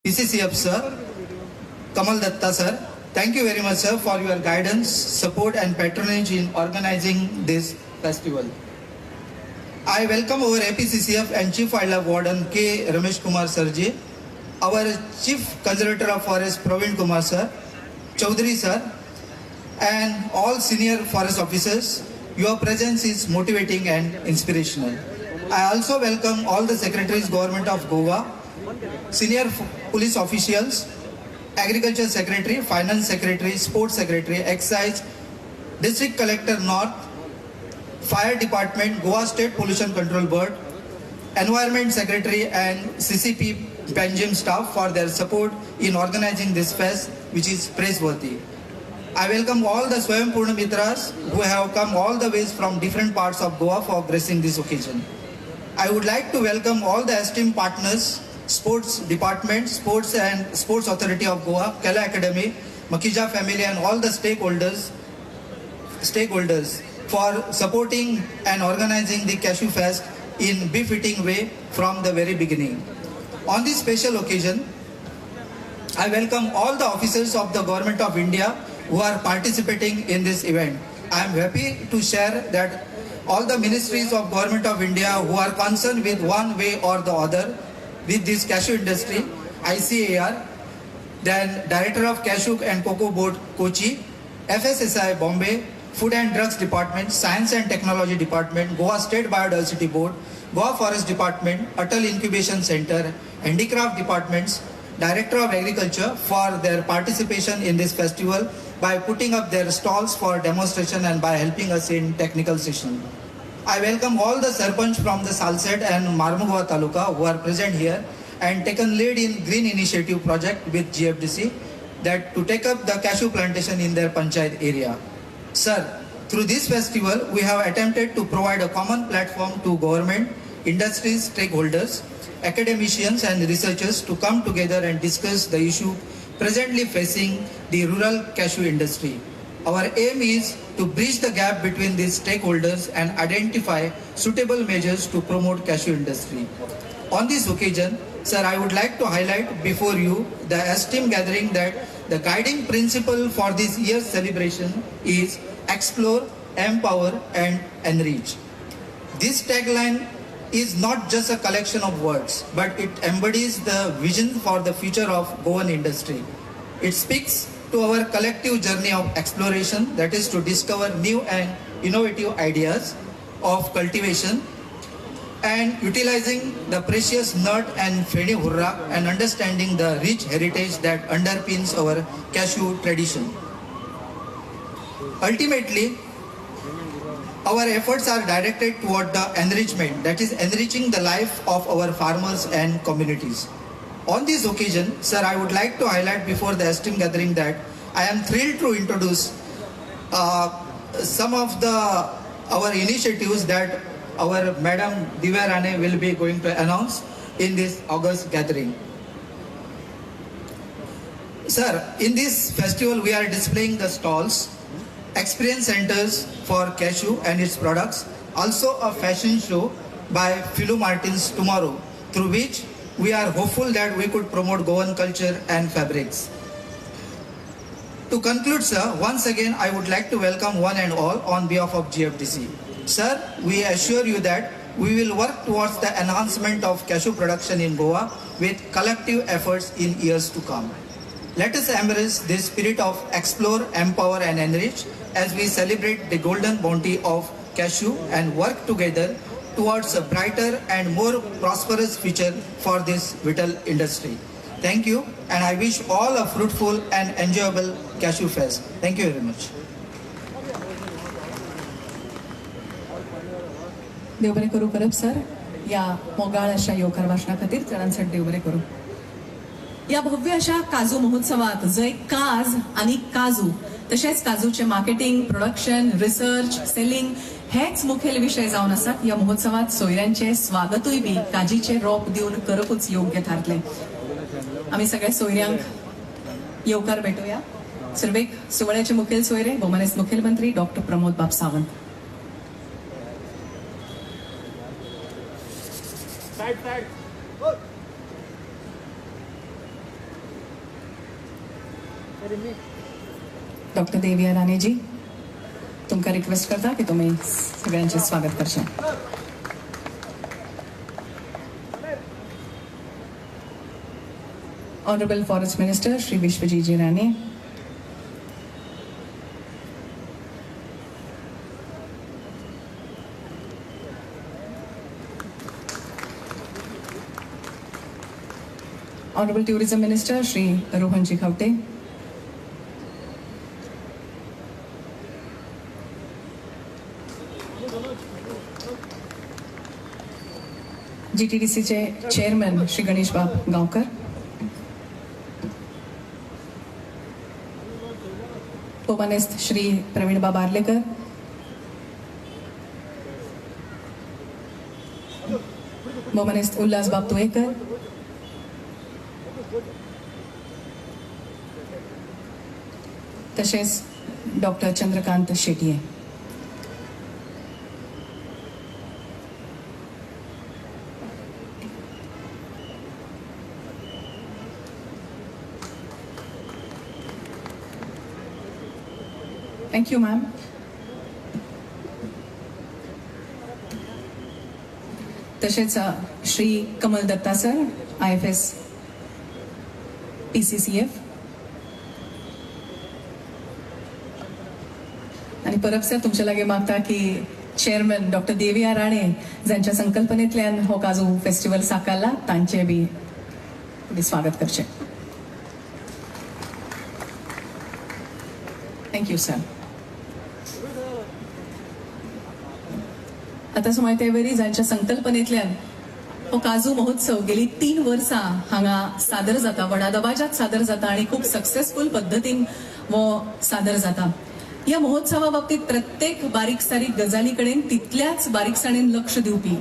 PCCF sir, Kamal Datta sir. Thank you very much sir for your guidance, support and patronage in organizing this festival. I welcome our APCCF and Chief Wildlife Warden K. Ramesh Kumar Sarji, our Chief Conservator of Forest Praveen Kumar sir, Chaudhary sir, and all senior forest officers. Your presence is motivating and inspirational. I also welcome all the secretaries, Government of Goa, senior police officials, Agriculture Secretary, Finance Secretary, Sports Secretary, Excise, District Collector North, Fire Department, Goa State Pollution Control Board, Environment Secretary and CCP Panjim staff for their support in organizing this fest, which is praiseworthy. I welcome all the Swayam Purna Mitras who have come all the ways from different parts of Goa for gracing this occasion. I would like to welcome all the esteemed partners, Sports Department, Sports and Sports Authority of Goa, Kala Academy, Makija family and all the stakeholders for supporting and organizing the Cashew Fest in befitting way from the very beginning. On this special occasion, I welcome all the officers of the Government of India who are participating in this event. I am happy to share that all the ministries of Government of India who are concerned with one way or the other with this cashew industry, ICAR, then Director of Cashew and Cocoa Board Kochi, FSSI Bombay, Food and Drugs Department, Science and Technology Department, Goa State Biodiversity Board, Goa Forest Department, Atal Incubation Center, Handicraft Departments, Director of Agriculture for their participation in this festival by putting up their stalls for demonstration and by helping us in technical session. I welcome all the Sarpanch from the Salsett and Marmugao Taluka who are present here and taken lead in Green Initiative project with GFDC that to take up the cashew plantation in their panchayat area. Sir, through this festival, we have attempted to provide a common platform to government, industries, stakeholders, academicians and researchers to come together and discuss the issue presently facing the rural cashew industry. Our aim is to bridge the gap between these stakeholders and identify suitable measures to promote cashew industry. On this occasion, sir, I would like to highlight before you the esteemed gathering that the guiding principle for this year's celebration is explore, empower and enrich. This tagline is not just a collection of words, but it embodies the vision for the future of Goan industry. It speaks to our collective journey of exploration, that is to discover new and innovative ideas of cultivation and utilizing the precious nut and Feni hurra and understanding the rich heritage that underpins our cashew tradition. Ultimately, our efforts are directed toward the enrichment, that is enriching the life of our farmers and communities. On this occasion, sir, I would like to highlight before the esteemed gathering that I am thrilled to introduce some of our initiatives that our Madam Divya Rane will be going to announce in this August gathering. Sir, in this festival we are displaying the stalls, experience centers for cashew and its products, also a fashion show by Philo Martins tomorrow, through which we are hopeful that we could promote Goan culture and fabrics. To conclude, sir, once again I would like to welcome one and all on behalf of GFDC. Sir, we assure you that we will work towards the enhancement of cashew production in Goa with collective efforts in years to come. Let us embrace this spirit of explore, empower and enrich as we celebrate the golden bounty of cashew and work together towards a brighter and more prosperous future for this vital industry. Thank you, and I wish all a fruitful and enjoyable Cashew Fest. Thank you very much. देव बरे करू परब sir या मोगाळ अशा योगकार भाषणा खातीर चडांचड देव बरे करू. या भव्य अशा काजू महोत्सवात जय काज आणि काजू तशेंच काजूचे मार्केटिंग, प्रोडक्शन, रिसर्च, सेलिंग हेच मुखेल विषय जावन आसात. या महोत्सवात सोयऱ्यांचे स्वागतूय बी काजीचे रोप दिवन करपूच योग्य थारतले. आम्ही सगळे सोयऱ्यांक येवकार भेटूया. सुरवेक सुवाळ्याचे मुखेल सोयरे भोवमानेस्त मुखेलमंत्री डॉक्टर प्रमोद बाब सावंत. डॉक्टर देविया राणे जी तुमका रिक्वेस्ट करता की तुम्ही सगळ्यांचे स्वागत करशा. Honourable forest minister Shri Vishwajit ji Rane, honourable tourism minister Shri Rohan ji Khaunte, GTDC चे चेअरमन श्री गणेश बाब गावकर, उपमनेस्त श्री प्रवीण बाब आर्लेकर, उपमनेस्त उल्हास बाब तुळेकर, तसेच doctor Chandrakant Shetye. Thank you ma'am. तसेच Shri Kamal Datta sir, IFS PCCF, आणि परब सर तुमच्या लागे मागता की चेअरमन डॉक्टर देविया राणे ज्यांच्या संकल्पनेतल्यान हो काजू फेस्टिवल साकारला तांचे बी स्वागत करचे. Thank you sir. आता माहिती वरी ज्यांच्या संकल्पनेतल्यान हो काजू महोत्सव गेली 3 वर्सां हांगा सादर जाता, व्हडा दबाज्यात सादर जाता आणि खूप सक्सेसफुल पद्धतीन वो सादर जाता. या महोत्सवा बाबतीत प्रत्येक बारीक सारीक गजाली कडेन तितल्याच बारीकसाणेन लक्ष दिवपी,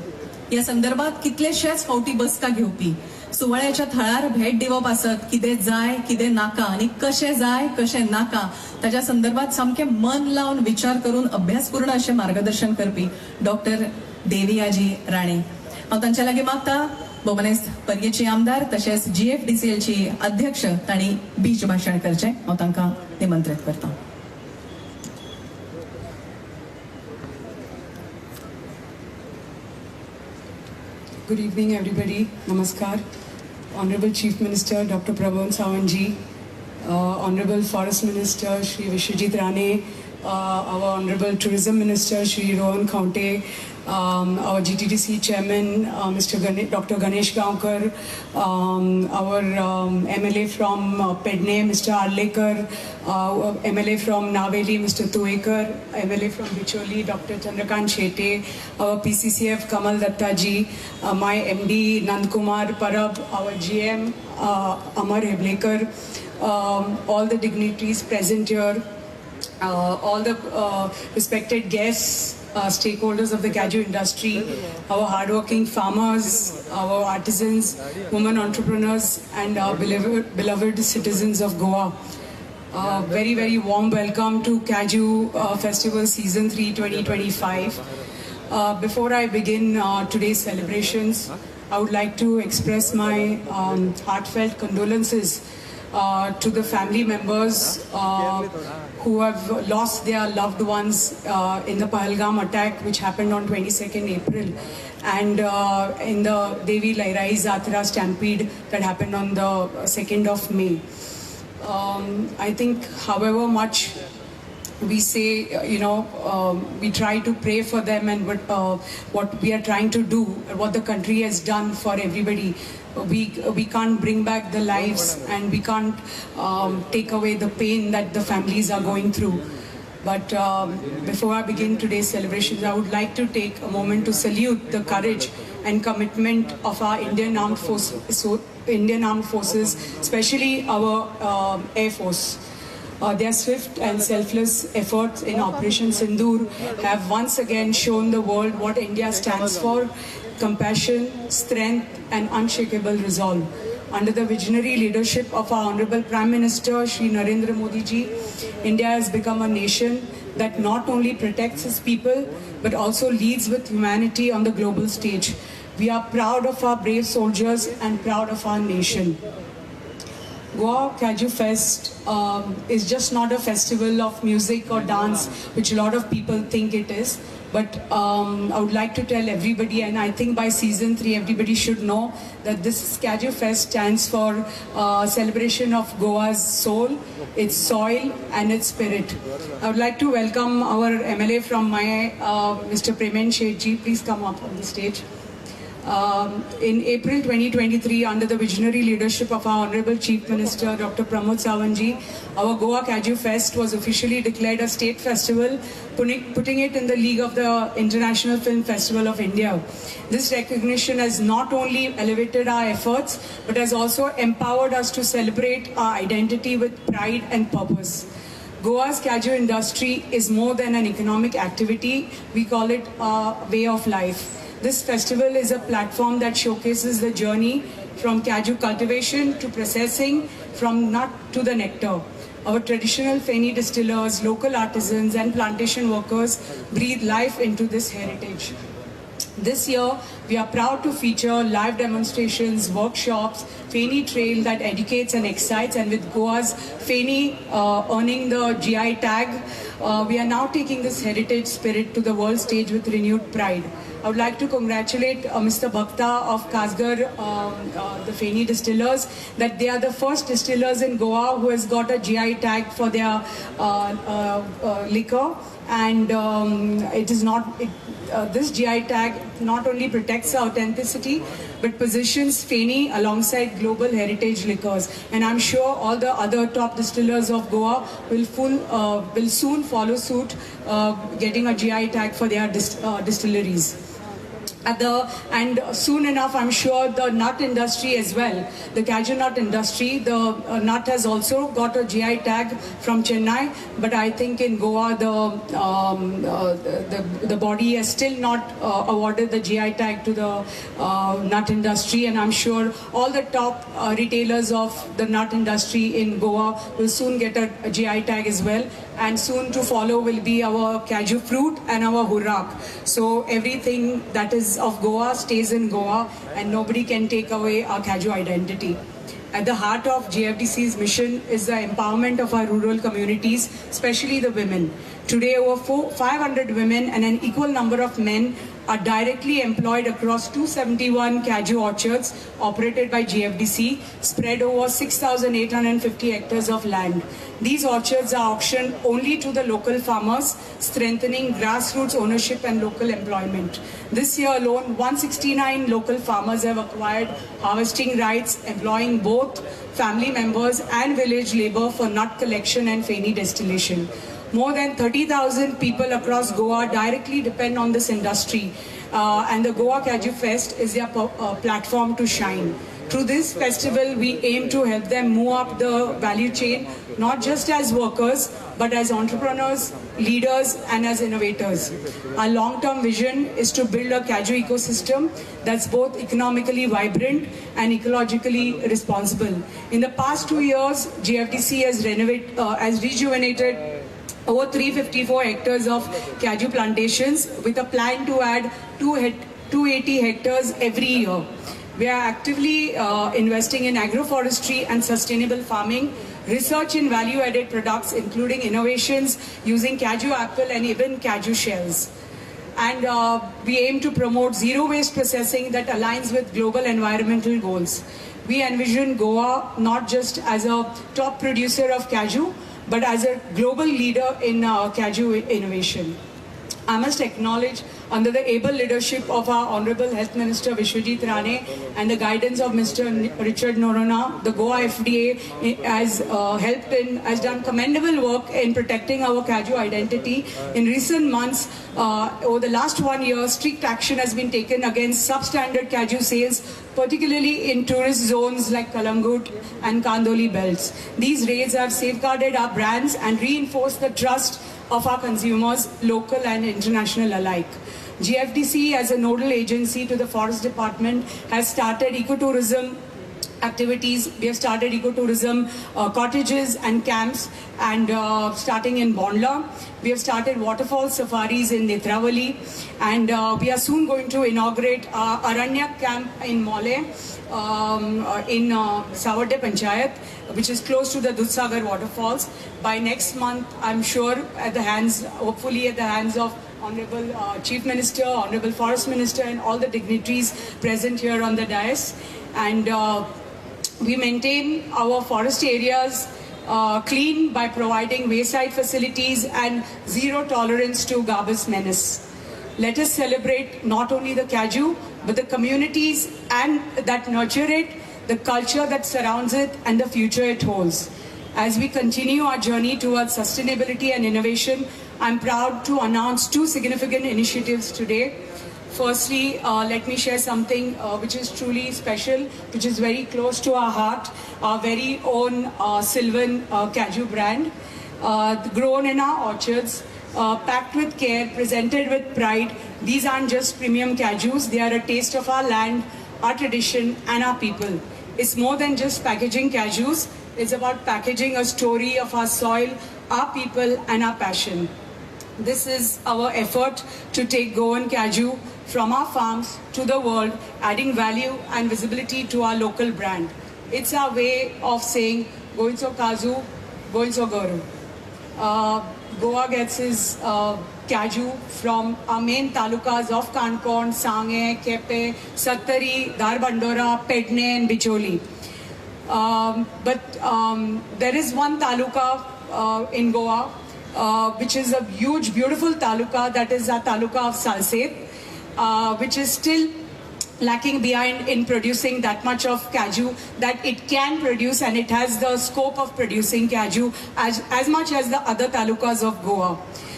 या संदर्भात कितलेशेच फावटी बसका घेवपी, सुवाळ्याच्या थळार भेट दिवप आसत, कितें जाय कितें नाका आणि कशें जाय कशें नाका ताच्या संदर्भात सामकें मन लावन विचार करून अभ्यासपूर्ण अशें मार्गदर्शन करपी डॉक्टर देवियाजी राणे. हांव तांच्या लागीं मागता भोवमनेस्त पर्येची आमदार तशेंच GFDCL ची अध्यक्ष तांणी बीज भाशण करचें. हांव तांकां निमंत्रीत करतां. Good evening, everybody. Namaskar. Honorable Chief Minister Dr. Prabhan Sawanji, Honorable Forest Minister Shri Vishwajit Rane, our Honorable Tourism Minister Shri Rohan Khawte, our GTDC Chairman Dr. Ganesh Gaonkar, our MLA from Pedne Mr. Arlekar, MLA from Naveli Mr. Tuekar, MLA from Bicholi Dr. Chandrakant Shete, our PCCF Kamal Dattaji, my MD Nandkumar Parab, our GM Amar Heblekar, all the dignitaries present here, all the respected guests, stakeholders of the cashew industry, our hardworking farmers, our artisans, women entrepreneurs, and our beloved citizens of Goa. Very, very warm welcome to Cashew Festival Season 3 2025. Before I begin today's celebrations, I would like to express my heartfelt condolences to the family members who have lost their loved ones in the Pahalgam attack which happened on 22nd April and in the Devi Lairai Zatra stampede that happened on the 2nd of May. I think however much we say, we try to pray for them and what we are trying to do, what the country has done for everybody. We can't bring back the lives and we can't take away the pain that the families are going through. But before I begin today's celebrations, I would like to take a moment to salute the courage and commitment of our Indian Armed Forces, especially our Air Force. Their swift and selfless efforts in Operation Sindoor have once again shown the world what India stands for: compassion, strength, and unshakable resolve. Under the visionary leadership of our Honorable Prime Minister Shri Narendra Modi ji, India has become a nation that not only protects its people but also leads with humanity on the global stage. We are proud of our brave soldiers and proud of our nation. Goa Cashew Fest is just not a festival of music or dance, which a lot of people think it is. But I would like to tell everybody, and I think by season 3 everybody should know, that this Cashew Fest stands for celebration of Goa's soul, its soil and its spirit. I would like to welcome our MLA from my Mr. Premen Shetji. Please come up on the stage. In April 2023, under the visionary leadership of our Honorable Chief Minister Dr. Pramod Sawant, our Goa Cashew Fest was officially declared a state festival, putting it in the league of the International Film Festival of India. This recognition has not only elevated our efforts, but has also empowered us to celebrate our identity with pride and purpose. Goa's cashew industry is more than an economic activity. We call it a way of life. This festival is a platform that showcases the journey from cashew cultivation to processing, from nut to the nectar. Our traditional Feni distillers, local artisans and plantation workers breathe life into this heritage. This year, we are proud to feature live demonstrations, workshops, Feni Trail that educates and excites, and with Goa's Feni earning the GI tag, we are now taking this heritage spirit to the world stage with renewed pride. I would like to congratulate Mr. Bhakta of Kasgar, the Feni distillers, that they are the first distillers in Goa who has got a GI tag for their liquor. And this GI tag not only protects authenticity, but positions Feni alongside global heritage liquors. And I'm sure all the other top distillers of Goa will soon follow suit, getting a GI tag for their distilleries. And soon enough, I'm sure the nut industry as well, the cashew nut industry, the nut has also got a GI tag from Chennai, but I think in Goa the body has still not awarded the GI tag to the nut industry, and I'm sure all the top retailers of the nut industry in Goa will soon get a GI tag as well. And soon to follow will be our cashew fruit and our hurrak. So everything that is of Goa stays in Goa, and nobody can take away our cashew identity. At the heart of GFDC's mission is the empowerment of our rural communities, especially the women. Today, over 500 women and an equal number of men are directly employed across 271 cashew orchards operated by GFDC, spread over 6,850 hectares of land. These orchards are auctioned only to the local farmers, strengthening grassroots ownership and local employment. This year alone, 169 local farmers have acquired harvesting rights, employing both family members and village labor for nut collection and Feni distillation. More than 30,000 people across Goa directly depend on this industry, and the Goa Cashew Fest is their platform to shine. Through this festival, we aim to help them move up the value chain, not just as workers, but as entrepreneurs, leaders, and as innovators. Our long-term vision is to build a cashew ecosystem that's both economically vibrant and ecologically responsible. In the past 2 years, GFDC has rejuvenated over 354 hectares of cashew plantations with a plan to add 280 hectares every year. We are actively investing in agroforestry and sustainable farming, research in value-added products, including innovations using cashew apple and even cashew shells. And we aim to promote zero-waste processing that aligns with global environmental goals. We envision Goa not just as a top producer of cashew, but as a global leader in cashew innovation. I must acknowledge, under the able leadership of our Honorable Health Minister Vishwajit Rane and the guidance of Mr. Richard Norona, the Goa FDA has done commendable work in protecting our cashew identity. In recent months, over the last 1 year, strict action has been taken against substandard cashew sales, particularly in tourist zones like Kalangut and Kandoli belts. These raids have safeguarded our brands and reinforced the trust of our consumers, local and international alike. GFDC, as a nodal agency to the Forest Department, has started ecotourism activities. We have started ecotourism cottages and camps, and starting in Bondla. We have started waterfall safaris in Netravali, and we are soon going to inaugurate Aranyak camp in Mole, in Savarde Panchayat, which is close to the Dudhsagar waterfalls. By next month, I'm sure hopefully at the hands of Honorable Chief Minister, Honorable Forest Minister, and all the dignitaries present here on the dais. And we maintain our forest areas clean by providing wayside facilities and zero tolerance to garbage menace. Let us celebrate not only the Cashew, but the communities and that nurture it, the culture that surrounds it, and the future it holds. As we continue our journey towards sustainability and innovation, I'm proud to announce two significant initiatives today. Firstly, let me share something which is truly special, which is very close to our heart, our very own Sylvan Cashew brand, grown in our orchards, packed with care, presented with pride. These aren't just premium cashews, they are a taste of our land, our tradition, and our people. It's more than just packaging cashews, it's about packaging a story of our soil, our people, and our passion. This is our effort to take Goan Cashew from our farms to the world, adding value and visibility to our local brand. It's our way of saying, Goinso Kazu, Goinso Goru. Goa gets its cashew from our main talukas of Goemkarponn, Sange, Kepe, Sattari, Dharbandora, Pedne, and Bicholi. But there is one taluka in Goa, which is a huge, beautiful taluka, that is a taluka of Salset, which is still lacking behind in producing that much of cashew that it can produce, and it has the scope of producing cashew as much as the other talukas of Goa.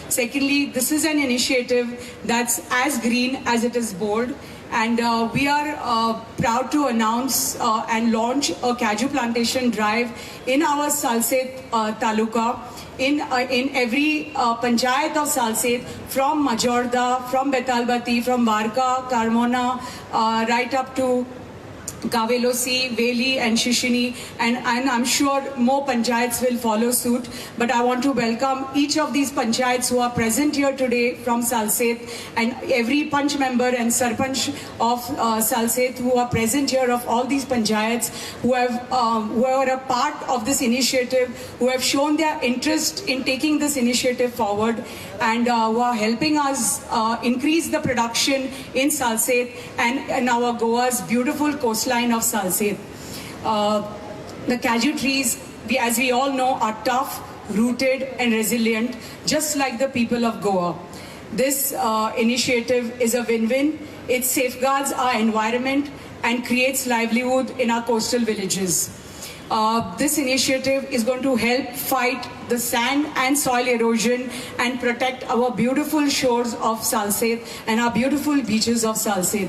Secondly, this is an initiative that's as green as it is bold, and we are proud to announce and launch a cashew plantation drive in our Salset taluka, in every panchayat of Salset, from Majorda, from Betalbati, from Varka, Carmona, right up to Kavelosi, Veli, and Shishini, and I'm sure more panchayats will follow suit. But I want to welcome each of these panchayats who are present here today from Salset, and every panch member and sarpanch of Salset who are present here, of all these panchayats who are a part of this initiative, who have shown their interest in taking this initiative forward, and who are helping us increase the production in Salset and in our Goa's beautiful coastline of Salset. The cashew trees, as we all know, are tough, rooted, and resilient, just like the people of Goa. This initiative is a win-win. It safeguards our environment and creates livelihood in our coastal villages. This initiative is going to help fight the sand and soil erosion and protect our beautiful shores of Salset and our beautiful beaches of Salset.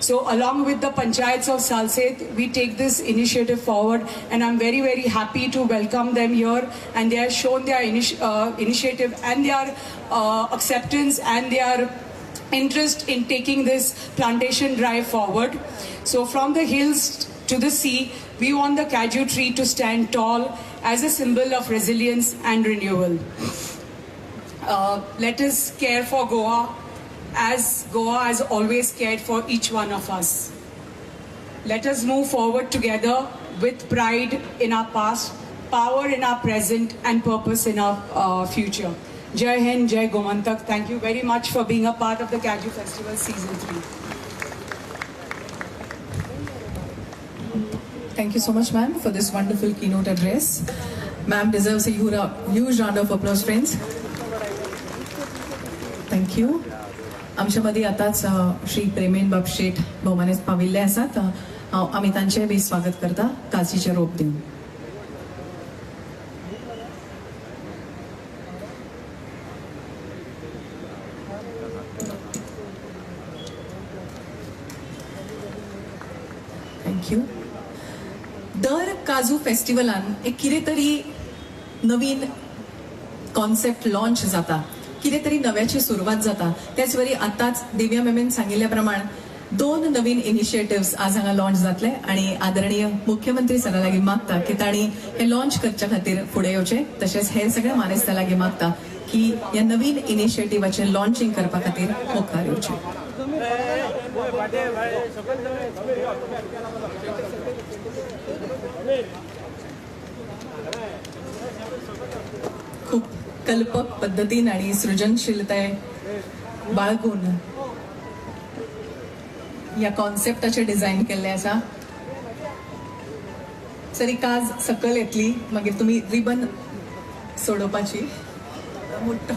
So along with the panchayats of Salset, we take this initiative forward, and I'm very, very happy to welcome them here, and they have shown their initiative and their acceptance and their interest in taking this plantation drive forward. So from the hills to the sea, we want the cashew tree to stand tall as a symbol of resilience and renewal. Let us care for Goa as Goa has always cared for each one of us. Let us move forward together with pride in our past, power in our present, and purpose in our future. Jai Hind, Jai Gomantak. Thank you very much for being a part of the Cashew Festival Season 3. Thank you so much, ma'am, for this wonderful keynote address. Ma'am deserves a huge round of applause, friends. Thank you. आमच्यामध्ये आताच श्री प्रेमेन बाब शेठ भौमानेस पाविल्ले आसात. आमी तांचे B स्वागत करता काजीचे रोप दिवन. थँक्यू. दर काजू फेस्टिवलान एक कितें तरी नवीन कॉन्सेप्ट लॉन्च जाता, कितें तरी नव्याची सुरवात जाता. त्याच वेळी आताच दिव्या मॅमीन सांगिल्ल्या प्रमाण 2 नवीन इनिशिएटिव्स आज हांगा लॉन्च जातले आणि आदरणीय मुख्यमंत्री सरा लागीं मागता की तांणी हे लॉन्च करच्या खातीर फुडें येवचे. तशेंच हेर सगळ्या मानेस्ता लागीं मागता की ह्या नवीन इनिशिएटिव्हाचें लॉन्चिंग करपा खातीर मुखार येवचे. खूप कल्पक पद्धतीन आणि सृजनशीलताय बाळगून या कॉन्सेप्टाचे डिझाईन केल्ले आसा. सरी काज सकल येतली, मागीर तुमी रिबन सोडोवपाची. मोठो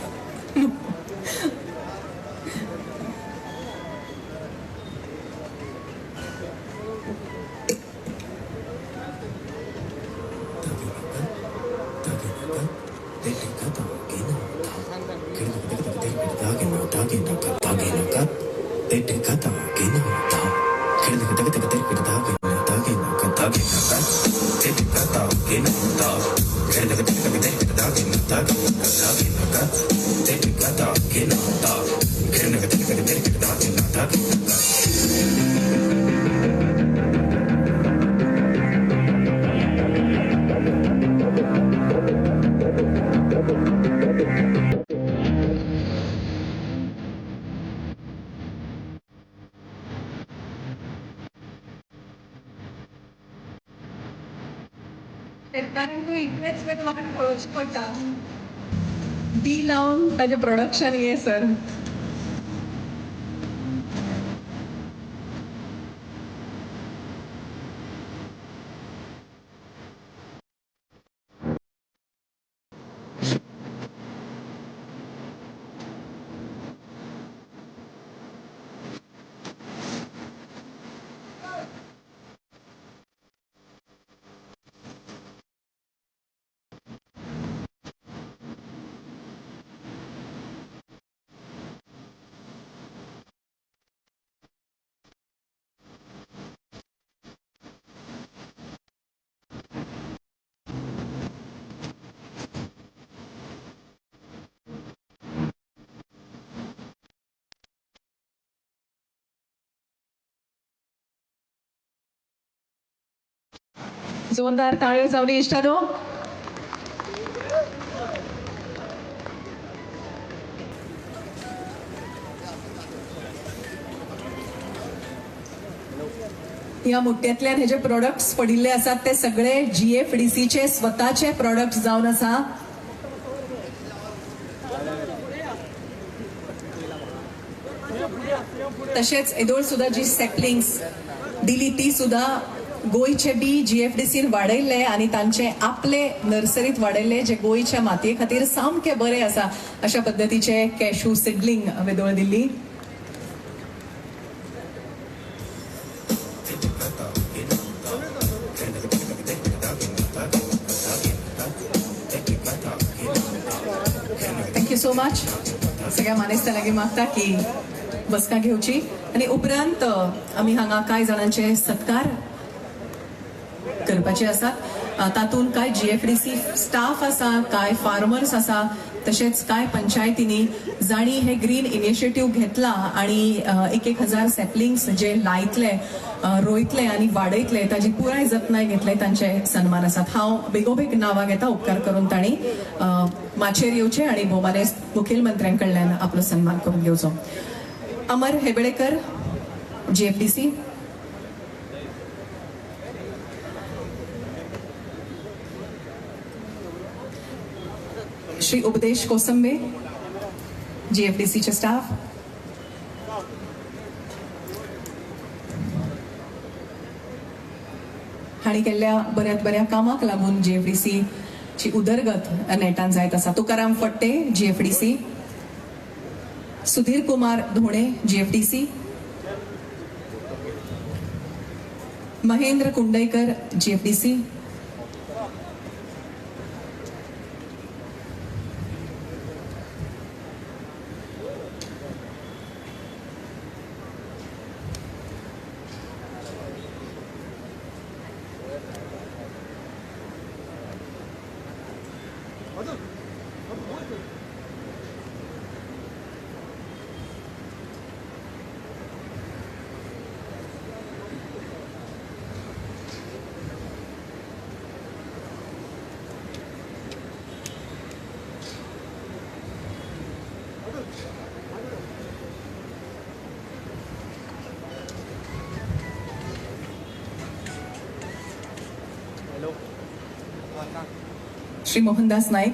शेतकऱ्यांना इतलेच वेळ म्हाका कळच पडटा बी लावन ताजें प्रोडक्शन हे सर. जोरदार टाळ्यो जावली इश्टानो. ह्या मुठ्यांतल्यान हे जे प्रोडक्ट्स पडिल्ले आसात ते सगळे GFDCचे स्वताचे प्रोडक्ट्स जावन आसा. तशेंच येदोळ सुद्धा जी सॅपलिंग्स दिली ती सुद्धा गोंयचे बी GFDCन वाडयल्ले आणि तांचे आपले नर्सरीत वाडयल्ले जे गोंयच्या मातये खातीर सामके बरे आसा अशा पद्दतीचे कॅशू सिडलिंग वेदोळ दिल्ली. Thank you so much. सगळ्या मानेस्ता लागीं मागता की बसका घेवची आणि उपरांत आमी हांगा कांय जाणांचे सत्कार करपाचे आसात. तातूंत कांय GFDC स्टाफ आसा, कांय फार्मर्स आसा, तशेंच कांय पंचायतींनी जाणी हे ग्रीन इनिशिएटिव्ह घेतला आणि 1,000 सॅपलिंग्स जे लायतले, रोयतले आणि वाडयतले ताजी पुराय जतनाय घेतले तांचे सन्मान आसात. हांव बेगोबेग नांवां घेता. उपकार करून तांणी माचेर येवचे आणि भोवमानेस्त मुखेलमंत्र्यां कडल्यान आपलो सन्मान करून घेवचो. अमर हेबळेकर GFDC. श्री उपदेश कोसंबे GFDCचे स्टाफ. हांणी केल्ल्या बऱ्यात बऱ्या कामाक लागून GFDC ची उदरगत नेटान जायत आसा. तुकाराम फट्टे GFDC. Sudhir Kumar धोणे GFDC. Mahendra Kundaikar GFDC. Shri Mohandas Naik.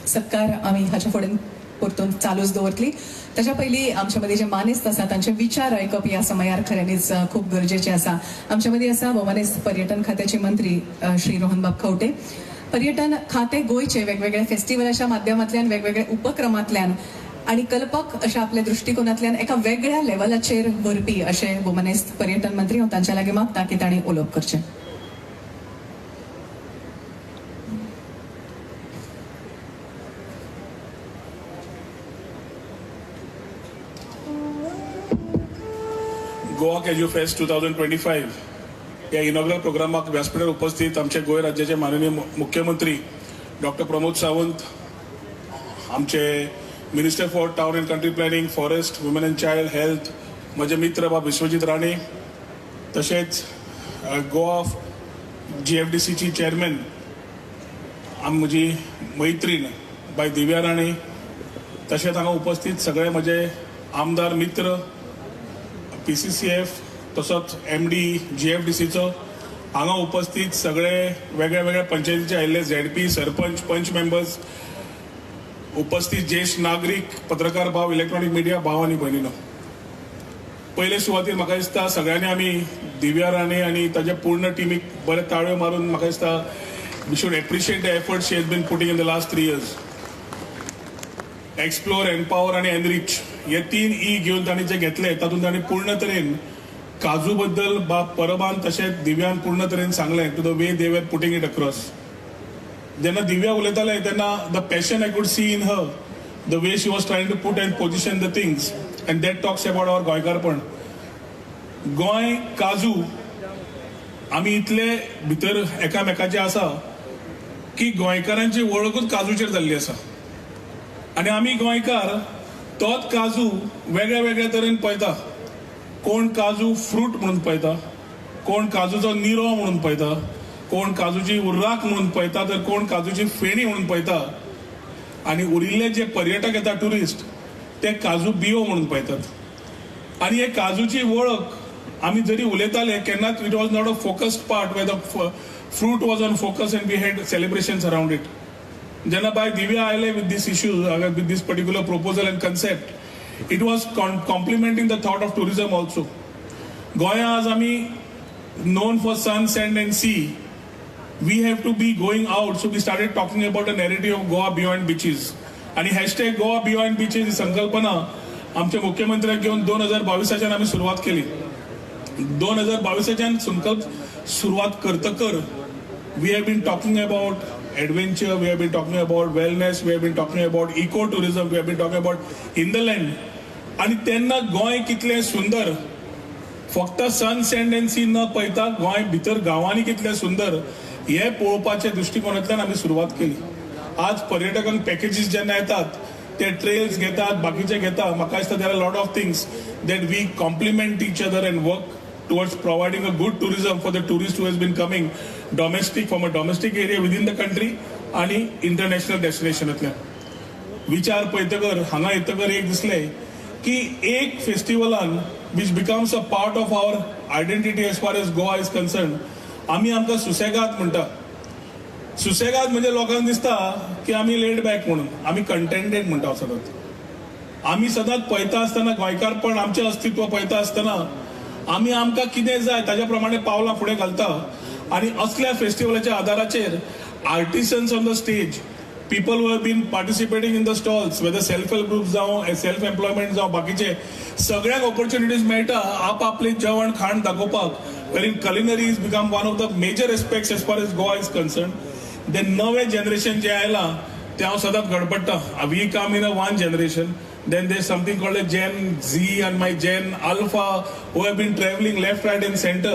सत्कार आम्ही हाच्या फुडें परतून चालूच दवरतली. ताच्या पयलीं आमच्या मदीं जे मानेस्त आसा तांचे विचार आयकप ह्या समयार खऱ्यांनीच खूब गरजेचें आसा. आमच्या मदीं आसा भोवमानेस्त पर्यटन खात्याचे मंत्री श्री रोहनबाब खंवटे. पर्यटन खातें गोंयचे वेगवेगळ्या फेस्टिवलाच्या माध्यमांतल्यान वेगवेगळ्या उपक्रमांतल्यान आनी कल्पक अशा आपल्या दृश्टिकोनांतल्यान एका वेगळ्या लेवलाचेर व्हरपी अशे भोवमानेस्त पर्यटन मंत्री हांव तांच्या लागीं मागता की तांणी उलोवप करचें. गोवा कॅज्यू फेस्ट 2025 या इनॉग्रल प्रोग्रामाक व्यासपीठार उपस्थित आमचे गोंय राज्याचे माननीय मुख्यमंत्री डॉक्टर प्रमोद सावंत, आमचे minister for town and country planning, forest, women and child health, म्हजे मित्र बाब विश्वजीत राणे, तशेंच गोवा GFDCची चेअरमॅन म्हजी मैत्रीण बाय दिव्या राणे, तशेंच हांगा उपस्थित सगळे म्हजे आमदार मित्र, PCCF तसोच MD GFDCचो हांगा उपस्थित सगळे वेगळ्या वेगळ्या पंचायतीचे आयिल्ले ZP, सरपंच, पंच मेंबर्स, उपस्थित ज्येष्ठ नागरिक, पत्रकार भाव, इलेक्ट्रॉनिक मिडिया भाव आनी भयणीनो, पयले सुवातेर म्हाका दिसता सगळ्यांनी आमी दिव्या राणे आनी ताच्या पूर्ण टिमीक बरे ताळयो मारून म्हाका दिसता we should appreciate the effort she has been putting in the last 3 years. Explore, empower आणि एनरिच हे 3 E घेऊन तांणी जे घेतले तातूंत तांणी पूर्ण तरेन काजू बद्दल परबान तशेंच दिव्यान पूर्ण तरेन सांगलें to the way they were putting it across. जेन्ना दिव्या उलयताले तेन्ना the passion I could see in her, the way she was trying to put and position the things and that talks about our गोंयकारपण. गोंय काजू आमी इतले भितर एकामेकाचे आसा की गोंयकारांची वळखूच काजूचेर जाल्ली आसा आनी आमी गोंयकार तोच काजू वेगळ्या वेगळ्या तरेन पळयता. कोण काजू फ्रूट म्हणून पळयता, कोण काजूचो निरो म्हणून पळयता, कोण काजूची उर्राक म्हणून पळयता, तर कोण काजूची फेणी म्हणून पळयता आनी उरिल्ले जे पर्यटक येता टुरिस्ट ते काजू बियो म्हणून पळयतात. आनी हे काजूची वळख आमी जरी उलयताले केन्नाच it was not a focused part where the fruit was on focus and we had celebrations around it. जेन्ना बाय दिव्या आयले with these issues with these particular proposal and concept, it was complementing the thought of tourism also. Goa as ami known for sun, sand and sea. We have to be going out, so we started talking about a narrative of Goa beyond beaches. आणि hashtag Goa beyond beaches ही संकल्पना आमच्या मुख्यमंत्र्याक घेऊन 2022च्यान आमी सुरुवात केली. 2022च्यान संकल्प सुरुवात करतकर we have been talking about adventure, we have been talking about wellness, we have been talking about eco-tourism, we have been talking about hinterland. आणि त्यांना गोंय कितले सुंदर, फक्त सन, सँड अँड सी न पळयता गोंय भितर गांवांनी कितले सुंदर हे पळोवपाच्या दृश्टिकोनांतल्यान आमी सुरवात केली. आज पर्यटकांक पॅकेजीस जेन्ना येतात ते ट्रेल्स घेतात, बाकीचे घेतात. म्हाका दिसता there are lot of things that we complement each other and work towards providing a good tourism for the tourist who has been coming domestic from a domestic area within the country आणि international destinationतल्यान. विचार पळयतकर हांगा येतकर एक दिसले की एक फेस्टिवलान which becomes a part of our identity as far as Goa is concerned, आमी आमकां सुसेगाद म्हणटा. सुसेगाद म्हणजे लोकांक दिसता की आमी लेड बॅक म्हणून, आमी कंटेंटेड म्हणटा सदांच. आमी सदांच पळयता आसतना गोंयकारपण आमचें अस्तित्व पळयता आसतना आमी आमकां कितें जाय ताज्या प्रमाणे पावलां फुडें घालता. आनी असल्या फेस्टिवलाच्या आदाराचेर artisans on the stage, people who have been participating in the stalls, whether self help groups जावं सेल्फ एम्प्लॉयमेंट जावं बाकीचे सगळ्यांक ऑपॉर्च्युनिटीज मेळटा आपआपले जेवण खाण दाखोवपाक. Where culinary is become one of the major aspects as far as Goa is concern. Then नवें जनरेशन जें आयलां तें हांव सदांच घडपडटा. We come in a one generation. Then there's something called a Gen Z and my Gen Alpha who have been traveling left, right and center.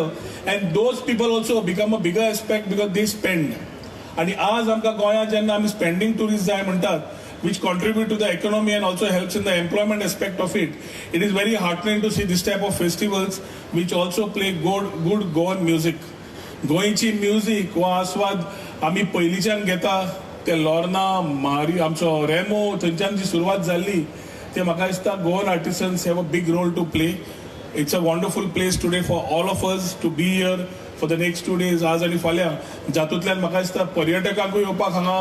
And those people also become a bigger aspect because they spend. आणि आज आमकां गोंयांत जेन्ना आमी spending tourist जाय म्हणटात which contribute to the economy and also helps in the employment aspect of it. It is very heartening to see this type of festivals which also play good Goan music. गोंयची music वा आस्वाद आमी पयलींच्यान घेता ते Lorna मारी आमचो रेमो थंयच्यान जी सुरवात जाल्ली ते म्हाका दिसता Goan artisans have a big role to play. It's a wonderful place today for all of us to be here for the next 2 days आज आनी फाल्यां. जातूंतल्यान म्हाका दिसता पर्यटकांकूय येवपाक हांगा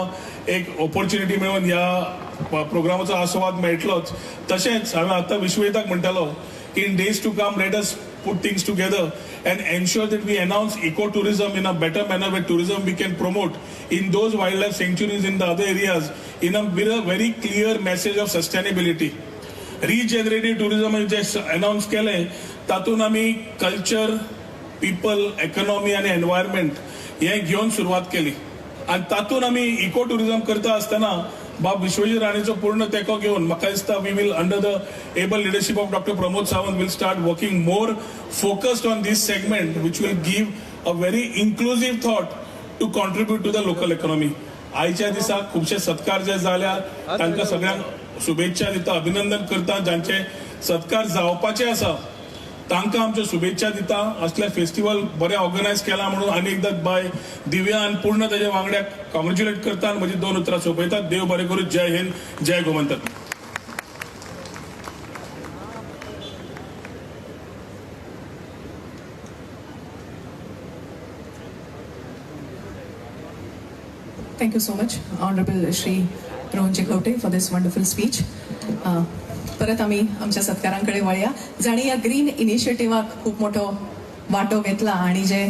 एक ऑपॉर्च्युनिटी मेळून ह्या प्रोग्रामाचो आस्वाद मेळटलोच. तशेंच हांवें आतां विश्वजिताक म्हणटालो in days to come let us put things together and ensure that we announce ecotourism in a better manner, where tourism we can promote in those wildlife sanctuaries in the other areas with a very clear message of sustainability. Regenerative tourism J announce केले तातून आमी culture, people, economy आणि environment हे घेऊन सुरुवात केली आणि तातून आमी इको टुरिझम करता असताना बाब विश्वजीत राणेचो पूर्ण तेको घेऊन म्हाका दिसता we will under the able leadership of doctor Pramod Sawant will start working more focused on this segment which will give a very inclusive thought to contribute to the local economy. आयच्या दिसा खूपशे सत्कार जे जाल्या तांकां सगळ्यांक शुभेच्छा दिता, अभिनंदन करता. ज्यांचे सत्कार जावपाचे आसा तांकां आमच्यो शुभेच्छा दिता. असले फेस्टिवल बरे ऑर्गनायज केला म्हणून आनी एकदा बाय दिव्या आनी पूर्ण ताच्या वांगड्याक कॉंग्रॅच्युलेट करता आनी म्हजी 2 उतरां सोंपयतात. देव बरें करूं. जय हिंद, जय Gomantak. Thank you so much, Honorable Shri रोहनजी Khaunte, for this wonderful speech. परत आम्ही आमच्या सत्कारांकडे वळूया. जाणी या ग्रीन इनिशिएटिव्हाक खूप मोठो वाटो घेतला आणि जे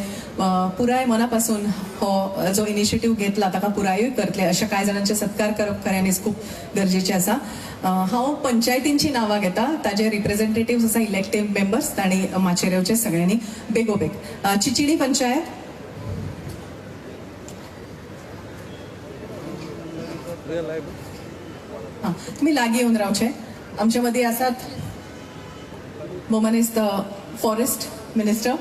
पुराय मनापासून हो जो इनिशिएटिव्ह घेतला ताका पुरायूय करतले अशा कांय जाणांचे सत्कार करप खऱ्यांनीच खूप गरजेचे आसा. हांव पंचायतींची नांवां घेता, ताजे रिप्रेझेंटेटिव्ह आसा, इलेक्टिव्ह मेंबर्स तांणी माचेर येवचे सगळ्यांनी बेगोबेग. चिचिडी पंचायत, तुम्ही लागी येऊन रावचे. आमच्या मध्ये आसात मोमनीस the forest minister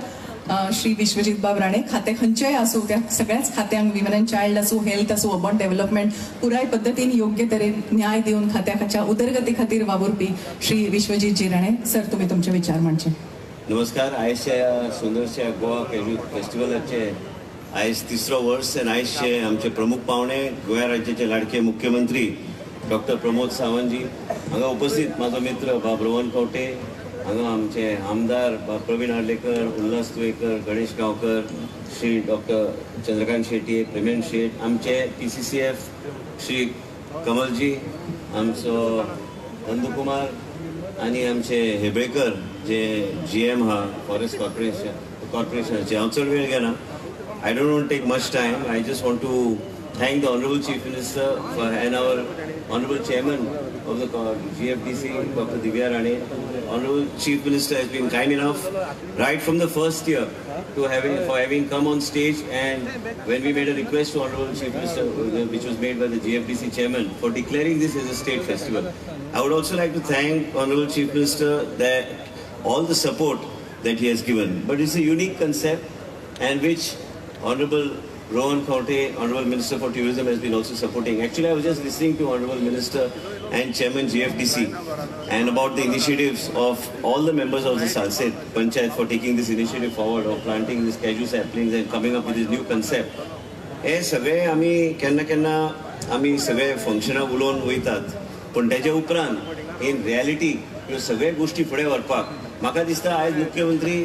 Shri Vishwajit Bab Rane. खाते खंयचेय आसूं, त्या सगळ्याच खात्यांक विमन अँड चायल्ड आसूं, हेल्थ आसूं, अर्बन डेव्हलपमेंट पुराय पद्दतीन योग्य तरेन न्याय दिवन खात्याच्या उदरगती खातीर वावुरपी श्री विश्वजीत जी राणे. सर, तुम्ही तुमचे विचार मांडचे. नमस्कार. आयजच्या सुंदरशा गोवा कॅज्यू फेस्टिवलाचे आयज 3रो वर्स आनी आयजचे आमचे प्रमुख पावणे गोंय राज्याचे लाडके मुख्यमंत्री डॉक्टर प्रमोद सावंतजी, हांगा उपस्थित माझो मित्र बाब रोहन खवटे, हांगा आमचे आमदार बाब प्रवीण आर्लेकर, उल्हास तुयेकर, गणेश गांवकर, श्री डॉक्टर चंद्रकांत शेट्टी, प्रेमेंट शेट, आमचे PCCF श्री कमलजी, आमचो नंदकुमार आणि आमचे हेबळेकर जे GM हा फॉरेस्ट कॉर्पोरेशनाचे. हांव चड वेळ घेना. I don't want to take much time. I just want to thank the Honorable Chief Minister and our Honorable Chairman of the GFDC, Dr. Divya Rane. Honorable Chief Minister has been kind enough right from the first year to having come on stage, and when we made a request to Honorable Chief Minister, which was made by the GFDC Chairman, for declaring this as a state festival. I would also like to thank Honorable Chief Minister that all the support that he has given. But it's a unique concept and which Honorable Rohan Khawte, Honorable Minister for Tourism, has been also supporting. Actually, I was just listening to Honorable Minister and Chairman GFDC and about the initiatives of all the members of the Salset Panchayat for taking this initiative forward of planting these cashew saplings and coming up with this new concept. हे सगळे आम्ही केन्ना आम्ही सगळे फंक्शनाक उलोवन वयतात, पण तेच्या उपरांत इन रियलिटी ह्यो सगळे गोष्टी फुडें व्हरपाक म्हाका दिसता आयज मुख्यमंत्री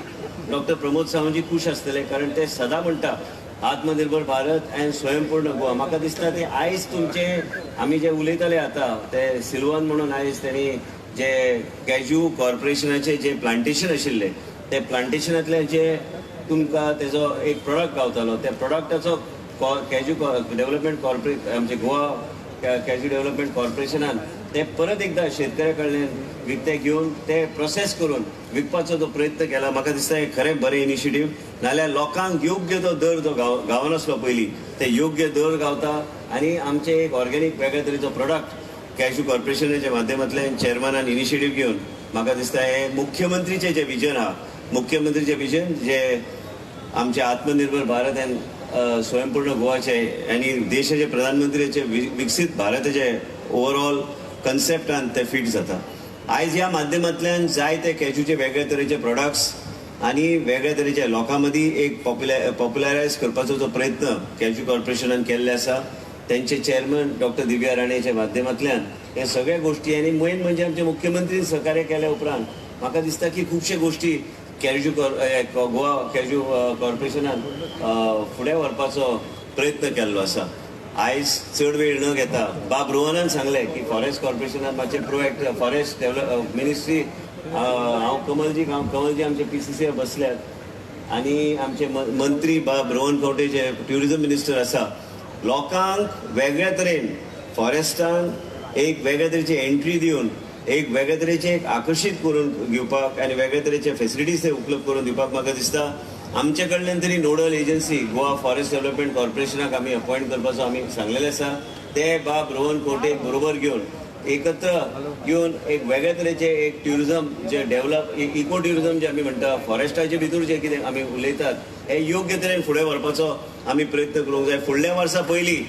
डॉक्टर प्रमोद सावंतजी खुश आसतले, कारण ते सदां म्हणटा आत्मनिर्भर भारत अँड स्वयंपूर्ण गोवा. म्हाका दिसता ते आयज तुमचे आमी जे उलयताले आतां ते सिल्वन म्हणून आयज त्यांनी जे कॅज्यू कॉर्पोरेशनाचे जे प्लांटेशन आशिल्ले ते प्लांटेशनांतले जे तुमकां तेजो एक प्रोडक्ट गावतालो, त्या प्रोडक्टाचो कॅज्यू डेव्हलपमेंट कॉर्पोरेट आमचे गोवा कॅज्यू डेव्हलपमेंट कॉर्पोरेशनान ते परत एकदा शेतकऱ्या कडल्यान विकते घेवन ते प्रोसेस करून विकपाचो जो प्रयत्न केला. म्हाका दिसता हे खरें बरें इनिशिएटीव. नाल्यार लोकांक योग्य तो दर जो गावनासलो पयलीं ते योग्य दर गावता आणि आमचे एक ऑर्गेनीक वेगळ्या तरेचो प्रोडक्ट कॅज्यू कॉर्पोरेशनाच्या माध्यमांतल्यान चेअरमॅनान इनिशिएटीव घेवन म्हाका दिसता हे मुख्यमंत्रीचे जे विजन आहा, मुख्यमंत्रीचे विजन जे आमचे आत्मनिर्भर भारत अँड स्वयंपूर्ण गोवाचे आणि देशाचे प्रधानमंत्रीचे विकसित भारताचे ओवरऑल कन्सेप्टान ते फिट जाता. आयज ह्या माध्यमांतल्यान जायते कॅज्यूचे वेगळे तरेचे प्रोडक्ट्स आनी वेगळे तरेचे लोकां मदीं एक पॉप्युलरायज करपाचो जो प्रयत्न कॅज्यू कॉर्पोरेशनान केल्ले आसा, त्यांचे चेअरमन डॉक्टर दिव्या राणेच्या माध्यमांतल्यान हे सगळे गोष्टी आनी मेन म्हणजे आमचे मुख्यमंत्री सहकार्य केल्या उपरांत म्हाका दिसता की खुबशे गोष्टी गोवा कॅज्यू कॉर्पोरेशनान फुडें व्हरपाचो प्रयत्न केल्लो आसा. आयज चड वेळ न घेता बाब रोहनान सांगलें की फॉरेस्ट कॉर्पोरेशनान मातशें प्रोएक्ट फॉरेस्ट डेव्हलप मिनिस्ट्री हांव कमलजी आमचे PCCF बसल्यात आनी आमचे मंत्री बाब रोहन खंवटे जे ट्युरिझम मिनिस्टर आसा, लोकांक वेगळ्या तरेन फॉरेस्टान एक वेगळ्या तरेची एंट्री दिवन एक वेगळ्या तरेचे एक आकर्शीत करून घेवपाक आनी वेगळ्या तरेचे फेसिलिटीज ते उपलब्ध करून दिवपाक म्हाका दिसता आमचे कडल्यान तरी nodal agency Goa forest development कॉर्पोरेशनाक आमी अपॉइंट करपाचो आमी सांगलेले आसा. ते बाब रोहन खंवटे बरोबर घेवन एकत्र घेवन एक वेगळ्या तरेचे एक ट्युरिझम जे डेव्हलप इको ट्युरिझम जे आमी म्हणटा फॉरेस्टाचे भितर जे कितें आमी उलयतात हे योग्य तरेन फुडें व्हरपाचो आमी प्रयत्न करूंक जाय. फुडल्या वर्सा पयलीं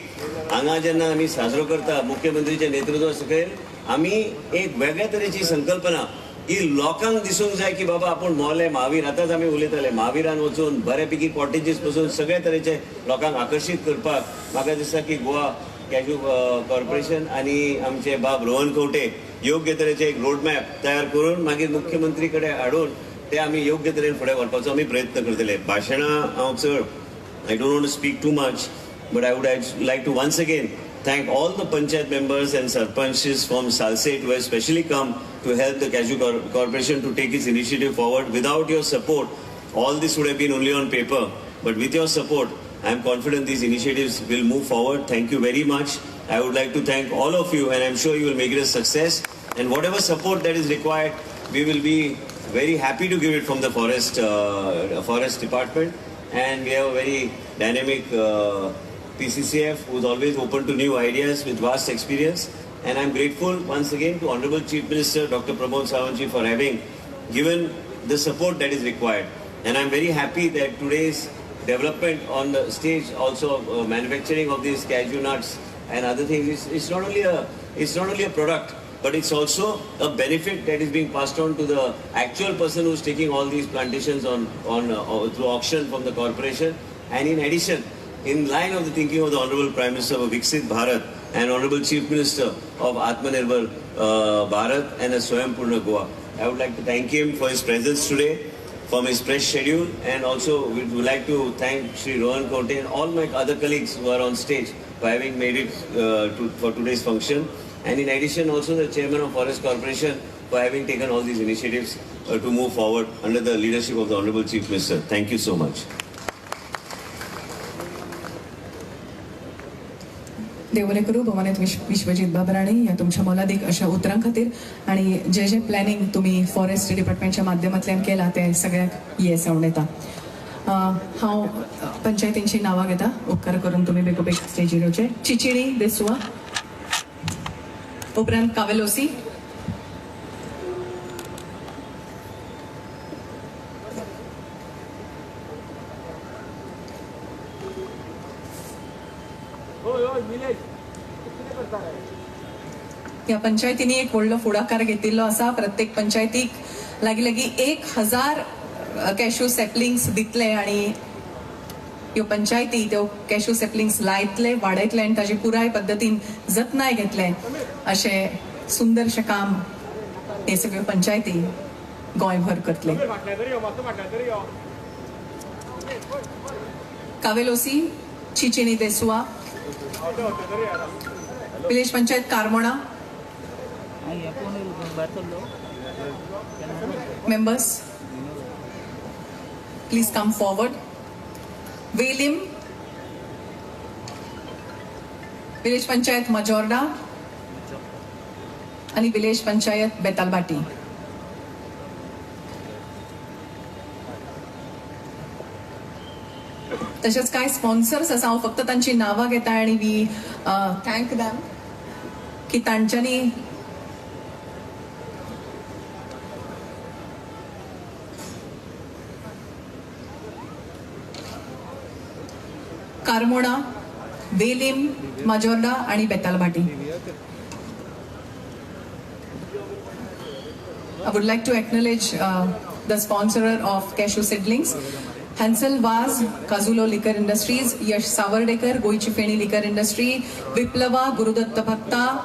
हांगा जेन्ना आमी साजरो करता मुख्यमंत्रीचे नेतृत्वा सकयल आमी एक वेगळ्या तरेची संकल्पना ही लोकांक दिसूंक जाय की बाबा आपूण मोले महावीर आतांच आमी उलयताले महावीरान वचून बऱ्यापैकी कॉटेजीस पासून सगळे तरेचे लोकांक आकर्शीत करपाक म्हाका दिसता की गोवा कॅज्यू कॉर्पोरेशन आनी आमचे बाब रोहन खंवटे योग्य तरेचे एक रोडमॅप तयार करून मागीर मुख्यमंत्री कडेन हाडून ते आमी योग्य तरेन फुडें व्हरपाचो आमी प्रयत्न करतले. भाशणां हांव चड I don't want to speak too much, but I would like to once again thank all the panchayat members and sarpanches from Salsate who have specially come to help the Cashew Corporation to take its initiative forward. Without your support, all this would have been only on paper. But with your support, I am confident these initiatives will move forward. Thank you very much. I would like to thank all of you, and I'm sure you will make it a success. And whatever support that is required, we will be very happy to give it from the forest department. And we have a very dynamic PCCF who is always open to new ideas with vast experience. And I'm grateful once again to Honorable Chief Minister Dr. Pramod Sawantji for having given the support that is required. And I'm very happy that today's development on the stage, also manufacturing of these cashew nuts and other things, it's not only a product, but it's also a benefit that is being passed on to the actual person who's taking all these plantations through auction from the corporation. And in addition, in line of the thinking of the Honorable Prime Minister of Viksit Bharat and Honorable Chief Minister of Atmanirbhar Bharat and a Swaympurna Goa, I would like to thank him for his presence today, from his fresh schedule, and also we would like to thank Shri Rohan Khonte and all my other colleagues who are on stage for having made it for today's function. And in addition, also the Chairman of Forest Corporation for having taken all these initiatives to move forward under the leadership of the Honorable Chief Minister. Thank you so much. देवरे करू भवानीत विश्वजित बाबराणे या तुमच्या मोलादीक अशा उतरां खातीर आणि जे planning तुम्ही फॉरेस्ट डिपार्टमेंटच्या माध्यमांतल्यान केला ते सगळ्याक येस आवडटा. हांव पंचायतींची नांवां घेता. उपकार करून तुम्ही बेगोबेग स्टेजीर येवचे. चिचिणी देसुआ, उपरांत कावेलोसी, या पंचायतींनी एक व्हडलो फुडाकार घेतिल्लो आसा. प्रत्येक पंचायतीक लागीं 1000 कॅश्यू सॅपलिंग्स दितले आणि ह्यो पंचायती त्यो कॅश्यू सॅपलिंग्स लायतले, वाडयतले आनी ताजी पुराय पद्दतीन जतनाय घेतले अशें सुंदरशें काम हे सगळ्यो पंचायती गोंयभर करतले. Cavelossim, Chinchinim Deussua, village panchayat Carmona, members please come forward. Velim, village panchayat Majorda आणि village panchayat बेतालबाटी. तसेच काय स्पॉन्सर्स आसा, हांव फक्त तांची नांवां घेता आणि वी थँक दॅम की तांच्यांनी कारमोणा, वेलिम, माजोर्डा आणि Betalbatim I would like to acknowledge the sponsor of Cashew seedlings, Hansel Vaz, Kazulo Liquor Industries, Yash Savardekar, Goichi Feni Liquor Industry, Viplava, Gurudatta Bhatta,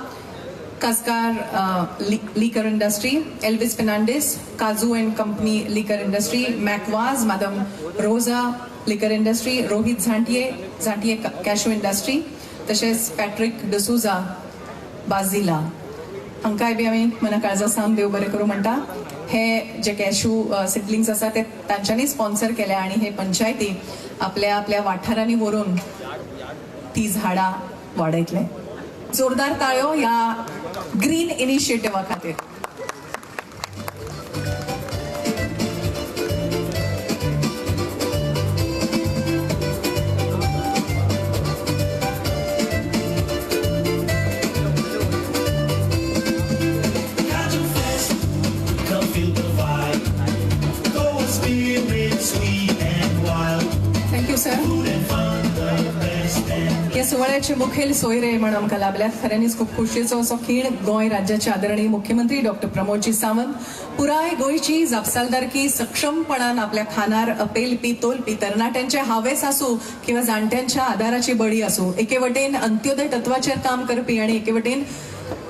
Kaskar Liquor Industry, Elvis Fernandez, Kazu and Company Liquor Industry, Macvaz, Madam Rosa Liquor Industry, Rohit Zantiye Cashew Industry, तशेंच Patrick डसुजा बाजिला हांकांय B आमी मना काळजा सावन देव बरें करूं म्हणटा. हे जे cashew seedlings आसा ते तांच्यांनी स्पॉन्सर केल्या आनी हे पंचायती आपल्या आपल्या वाठारांनी व्हरून ती झाडां वाडयतले. जोरदार ताळयो ह्या ग्रीन इनिशिएटिव्हा खातीर. Thank you sir. या सुवाळ्याचे मुखेल सोयरे म्हणून आमकां लाभल्यात. खऱ्यांनीच खूप खोशयेचो असो खीण गोंय राज्याचे आदरणीय मुख्यमंत्री डॉक्टर प्रमोदजी सावंत पुराय गोंयची जापसालदारकी सक्षमपणान आपल्या खानार पेलपी तोलपी तरणाट्यांचे हावेस आसूं किंवा जाणट्यांच्या आदाराची बळी आसूं, एके वटेन अंत्योदय तत्वाचेर काम करपी आणि एके वटेन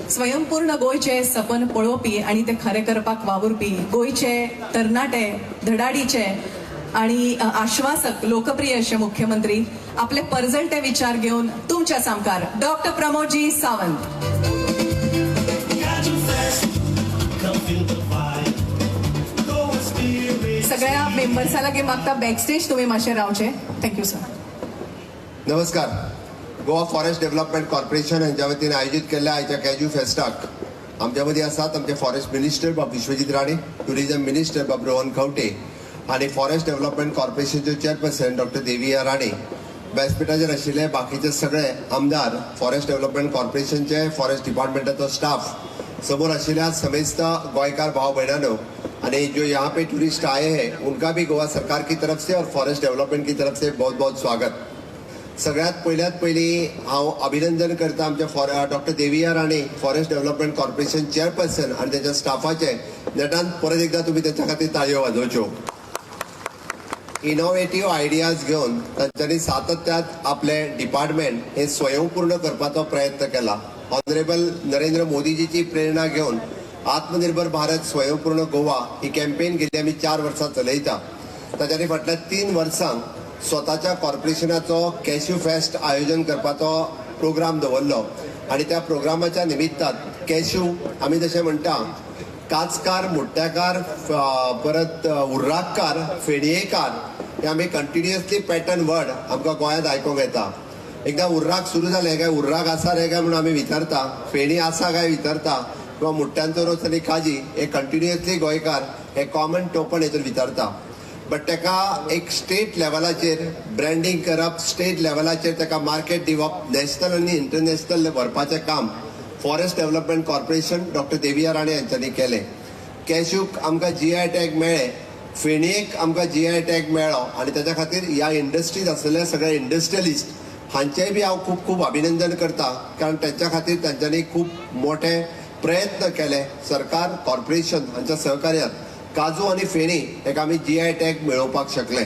स्वयंपूर्ण गोंयचे सपन पळोवपी आणि ते खरें करपाक वावुरपी गोंयचे तरणाटे धडाडीचे आणि आश्वासक लोकप्रिय असे मुख्यमंत्री आपले परजळटे विचार घेऊन तुमच्या सामकार डॉक्टर प्रमोदजी सावंत. सगळ्या मेंबर्सां लागीं मागता बॅकस्टेज तुम्ही मातशे रावचे. Thank you sir. नमस्कार. गोवा फॉरेस्ट डेव्हलपमेंट कॉर्पोरेशन यांच्या वतीने आयोजित केल्ल्या आयच्या कॅज्यू फेस्टाक आमच्या मदीं आसात आमचे फॉरेस्ट मिनिस्टर बाब विश्वजीत राणे, टुरिझम मिनिस्टर बाब रोहन खंवटे आणि फॉरेस्ट डेव्हलपमेंट कॉर्पोरेशनचे चेअरपर्सन डॉक्टर देविया राणे. व्यासपीठाचेर आशिल्ले बाकीचे सगळे आमदार, फॉरेस्ट डेव्हलपमेंट कॉर्पोरेशनचे, फॉरेस्ट डिपार्टमेंटाचो स्टाफ, समोर आशिल्ल्या समेस्त गोयकार भाव बहनों आणि जो यहाँ पे टूरिस्ट आए हैं उनका भी गोवा सरकार की तरफ से और फॉरेस्ट डेव्हलपमेंट की तरफ से बहुत बहुत स्वागत. सगळ्यात पयली हांव अभिनंदन करता आमच्या doctor Deviya Rane, forest development corporation chairperson आणि त्याच्या स्टाफाचे. नेटान परत एकदा तुम्ही त्याच्या खातीर ताळयो वाजोवच्यो. इनोव्हेटिव्ह आयडियाज घेऊन तांच्यांनी सातत्यात आपले डिपार्टमेंट हे स्वयंपूर्ण करपाचो प्रयत्न केला. ऑनरेबल नरेंद्र मोदीजीची प्रेरणा घेऊन आत्मनिर्भर भारत स्वयंपूर्ण गोवा ही कॅम्पेन गेली आमी 4 वर्सां चलयता. ताच्या फाटल्या 3 वर्सांक स्वताच्या कॉर्पोरेशनाचो कॅश्यू फेस्ट आयोजन करपाचो प्रोग्राम दवरलो आणि त्या प्रोग्रामाच्या निमित्तान कॅश्यू आमी जशें म्हणटा काचकार, मुट्ट्याकार, परत उर्राककार, फेणयेकार हे आमी कंटिन्युअसली पॅटर्न वर्ड आमकां गोंयांत आयकूंक येता. एकदा उर्राक सुरू जालें काय उर्राक आसा रे काय म्हणून आमी विचारता, फेणी आसा काय विचारता, किंवा मुट्ट्यांचो रोस आनी खाजी हे कंटिन्युअसली गोंयकार हे कॉमन टोपण हेतून विचारता. बट तेका एक स्टेट लेवलाचेर ब्रँडिंग करप, स्टेट लेवलाचेर तेका मार्केट दिवप, नॅशनल आनी इंटरनॅशनल व्हरपाचें काम forest development corporation doctor Deviya Rane यांच्यानी केले. कॅश्यूक आमकां GI टॅग मेळ्ळे, फेणयेक आमकां GI टॅग मेळ्ळो आणि त्याच्या खातीर ह्या इंडस्ट्रीज आसलेले सगळे इंडस्ट्रियलिस्ट हांचेय बी हांव खूब खूब अभिनंदन करता. कारण त्यांच्या खातीर तांच्यांनी खूब मोठे प्रयत्न केले. सरकार, कॉर्पोरेशन हांच्या सहकार्यात काजू आणि फेणी हेका आमी GI टॅग मेळोवपाक शकले.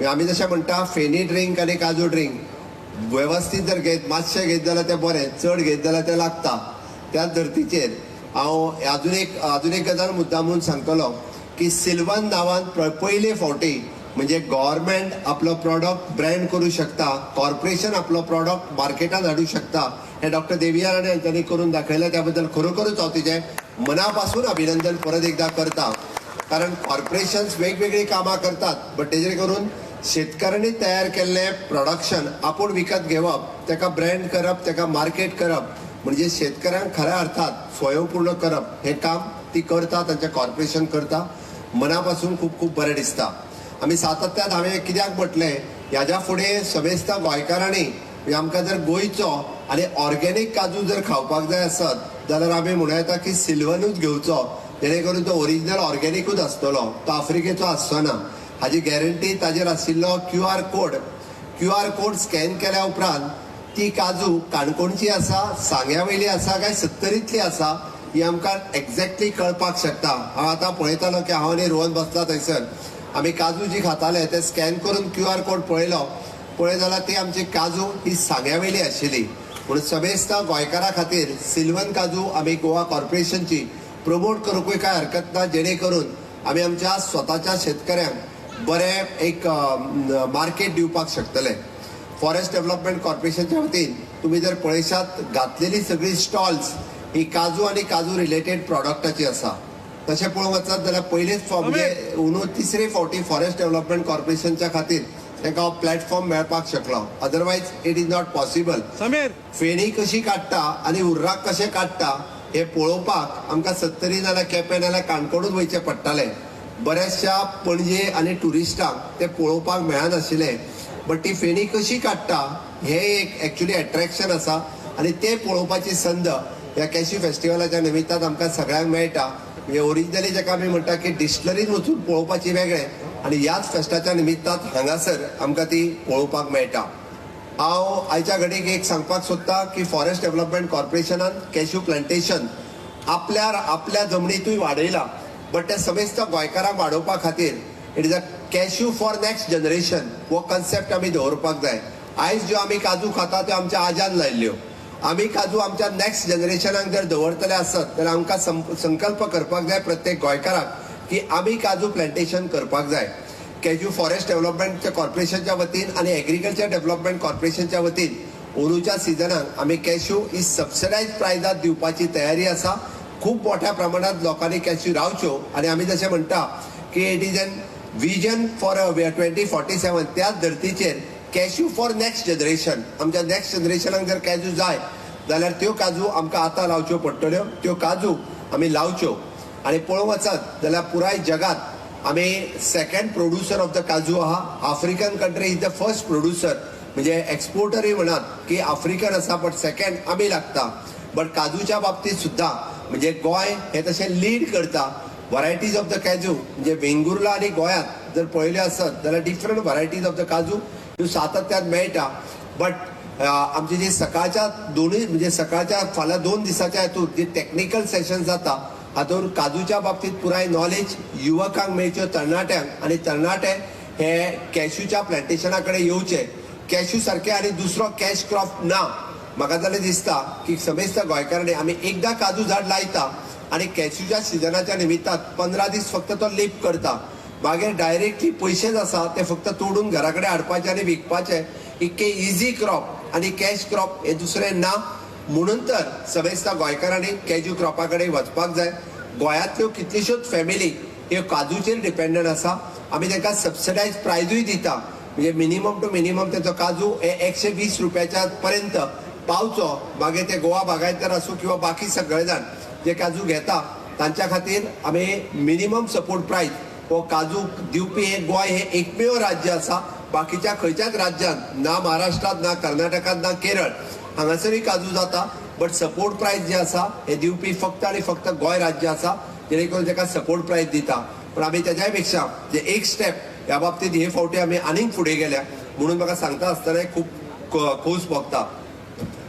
आमी जशें म्हणटा फेणी ड्रिंक आणि काजू ड्रिंक व्यवस्थित जर घेत, मातशें घेत जाल्यार तें बरें, चड घेत जाल्यार तें लागता. त्याच धर्तीचेर हांव अजून एक गजाल मुद्दामून सांगतलो की सिल्वन नांवान पयले फावटी म्हणजे गव्हर्मेंट आपलो प्रॉडक्ट ब्रँड करू शकता, कॉर्पोरेशन आपलो प्रॉडक्ट मार्केटात हाडू शकता, हे डॉक्टर देविया राणे यांच्यानी करून दाखयलें. त्याबद्दल खरोखरच हांव तिचें मनापासून अभिनंदन परत एकदा करता. कारण कॉर्पोरेशन्स वेगवेगळी कामां करतात, बट तेजेर करून शेतकऱ्यांनी तयार केल्लें प्रोडक्शन आपूण विकत घेवप, तेका ब्रँड करप, तेका मार्केट करप, म्हणजे शेतकऱ्यांक खऱ्या अर्थात स्वयंपूर्ण करप हे काम ती करता, तांचें कॉर्पोरेशन करता. मनापासून खूब खूब बरें दिसता. आमी सातत्यान हांवें कित्याक म्हटलें, ह्याच्या फुडें समेस्त गोंयकारांनी आमकां जर गोंयचो आनी ऑर्गेनीक काजू जर खावपाक जाय आसत जाल्यार आमी म्हणूं येता की सिल्वनूच घेवचो, जेणे करून तो ओरिजिनल ऑर्गेनीकूच आसतलो, तो आफ्रिकेचो आसचो ना. हाजी गॅरंटी ताजेर आशिल्लो QR कोड स्कॅन केल्या उपरांत ती काजू काणकोणची आसा, सांग्या वयली आसा काय सत्तरीतली आसा ही आमकां एक्झॅक्टली कळपाक शकता. हांव आतां पळयतालो की हांव आनी रोहन बसला थंयसर, आमी काजू जी खाताले ते स्कॅन करून QR कोड पळय जाल्यार ती आमची काजू ही सांग्यावेली आशिल्ली. म्हणून समेस्त गोंयकारा खातीर सिल्वन काजू आमी गोवा कॉर्पोरेशनची प्रमोट करूंकूय काय हरकत ना, जेणे करून आमी आमच्या स्वताच्या शेतकऱ्यांक बरें एक मार्केट दिवपाक शकतले. फॉरेस्ट डेव्हलपमेंट कॉर्पोरेशनच्या वतीन तुम्ही जर पळयशात घातलेली सगळी स्टॉल्स ही काजू आणि काजू रिलेटेड प्रॉडक्टाची आसा. तशें पळोवंक वचत जाल्यार पयलेच म्हणजे तिसरे फावटी फॉरेस्ट डेव्हलपमेंट कॉर्पोरेशनच्या खातीर तांकां हो प्लॅटफॉर्म मेळपाक शकलो. Otherwise it is not possible. Feni कशी काडटा आनी उर्राक कशें काडटा हे पळोवपाक आमकां 70 नाल्यार केपें नाल्यार काणकोणूच वयचें पडटालें. बऱ्याचशा पणजे आनी टुरिस्टांक ते पळोवपाक मेळनाशिल्लें. बट ती फेणी कशी काडटा हे एक एक्चुअली अट्रॅक्शन आसा आनी ते पळोवपाची संद ह्या कॅश्यू फेस्टिवलाच्या निमित्तान आमकां सगळ्यांक मेळटा. म्हणजे ओरिजिनली जाका आमी म्हणटा की डिस्टिलरीन वचून पळोवपाची वेगळें आनी ह्याच फेस्टाच्या निमित्तान हांगासर आमकां ती पळोवपाक मेळटा. हांव आयच्या घडीक एक सांगपाक सोदतां की फॉरेस्ट डेव्हलपमेंट कॉर्पोरेशनान कॅश्यू प्लांटेशन आपल्या जमनीतूय वाडयलां. बट ते समेस्त गोंयकारांक वाडोवपा खातीर it is a cashew for next generation हो कन्सेप्ट आमी दवरपाक जाय. आयज ज्यो आमी काजू खाता त्यो आमच्या आज्यान लायल्ल्यो. आमी काजू आमच्या नेक्स्ट जनरेशनाक जर दवरतले आसत जाल्यार आमकां संकल्प करपाक जाय प्रत्येक गोंयकाराक की आमी काजू प्लांटेशन करपाक जाय. कॅश्यू फॉरेस्ट डेव्हलपमेंट कॉर्पोरेशनच्या वतीन आनी एग्रीकल्चर डेव्हलपमेंट कॉर्पोरेशनच्या वतीन अंदूच्या सिजनाक आमी कॅश्यू ही सबसिडायज प्रायजात दिवपाची तयारी आसा. खूब मोठ्या प्रमाणात लोकांनी कॅश्यू रावच्यो आनी आमी जशें म्हणटा की it is an vision for 2047. त्याच धर्तीचेर कॅश्यू फॉर नेक्स्ट जनरेशन. आमच्या नेक्स्ट जनरेशनाक जर काजू जाय जाल्यार त्यो काजू आमकां आतां लावच्यो पडटल्यो. त्यो काजू आमी लावच्यो. आनी पळोवंक वचत जाल्यार पुराय जगात आमी सेकंड प्रोड्युसर ऑफ द काजू आहा. African country is the first producer. म्हणजे एक्सपोर्टरय म्हणात की आफ्रिकन आसा बट सेकंड आमी लागता. बट काजूच्या बाबतींत सुद्दां म्हणजे गोंय हे तशें लीड करता. व्हरायटीज ऑफ द काजू म्हणजे वेंगुर्ला आनी गोंयांत जर पळयल्यो आसत जाल्यार डिफरंट व्हरायटीज ऑफ द काजू ह्यो सातत्यान मेळटा. बट आमची जी सकाळच्या दोनूय म्हणजे सकाळच्या फाल्यां 2 दिसाच्या हेतून जी टॅक्निकल सेशन जाता हातूंत काजूच्या बाबतींत पुराय नॉलेज युवकांक मेळच्यो तरणाट्यांक आनी तरणाटे हे कॅश्यूच्या प्लांटेशना कडेन येवचे. कॅश्यू सारके आनी दुसरो कॅश क्रॉप ना. म्हाका जाल्यार दिसता की समेस्त गोंयकारांनी आमी एकदां काजू झाड लायता आनी कॅश्यूच्या सिजनाच्या निमित्तान 15 दीस फक्त तो लीप करता. मागीर डायरेक्टली पयशे जे आसा ते फक्त तोडून घरा कडेन हाडपाचे आनी विकपाचे. इतके इजी क्रॉप आनी कॅश क्रॉप हे दुसरे ना. म्हणून तर समेस्त गोंयकारांनी कॅज्यू क्रॉपा कडेन वचपाक जाय. गोंयांतल्यो कितल्योश्योच फॅमिली ह्यो काजूचेर डिपेंडंट आसा. आमी तांकां सबसिडायज प्रायजूय दिता. म्हणजे मिनिमम टू मिनिमम तेचो काजू हे 120 रुपयाच्या पर्यंत पावचो. मागीर ते गोवा बागायतदार आसूं किंवा बाकी सगळे जाण जे काजू घेता तांच्या खातीर आमी मिनिमम सपोर्ट प्रायस हो काजू दिवपी हे गोंय हे एकमेव राज्य आसा. बाकीच्या खंयच्याच राज्यांत ना महाराष्ट्रांत ना कर्नाटकांत ना केरळ हांगासरूय काजू जाता. बट सपोर्ट प्रायस जे आसा हे दिवपी फक्त आनी फक्त गोंय राज्य आसा जेणे करून ताका सपोर्ट प्रायस दिता. पण आमी तेज्याय पेक्षा जे एक स्टेप ह्या बाबतींत हे फावटी आमी आनीक फुडें गेल्या म्हणून म्हाका सांगता आसतना खूब खोस भोगता.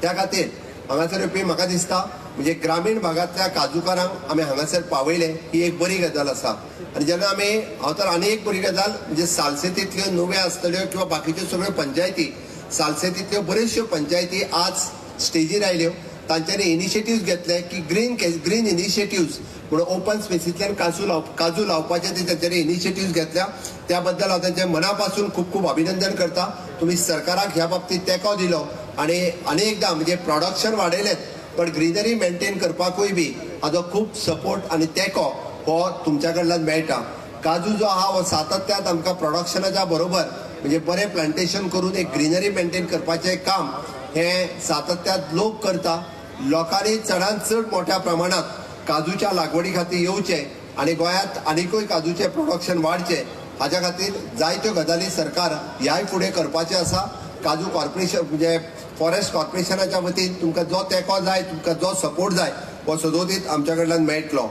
त्या खातीर हांगासर येवपी म्हाका दिसता म्हणजे ग्रामीण भागांतल्या काजूकारांक आमी हांगासर पावयले ही एक बरी गजाल आसा. आनी जेन्ना आमी हांव तर आनी एक बरी गजाल म्हणजे सालसेतींतल्यो नुव्या आसतल्यो किंवा बाकीच्यो सगळ्यो पंचायती सालसेतींतल्यो बऱ्योचश्यो पंचायती आज स्टेजीर आयल्यो. तांच्यांनी इनिशिएटिव्ह घेतले की ग्रीन इनिशिएटिव्ह म्हणून ओपन स्पेसींतल्यान काजू लावपाचे ते तेंच्यांनी इनिशिएटिव्ह घेतल्या. त्या बद्दल हांव तेंचे मना पासून खूब खूब अभिनंदन करता. तुमी सरकाराक ह्या बाबतींत तेंको दिलो आनी एकदां म्हणजे प्रोडक्शन वाडयलें पण ग्रीनरी मेंटेन करपाकूय बी हाजो खूब सपोर्ट आनी तेंको हो तुमच्या कडल्यान मेळटा. काजू जो आहा हो सातत्यात आमकां प्रोडक्शनाच्या बरोबर म्हणजे बरें प्लांटेशन करून एक ग्रीनरी मेंटेन करपाचें काम हे सातत्यात लोक करता. लोकांनी चडांत चड मोठ्या प्रमाणात काजूच्या लागवडी खातीर येवचे आनी गोंयांत आनीकूय काजूचें प्रोडक्शन वाडचें हाच्या खातीर जायत्यो गजाली सरकार ह्याय फुडें करपाचें आसा. काजू कॉर्पोरेशन म्हणजे फॉरेस्ट कॉर्पोरेशनाच्या वतीन तुमकां जो तेंको जाय तुमकां जो सपोर्ट जाय हो सदोदीत आमच्या कडल्यान मेळटलो.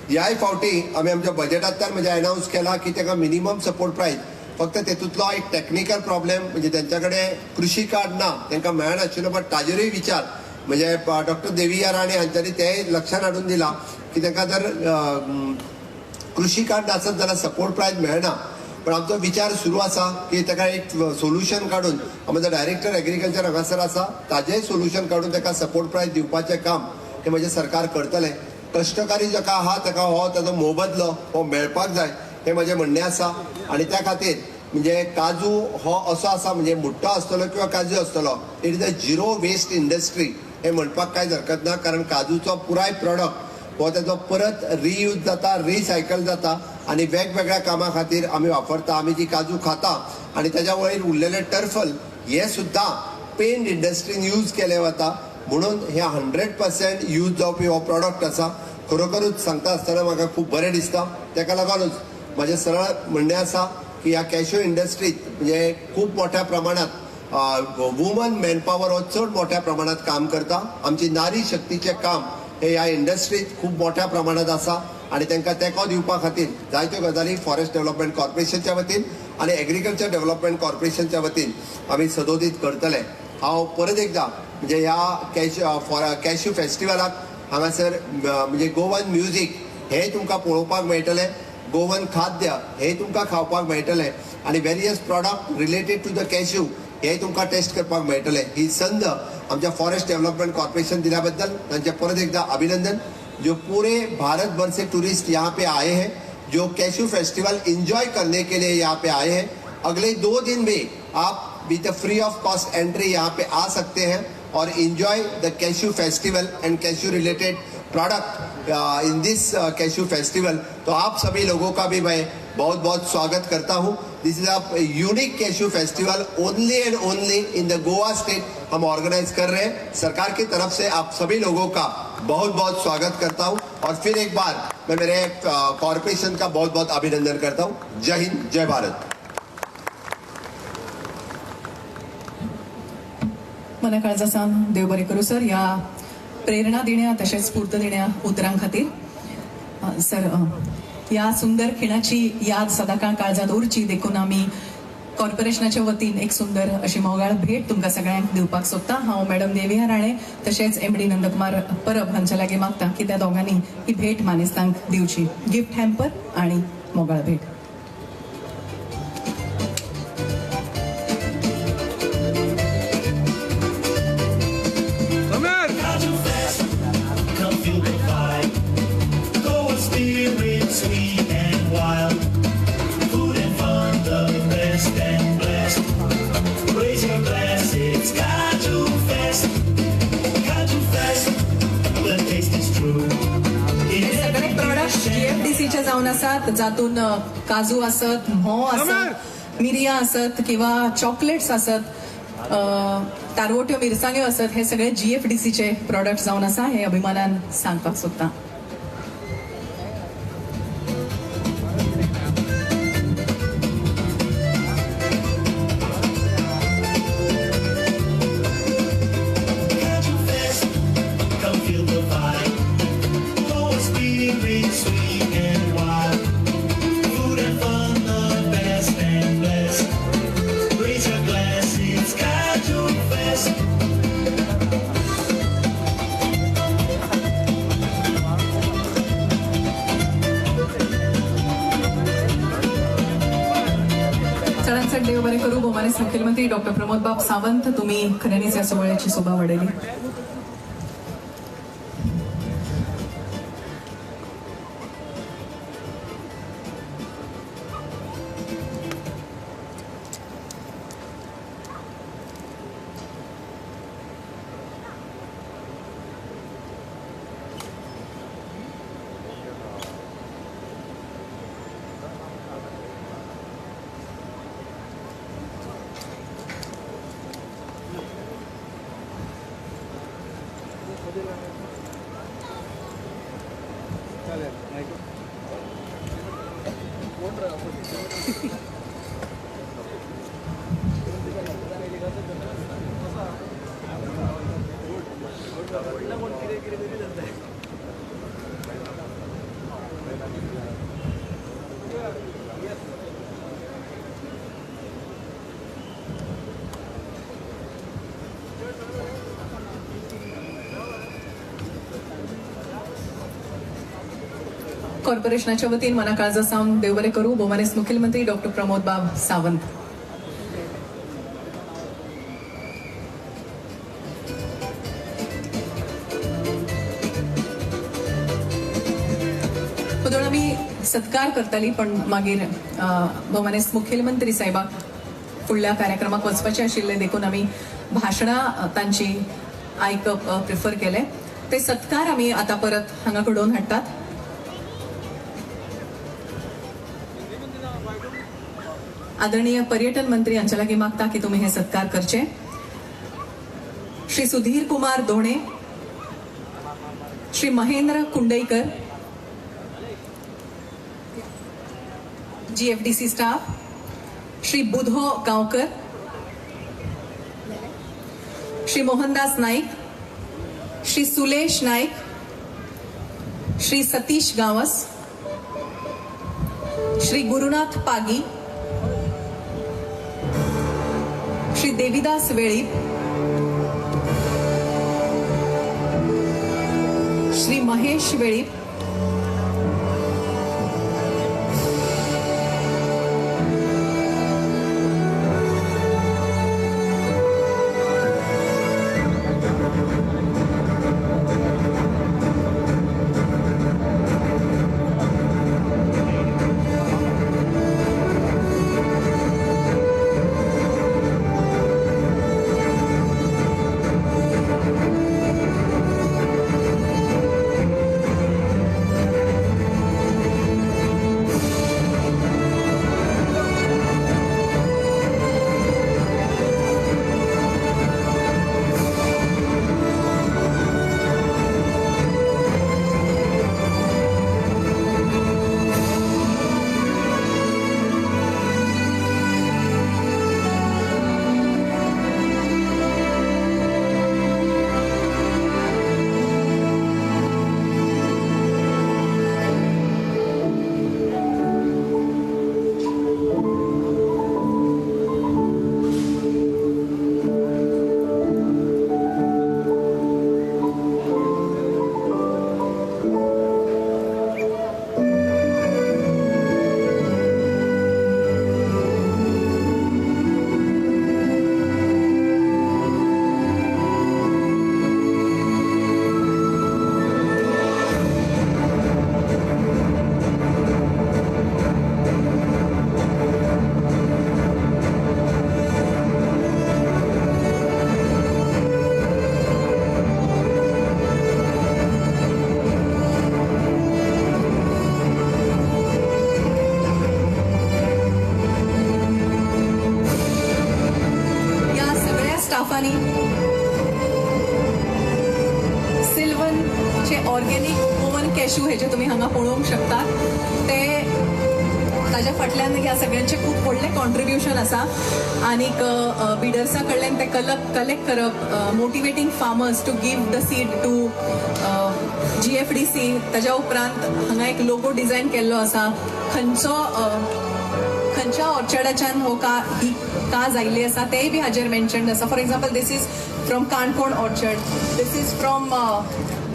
ह्याय फावटी आमी आमच्या बजेटांतल्यान म्हणजे अनावन्स केला की ताका मिनिमम सपोर्ट प्रायस फक्त तेतूंतलो एक टेक्निकल प्रॉब्लेम म्हणजे तेंच्या कडेन कृषी कार्ड ना तांकां मेळनाशिल्लो बट ताजेरूय विचार म्हणजे डॉक्टर देविया राणे हांच्यानी ते लक्षात हाडून दिला की ताका जर कृषी कार्ड आसत जाल्यार सपोर्ट प्रायज मेळना. पण आमचो विचार सुरू आसा की ताका एक सोल्युशन काडून आमचो डायरेक्टर एग्रीकल्चर हांगासर आसा ताजेय सोल्युशन काडून ताका सपोर्ट प्रायज दिवपाचें काम हे म्हणजे सरकार करतलें. कश्टकारी जाका आहा ताका हो ताजो मोबदलो हो मेळपाक जाय हे म्हजें म्हणणें आसा. आनी त्या खातीर म्हणजे काजू हो असो आसा म्हणजे मुट्टो आसतलो किंवा काजू आसतलो, it is a zero waste industry हे म्हणपाक कांयच हरकत ना. कारण काजूचो पुराय प्रॉडक्ट हो ताजो परत रियूज जाता, रिसायकल जाता आणि वेगवेगळ्या कामां खातीर आमी वापरता. आमी जी काजू खाता आणि त्याच्या वयर उरलेले टर्फल हे सुद्धा पेंट इंडस्ट्रीन यूज केले वता. म्हणून हे 100% यूज जावपी हो प्रॉडक्ट आसा. खरोखरूच सांगता आसतना म्हाका खूब बरें दिसता. ताका लागूनच म्हजें सरळ म्हणणें आसा की ह्या कॅश्यू इंडस्ट्रीत म्हणजे खूब मोठ्या प्रमाणात वुमन मॅनपॉवर हो चड मोठ्या प्रमाणात काम करता. आमची नारी शक्तीचें काम हे ह्या इंडस्ट्रीत खूब मोठ्या प्रमाणात आसा आणि तांकां तेंको दिवपा खातीर जायत्यो गजाली फॉरेस्ट डेव्हलपमेंट कॉर्पोरेशनच्या वतीन आणि एग्रीकल्चर डेव्हलपमेंट कॉर्पोरेशनच्या वतीन आमी सदोदीत करतले. हांव परत एकदा म्हणजे ह्या कॅश्यू फेस्टिवलाक हांगासर म्हणजे गोवन म्युझिक हे तुमकां पळोवपाक मेळटलें, गोवन खाद्य हे तुमकां खावपाक मेळटलें आणि various product related to the cashew हे तुमकां टेस्ट करपाक मेळटलें. ही संद आमच्या फॉरेस्ट डेव्हलपमेंट कॉर्पोरेशन दिल्या बद्दल तांचे परत एकदा अभिनंदन. जो पूरे भारत भर से टूरिस्ट यहाँ पे आए हैं, जो कैशू फेस्टिवल एंजॉय करने के लिए यहाँ पे आए हैं, अगले 2 दिन में आप with free of cost entry यहाँ पे आ सकते हैं और enjoy the cashew festival and cashew related product in this cashew festival. तो आप सभी लोगों का भी मैं बहुत बहुत स्वागत करता हूँ. This is a unique cashew festival only and only in the Goa state हम ऑर्गेनाइज कर रहे हैं. सरकार की तरफ से आप सभी लोगों का बहुत बहुत स्वागत करता हूं और फिर एक बार मैं मेरे कॉर्पोरेशन का बहुत बहुत अभिनंदन करता हूं. जय हिंद, जय भारत. मना काळजाचा देव बरे करू सर. या प्रेरणा देण्या तसेच स्फूर्त देण्या उतरां खातीर सर या सुंदर खिणाची याद सदाकाळ काळजात उरची देखून आमी कॉर्पोरेशनाच्या वतीन एक सुंदर अशी मोगाळ भेट तुमकां सगळ्यांक दिवपाक सोदता. हांव मॅडम देविया राणे तशेंच MD नंदकुमार परब हांच्या लागीं मागता की त्या दोगांनी ही भेट मानेस्तांक दिवची. गिफ्ट हॅम्पर आणि मोगाळ भेट. GFDCचे जावन आसात जातून काजू आसत, म्होव आसत, मिरयां आसत किंवा चॉकलेट्स आसत, तारवट्यो मिरसांग्यो आसत, हे सगळे GFDCचे प्रोडक्ट जावन आसा हे अभिमानान सांगपाक सोदता. देव बरे करू. भोमानेस मुख्यमंत्री डॉक्टर प्रमोद बाब सावंत तुम्ही खऱ्यानीच या सोहळ्याची शोभा वाढवली. कॉर्पोरेशनाच्या वतीन मना काळजा सावन देव बरें करूं. भोवमानेस्त मुखेलमंत्री डॉक्टर प्रमोद बाब सावंत. पुदळ आमी सत्कार करतली, पण मागीर भोवमानेस्त मुखेलमंत्री साहेबाक फुडल्या कार्यक्रमाक वचपाचें आशिल्ले देखून आमी भाशणां तांची आयकप प्रिफर केले. ते सत्कार आमी आतां परत हांगा घडोवन हाडटात. आदरणीय पर्यटन मंत्री हांच्या लागीं मागता की तुमी हे सत्कार करचे. श्री सुधीर कुमार दोणे, श्री महेंद्र कुंडईकर, GFDC स्टाफ, श्री बुधो गांवकर, श्री मोहनदास नाईक, श्री सुलेश नाईक, श्री सतीश गावस, श्री गुरुनाथ पागी, श्री देवीदास वेळीप, श्री महेश वेळीप, स्टाफांनी सिल्वनचे ऑर्गेनिक ओवन कॅश्यू हे जे तुम्ही हांगा पळोवंक शकता ते ताज्या फाटल्यान ह्या सगळ्यांचे खूप व्हडलें कॉन्ट्रिब्युशन आसा. आनीक बिडर्सा कडल्यान ते कलेक्ट करप, motivating farmers to give the seed to GFDC. ताज्या उपरांत हांगा एक लोगो डिझायन केल्लो आसा. खंयच्या ऑर्चर्डाच्यान हो ही काज आयिल्ली आसा तेय बी हाजेर मेन्शन्ड आसा. For example this is from Canacona orchard, this is from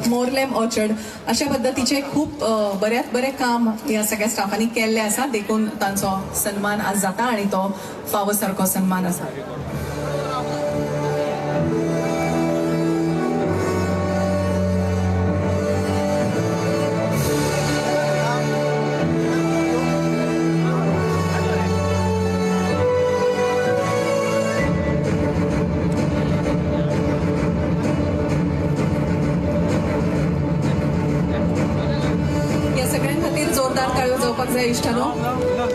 Morlem orchard. अशा पद्दतीचे खूप बऱ्यात बरें काम ह्या सगळ्या स्टाफांनी केल्लें आसा, देखून तांचो सन्मान आज जाता आनी तो फावो सारको सन्मान आसा. इष्टानो,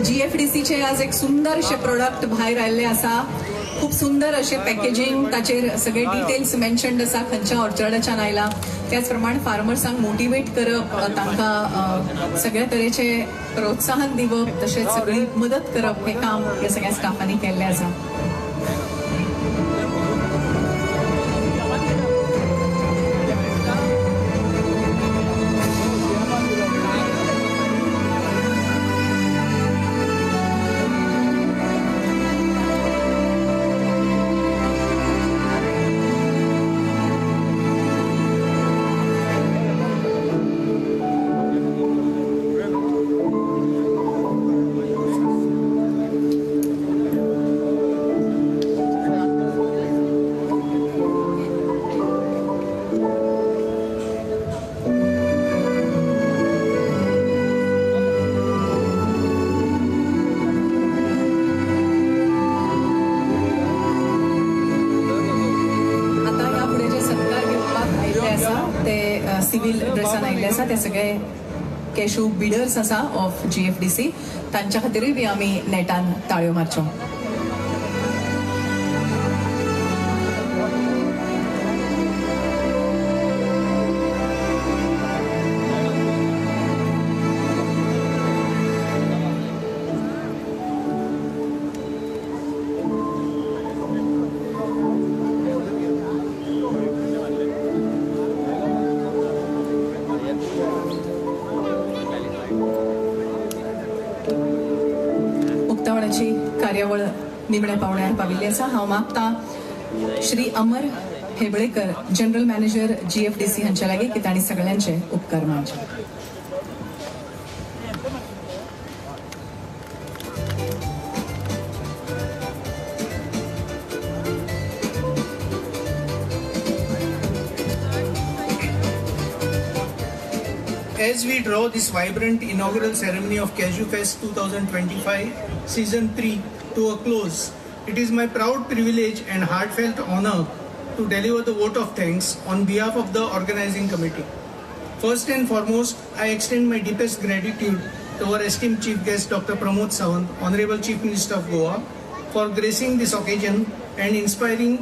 GFDCचे आज एक सुंदर असे प्रोडक्ट भायर आयिल्ले आसा. खूप सुंदर असे पॅकेजिंग, ताचेर सगळे डिटेल्स मेन्शन्ड आसा खंयच्या ऑर्चर्डाच्यान आयला. त्याच प्रमाणे फार्मर्सांक मोटिवेट करप, तांकां सगळ्या तरेचे प्रोत्साहन दिवप, तशेंच सगळी मदत करप हे काम ह्या सगळ्या स्टाफांनी केल्लें आसा. सिव्हिल ड्रेसान आयिल्ले आसा ते सगळे कॅश्यू बिडर्स आसा ऑफ GFDC तांच्या खातीरूय बी आमी नेटान ताळयो मारच्यो. उक्तावणाची कार्यावळ निमणे पावण्यार पाविल्ली आसा. हांव मागता Shri Amar हेबळेकर general manager GFDC हांच्या लागीं की तांणी सगळ्यांचे उपकार मानचे. As we draw this vibrant inaugural ceremony of Cashew Fest 2025 Season 3 to a close, it is my proud privilege and heartfelt honor to deliver the vote of thanks on behalf of the organizing committee. First and foremost, I extend my deepest gratitude to our esteemed Chief Guest Dr. Pramod Sawant, Honorable Chief Minister of Goa, for gracing this occasion and inspiring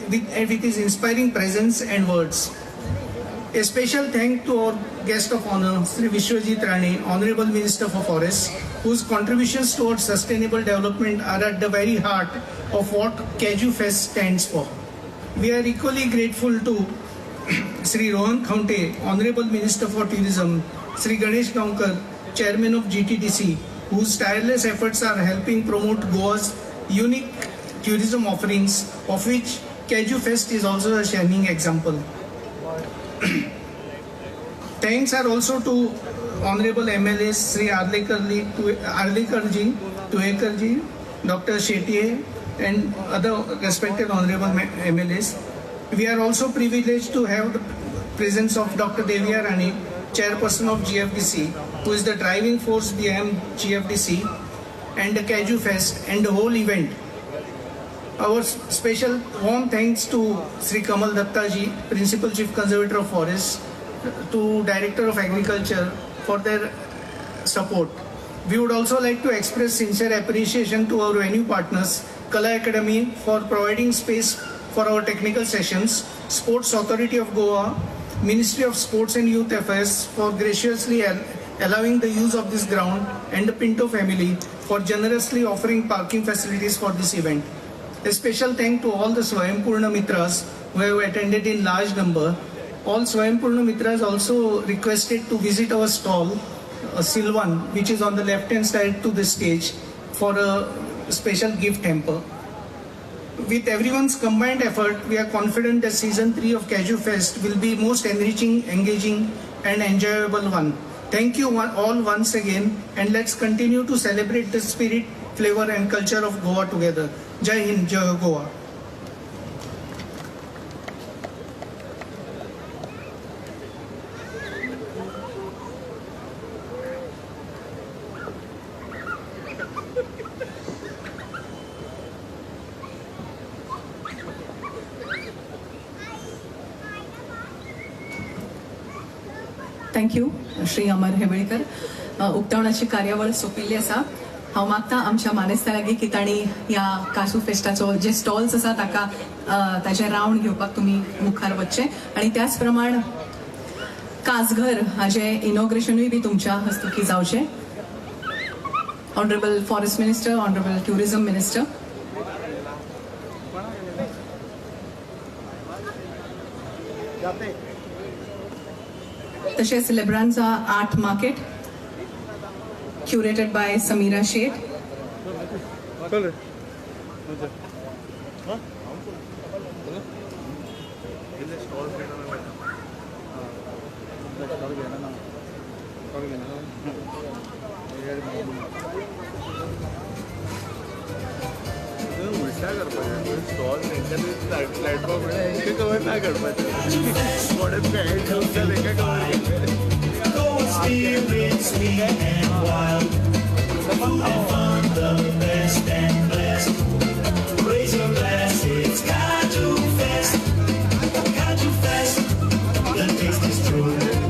with his inspiring presence and words. A special thank to our guest of honor, Sri Vishwajit Rane, Honorable Minister for Forests, whose contributions towards sustainable development are at the very heart of what Cashew Fest stands for. We are equally grateful to Sri Rohan Khaunte, Honorable Minister for Tourism, Sri Ganesh Gaonkar, Chairman of GTDC, whose tireless efforts are helping promote Goa's unique tourism offerings, of which Cashew Fest is also a shining example. Thanks are also to Honorable MLAs Sri Arlekarji, Tuekarji, Dr. Shetye and other respected Honorable MLAs. We are also privileged to have the presence of Dr. Devya Rani, Chairperson of GFDC, who is the driving force behind GFDC and the Cashew Fest and the whole event. Our special warm thanks to Sri Kamal Datta ji, Principal Chief Conservator of Forests, to Director of Agriculture for their support. We would also like to express sincere appreciation to our venue partners, Kala Academy, for providing space for our technical sessions, Sports Authority of Goa, Ministry of Sports and Youth Affairs for graciously allowing the use of this ground, and the Pinto family for generously offering parking facilities for this event. A special thank to all the Swayam Mitras who have attended in large number. All Swayam Mitras also requested to visit our stall, Silvan, which is on the left-hand side to the stage, for a special gift hamper. With everyone's combined effort, we are confident that Season 3 of Cashew Fest will be most enriching, engaging and enjoyable one. Thank you all once again, and let's continue to celebrate the spirit, flavor and culture of Goa together. Jai Hind, Jai Goa. Thank you Shri Amar Hebbalekar. उक्तावणाची कार्यावळ सोंपिल्ली आसा. हांव मागता आमच्या मानेस्ता लागीं की तांणी ह्या काजू फेस्टाचो जे स्टॉल्स आसा ताका ताचे रावंड घेवपाक तुमी मुखार वचचे, आनी त्याच प्रमाण काजघर हाचे इनॉग्रेशनूय बी तुमच्या हस्तुकी जावचे. Honourable forest minister, honourable tourism minister. तशेंच लेब्रांचा art market curated by Samira Sheth. उलटा करपाचें स्टॉल तेंच्यानी प्लॅटफॉर्म हेंका कवर ना करपाचें मोडेन हेड घालता तेंका cover Spirit sweet and wild, food and fun, the best and blessed. Raise your glass, it's Cashew Fest, Cashew Fest. The taste is true.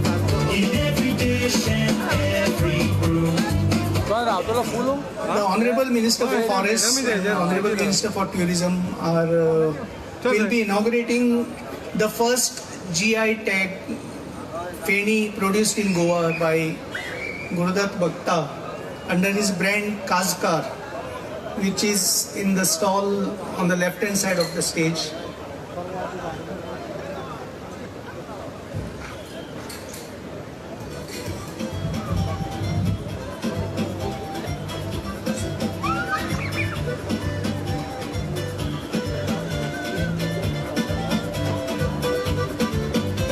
Minister for Forests and Honorable Minister for Tourism will be inaugurating the first GI tag Feni produced in Goa by Gurudat Bhakta under his brand Kazkar, which is in the stall on the left hand side of the stage.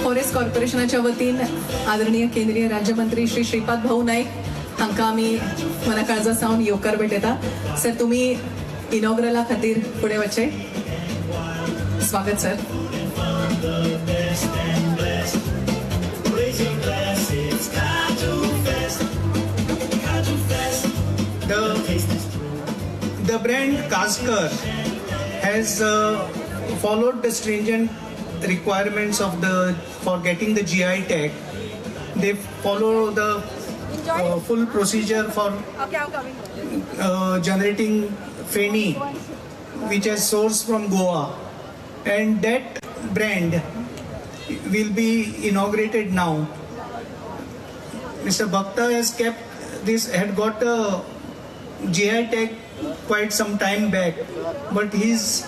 Forest कॉर्पोरेशनाच्या वतीन आदरणीय केंद्रीय राज्यमंत्री श्री श्रीपाद भाऊ नाईक हांकां आमी मना काळजा सावन येवकार भेटयता. सर तुमी इनॉग्रला खातीर फुडें वचचे. स्वागत sir. The brand Kazkar has followed the stringent requirements of for getting the GI tag. They follow the full procedure for generating Feni, which is sourced from Goa, and that brand will be inaugurated now. Mr. Bhakta has kept this, had got a GI tag quite some time back, but he's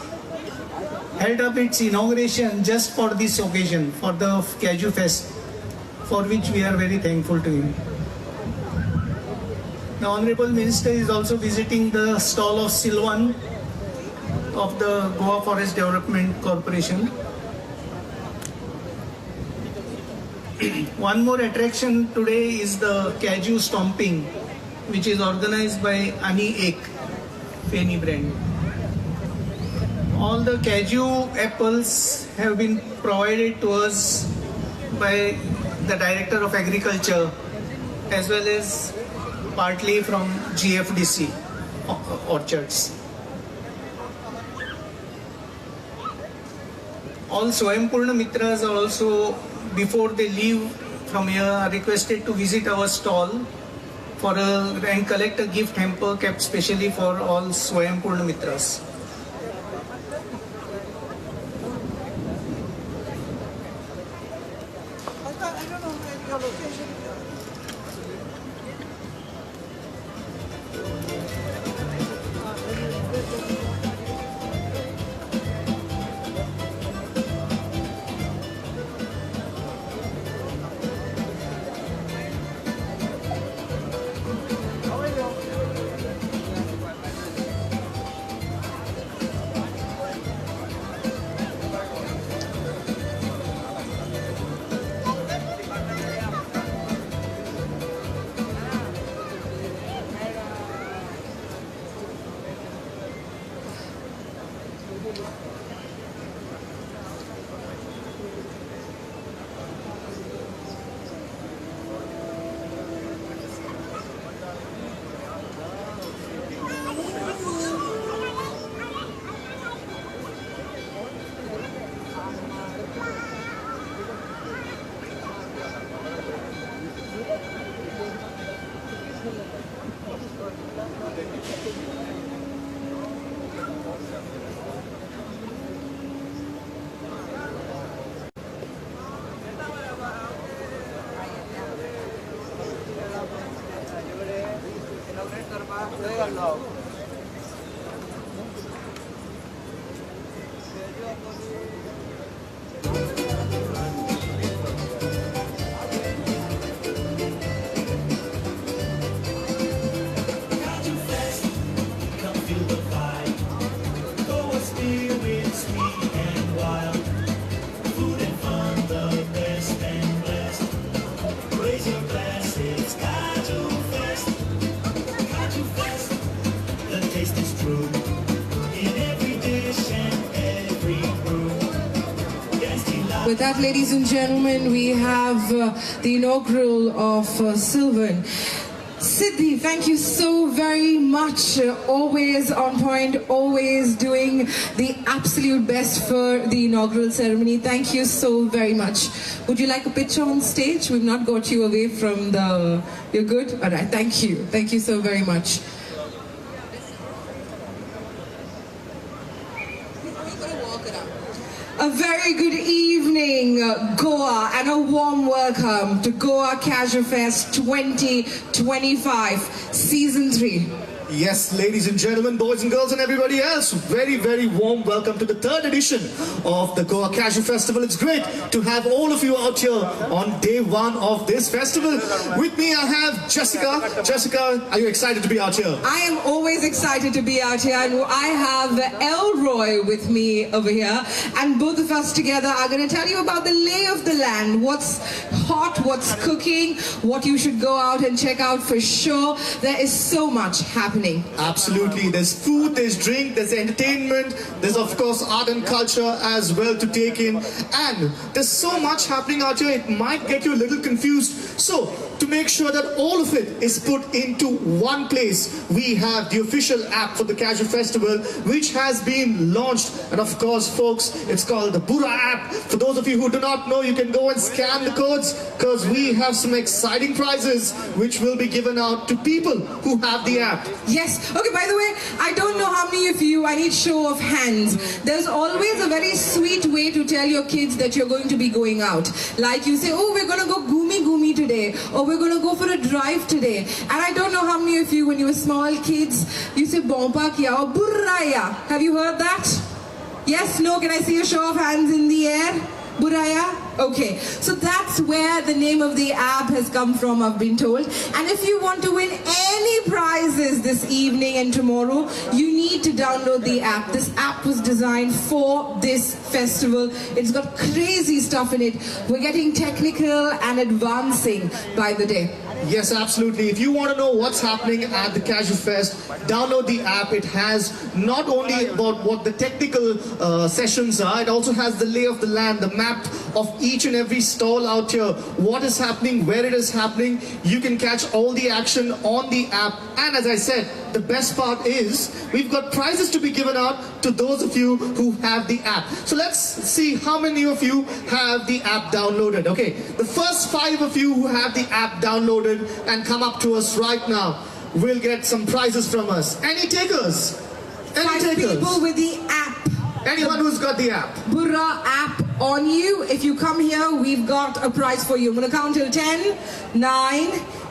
held up its inauguration just for this occasion, for the Cashew Fest, for which we are very thankful to him. The Honorable Minister is also visiting the stall of Silvan of the Goa Forest Development Corporation. One more attraction today is the Cashew Stomping, which is organized by Ani Ek, Feni brand. All the cashew apples have been provided to us by the Director of Agriculture as well as partly from GFDC orchards. All Swaympurna Mitras are also, before they leave from here, are requested to visit our stall and collect a gift hamper kept specially for all Swaympurna Mitras. With that, ladies and gentlemen, we have the inaugural of Sylvan. Siddhi, thank you so very much. Always on point, always doing the absolute best for the inaugural ceremony. Thank you so very much. Would you like a picture on stage? We've not got you away from the... You're good? All right, thank you. Thank you so very much. A very good evening, Goa, and a warm welcome to Goa Cashew Fest 2025, Season 3. Yes, ladies and gentlemen, boys and girls and everybody else, very, very warm welcome to the third edition of the Goa Cashew Festival. It's great to have all of you out here on day one of this festival. With me I have Jessica. Jessica, are you excited to be out here? I am always excited to be out here, and I have Elroy with me over here, and both of us together are going to tell you about the lay of the land, what's hot, what's cooking, what you should go out and check out for sure. There is so much happening. Absolutely. There's food, there's drink, there's entertainment, there's of course art and culture as well to take in, and there's so much happening out here it might get you a little confused. So to make sure that all of it is put into one place, we have the official app for the Cashew Festival, which has been launched, and of course folks, it's called the Bura app. For those of you who do not know, you can go and scan the codes, because we have some exciting prizes which will be given out to people who have the app. Yes. Okay, by the way, I don't know how many of you, I need show of hands. There's always a very sweet way to tell your kids that you're going to be going out. Like you say, oh, we're going to go goomy today, or we're going to go for a drive today. And I don't know how many of you, when you were small kids, you say bompa kiya or burraya. Have you heard that? Yes? No? Can I see a show of hands in the air? Buraya? Okay, so that's where the name of the app has come from, I've been told. And if you want to win any prizes this evening and tomorrow, you need to download the app. This app was designed for this festival. It's got crazy stuff in it. We're getting technical and advancing by the day. Yes, absolutely. If you want to know what's happening at the Cashew Fest, download the app. It has not only about what the technical sessions are, it also has the lay of the land, the map of each and every stall out here, what is happening, where it is happening. You can catch all the action on the app. And as I said, the best part is we've got prizes to be given out to those of you who have the app. So let's see how many of you have the app downloaded. Okay, the first 5 of you who have the app downloaded and come up to us right now will get some prizes from us. Any takers? Any 5 takers? people with the app. Anyone who's got the app? Bura app on you. If you come here, we've got a prize for you. I'm going to count till 10, 9,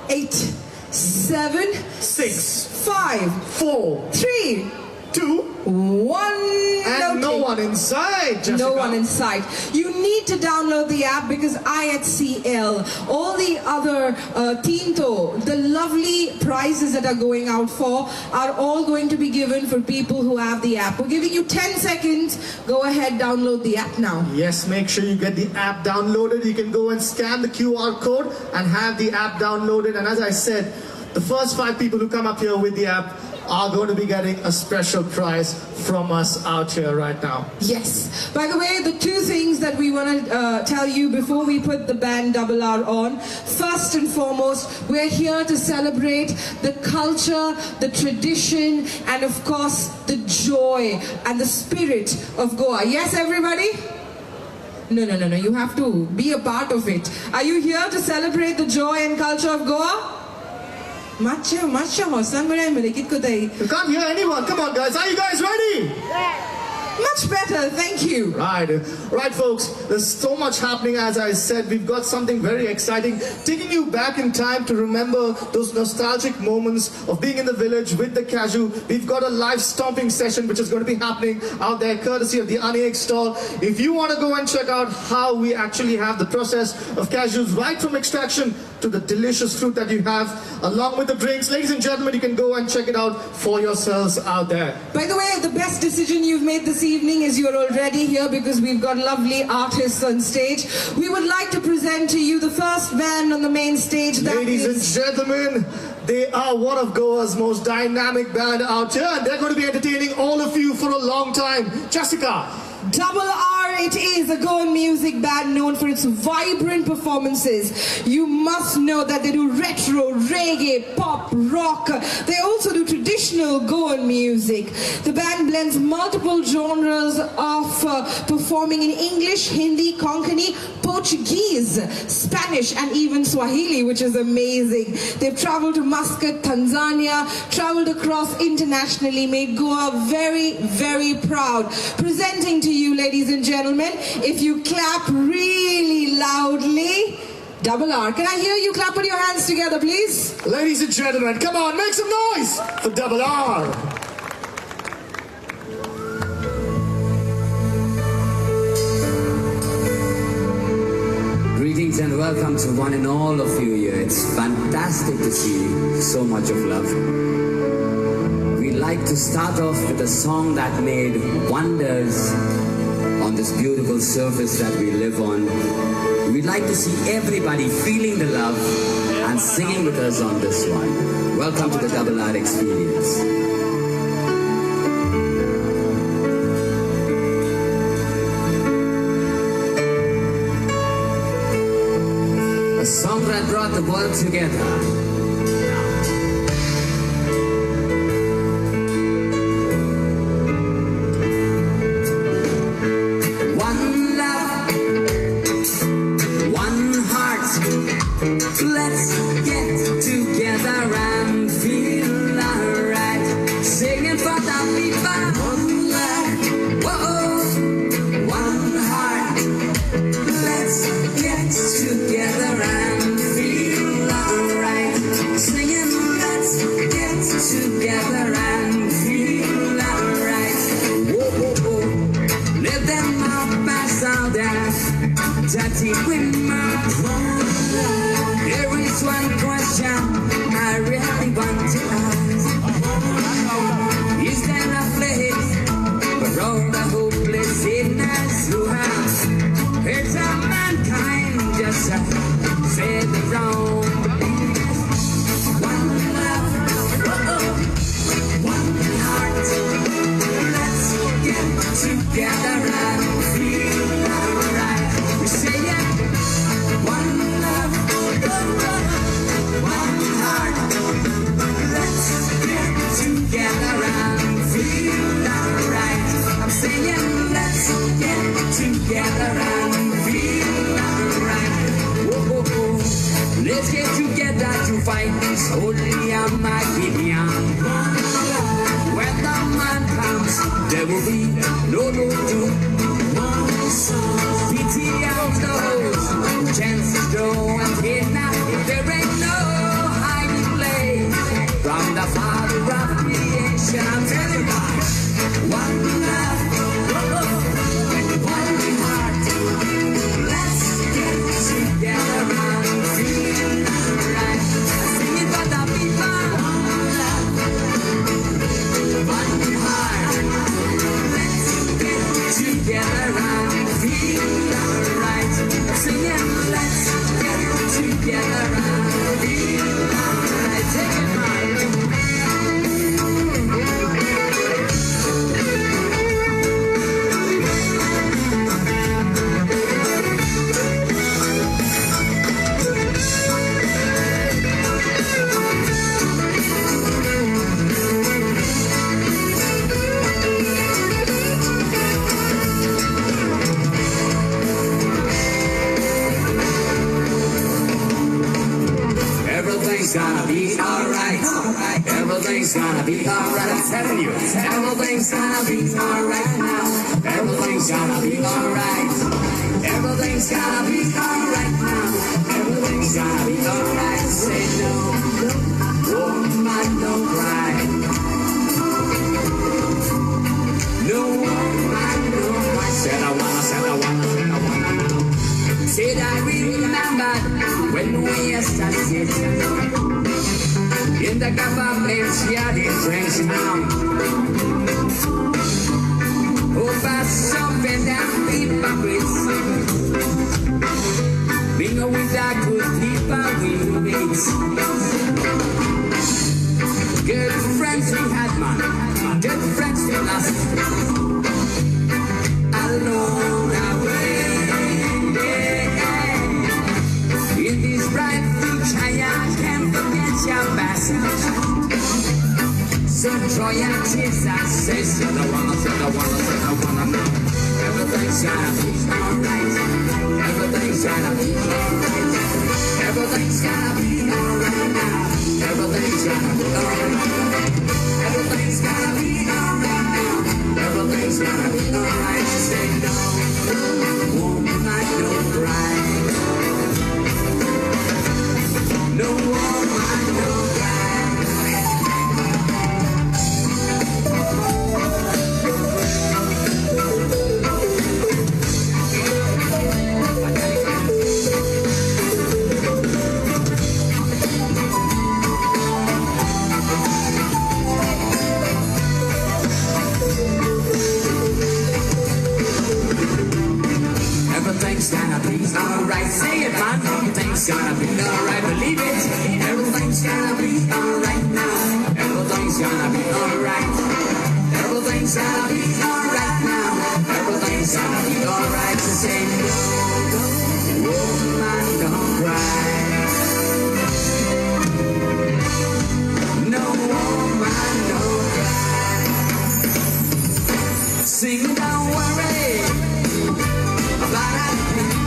8, 7, 6, 5, 4, 3, 2, 1. and no one inside, Jessica. No one inside. You need to download the app, because IHCL, all the other Tinto, the lovely prizes that are going out for are all going to be given for people who have the app. We're giving you 10 seconds. Go ahead, download the app now. Yes, make sure you get the app downloaded. You can go and scan the QR code and have the app downloaded. And as I said, the first 5 people who come up here with the app are going to be getting a special prize from us out here right now. Yes. By the way, the 2 things that we want to tell you before we put the band Double R on. First and foremost, we're here to celebrate the culture, the tradition, and of course, the joy and the spirit of Goa. Yes, everybody? No. You have to be a part of it. Are you here to celebrate the joy and culture of Goa? You can't hear anyone. Come on, guys. Are you guys ready? Much better, thank you. Right, folks. There's so much happening. As I said, we've got something very exciting, taking you back in time to remember those nostalgic moments of being in the village with the cashew. We've got a live stomping session which is going to be happening out there, courtesy of the Anek stall. If you want to go and check out how we actually have the process of cashews, right from extraction to the delicious fruit that you have, along with the drinks, ladies and gentlemen, you can go and check it out for yourselves out there. By the way, the best decision you've made this evening is you're already here, because we've got lovely artists on stage. We would like to present to you the first band on the main stage. Ladies and gentlemen, they are one of Goa's most dynamic band out here, and they're going to be entertaining all of you for a long time. Jessica. Double R it is a Goan music band known for its vibrant performances. You must know that they do retro, reggae, pop, rock. They also do traditional Goan music. The band blends multiple genres of performing in English, Hindi, Konkani, Portuguese, Spanish, and even Swahili, which is amazing. They've traveled to Muscat, Tanzania, traveled across internationally, made Goa very, very proud. Presenting to you, ladies and gentlemen, if you clap really loudly, Double R. Can I hear you clap with your hands together, please? Ladies and gentlemen, come on, make some noise for Double R. Greetings and welcome to one and all of you here. It's fantastic to see so much of love. We'd like to start off with a song that made wonders on this beautiful surface that we live on. We'd like to see everybody feeling the love and singing with us on this one. Welcome to the Double R experience. A song that brought the world together. One love, one heart. Let's get together and feel alright. Singing for the people. One love, whoa, one heart. Let's get together and feel alright. Singing, let's get together and feel alright. Whoa, whoa, whoa. Let them all pass out there. Dirty women. There is one question I really want to ask. Is there a place for all the hopeless sinners who have hurt mankind just said the wrong? One love, one heart. Let's get together and feel alright. We say it. One love, one heart. Let's get together and feel alright. I'm saying let's get together and feel alright. Whoa, whoa, whoa. Let's get together to fight this holy Armageddon. When the man comes, there will be no doom. Pity out those chances go and hit now. There ain't no hiding place from the Father of creation. I'm telling you, one love, one heart. Let's get together and feel alright. Sing it for the people. One love, one heart. Let's get together and feel alright. Singing, let's get together and feel alright. Take it, man. Everything's gonna be alright. Everything's gonna be alright. I'm telling you, everything's gonna be alright now. Everything's gonna be alright. Everything's gonna be alright now. Everything's gonna be alright. Say no, woman, don't cry. No woman, don't cry. Said I wanna. Said I remember when we started in the government yard in French town. Over something that hypocrites. We know we that good people we meet. Good friends we had, man. Good friends we lost. Alone. Oh yeah, tears I say, said I wanna know. Everything's gonna be alright. Everything's gonna be alright. Everything's gonna be alright now. Everything's gonna be alright. Everything's gonna be alright now. Everything's gonna be alright. She said no, woman, don't cry. No woman, don't cry. Everything's gonna be alright. Say it, man. Everything's gonna be alright. Believe it. Everything's gonna be alright now. Everything's gonna be alright. Everything's gonna be alright now. Everything's gonna be alright. So say no, woman, don't cry. No woman, don't cry. Sing, don't worry about anything.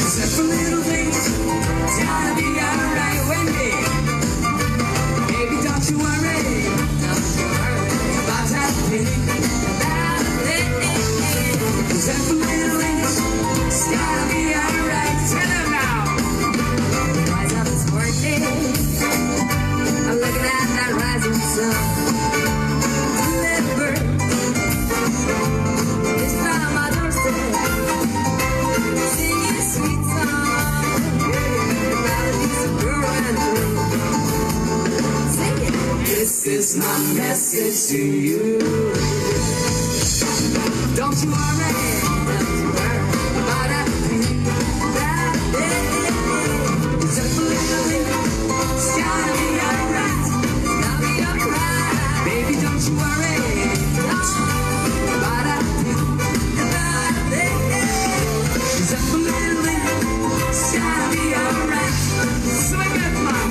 Except for little things, it's gonna be alright one day. Baby, don't you worry about anything. Except for little things, it's gonna be alright. Tell them now. Rise up this morning, I'm looking at that rising sun. This is my message to you. Don't you worry about anything. Just a little bit. It's gonna be alright. It's gonna be alright. Baby, don't you worry about anything. Just a little bit. It's gonna be alright. Swing it, man.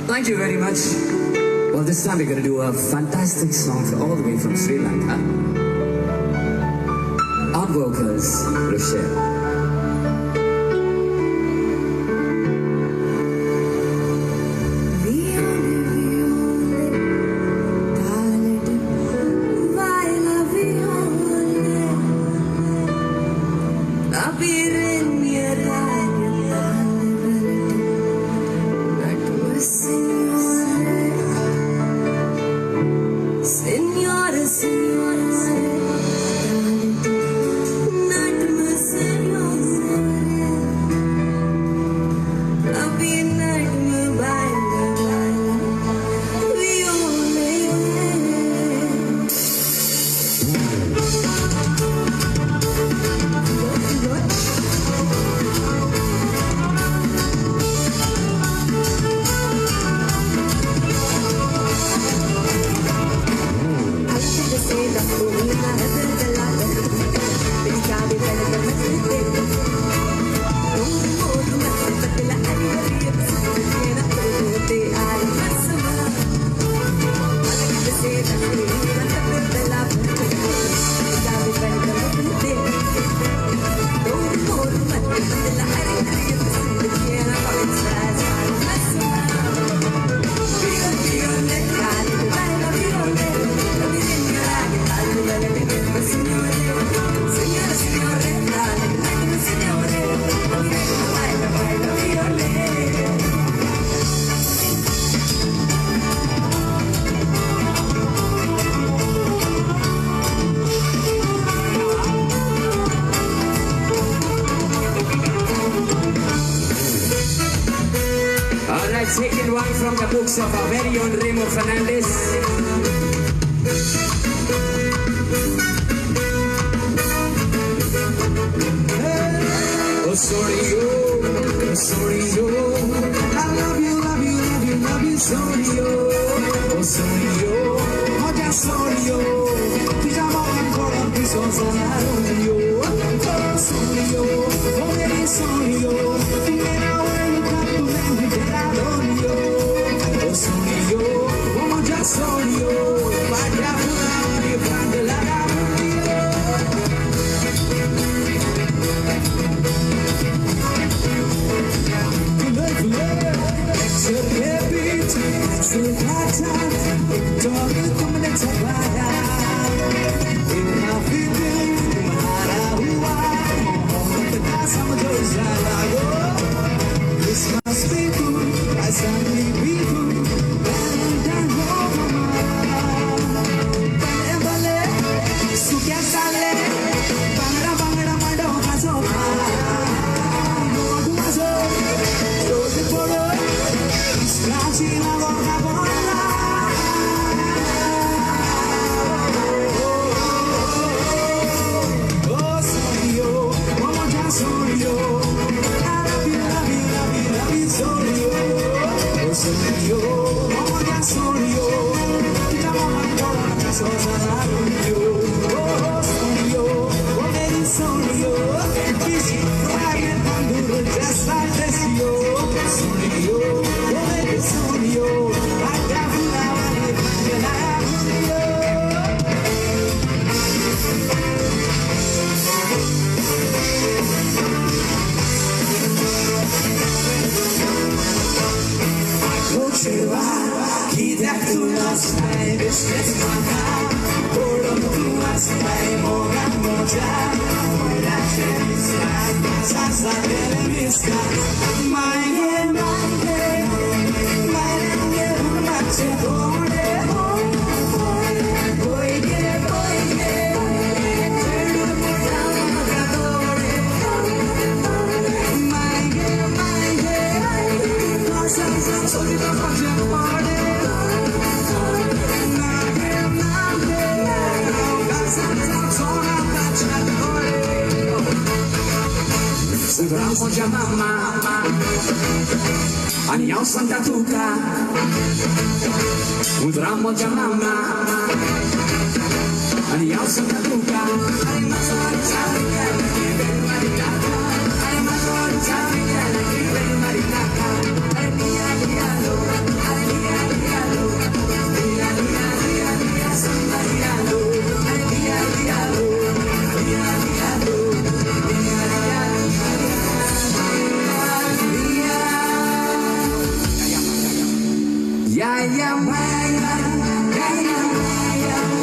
Thank you very much. Well, this time we're going to do a fantastic song all the way from Sri Lanka. On vocals, Rochelle. Signore, signore, not I've taken one from the books of our very own Remo Fernandez. Oh sorry yo, I love you, love you, love you, love you, sorry yo. Oh sorry yo, oh just sorry yo. Pijama and color, this was an arrow yo. Oh sorry yo, oh very sorry yo. When I wake up to them, we get out on yo. Oh sorry yo, oh just sorry yo. But I found you from the ladder. Moja mama ani ją santa tuka udra moja mama ani ją santa tuka ai mazor charia ni ver maritaka ai mazor charia ni ver maritaka ai dia dia lo dia dia dia dia santa dia lo ai dia dia lo dia dia lo yeah, Maya,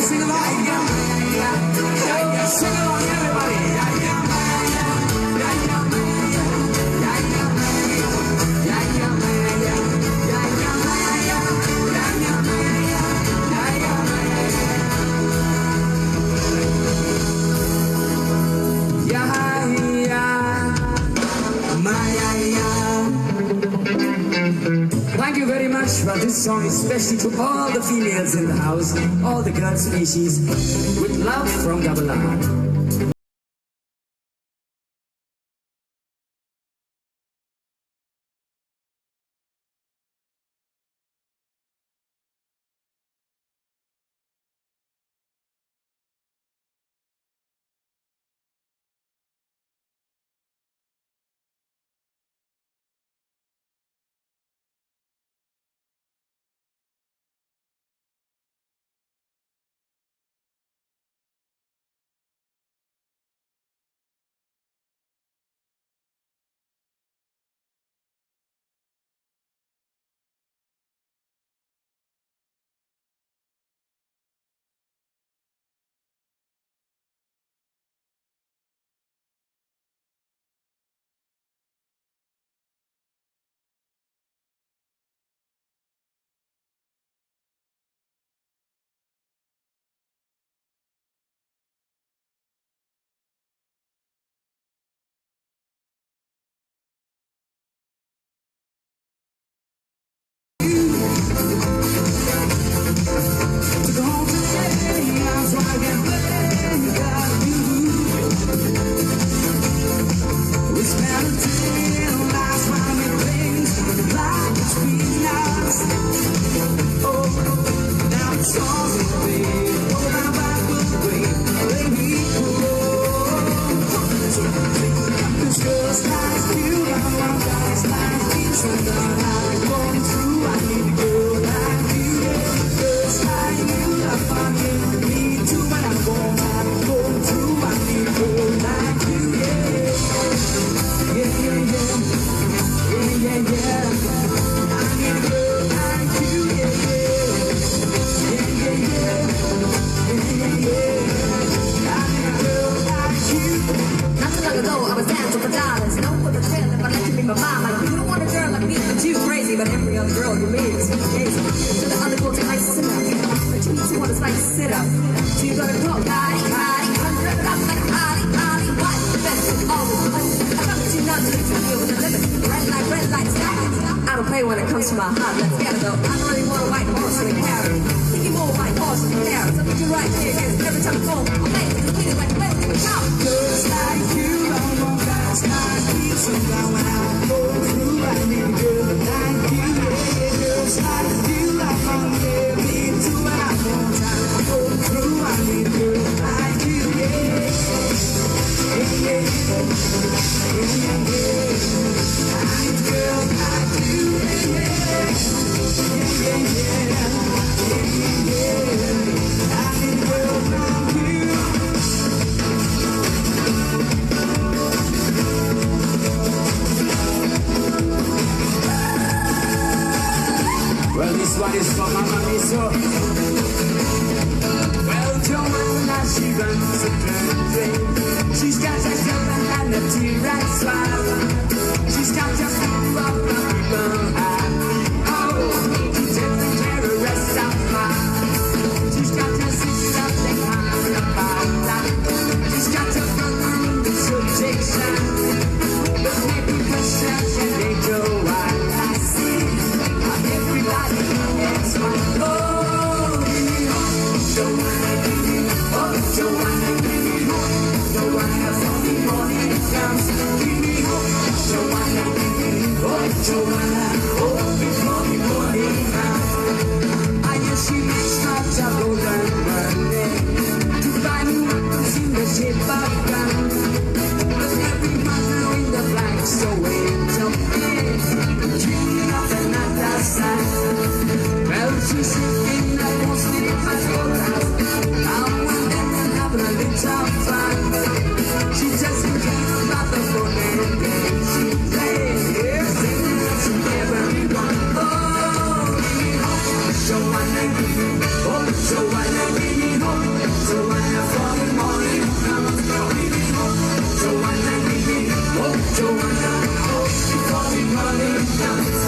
sing along, yeah, sing along, everybody, yeah, Maya, Thank you very much, but this song is special to all the females in the house, all the girl species, with love from Double R. young girl, you mean it's amazing. So the other girls are like, sit up. But you need to want to like, sit up. So you're gonna go, hottie, hottie, I'm ripping up like a hottie, hottie, what? Best is always good. I promise you not to leave me with a limit. Red light, stop. I don't play when it comes to my heart, let's get it though. I don't really want a white horse in a carrot. Think you more white horse in a carrot. So you right here, cause every time I go, I'm late, it's bleeding like a wet cow. Girls like you, I want guys like me. So now when I go through, I need a girl like you. Yeah, girls like you, I want me to have more time. Go through, I need a girl like you. Yeah, yeah, yeah, yeah, yeah. I need a girl like you. Yeah, yeah, yeah, yeah, yeah. I need a girl like you. Well, this one is for Mama Miso. Well, Joanna, she runs a country. She's got a girl and a T-Rex smile. She's got a few of the people high. Oh, she takes the terrorists out fly. She's got a sister that kind of bad. She's got a brother in the subjection. But maybe questions and they go wild. I see. Everybody is one. Oh, Joanna, oh, Joanna, Joanna, from the morning comes. Give me hope, Joanna, oh, Joanna, oh, before the morning comes. I guess she makes such a golden Monday to find mountains in the shape of ground. But every mother in the blank, so wait up here, dreaming of another side. Well, she's sitting at home, sleeping in my house. Now and then and having a little fun. She just thinking about the phone and game she plays, singing to everyone. Oh, Joanna, oh, Joanna, give me hope. Joanna, for the morning comes, give me hope. Joanna, give me hope. Joanna, oh, for the morning comes.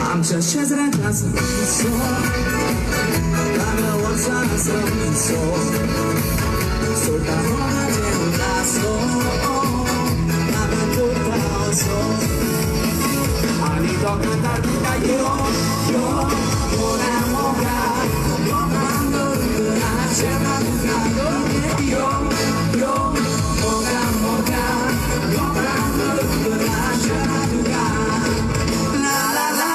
I'm just chasing a glass of so I'm a once on a so so the home and last so I'm a good so I need to cantar yo moga moga moga chama yo moga moga moga chama la la la.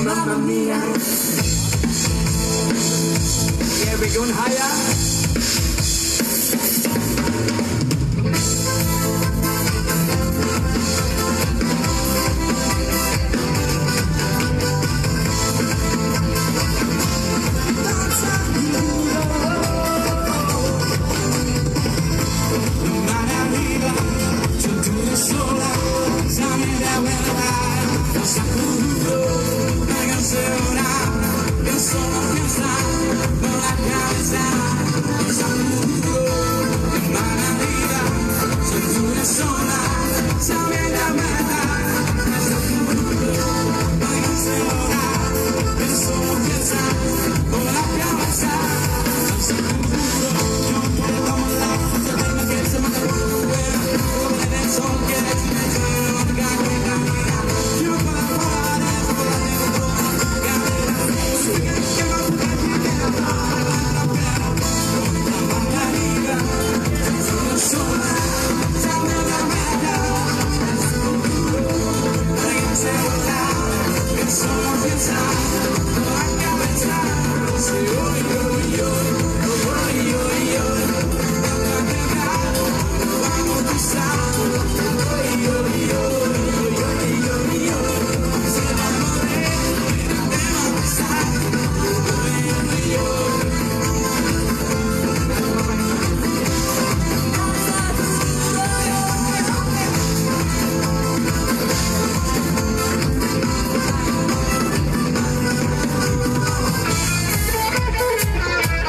Mamma mia. Yeah, we're going higher.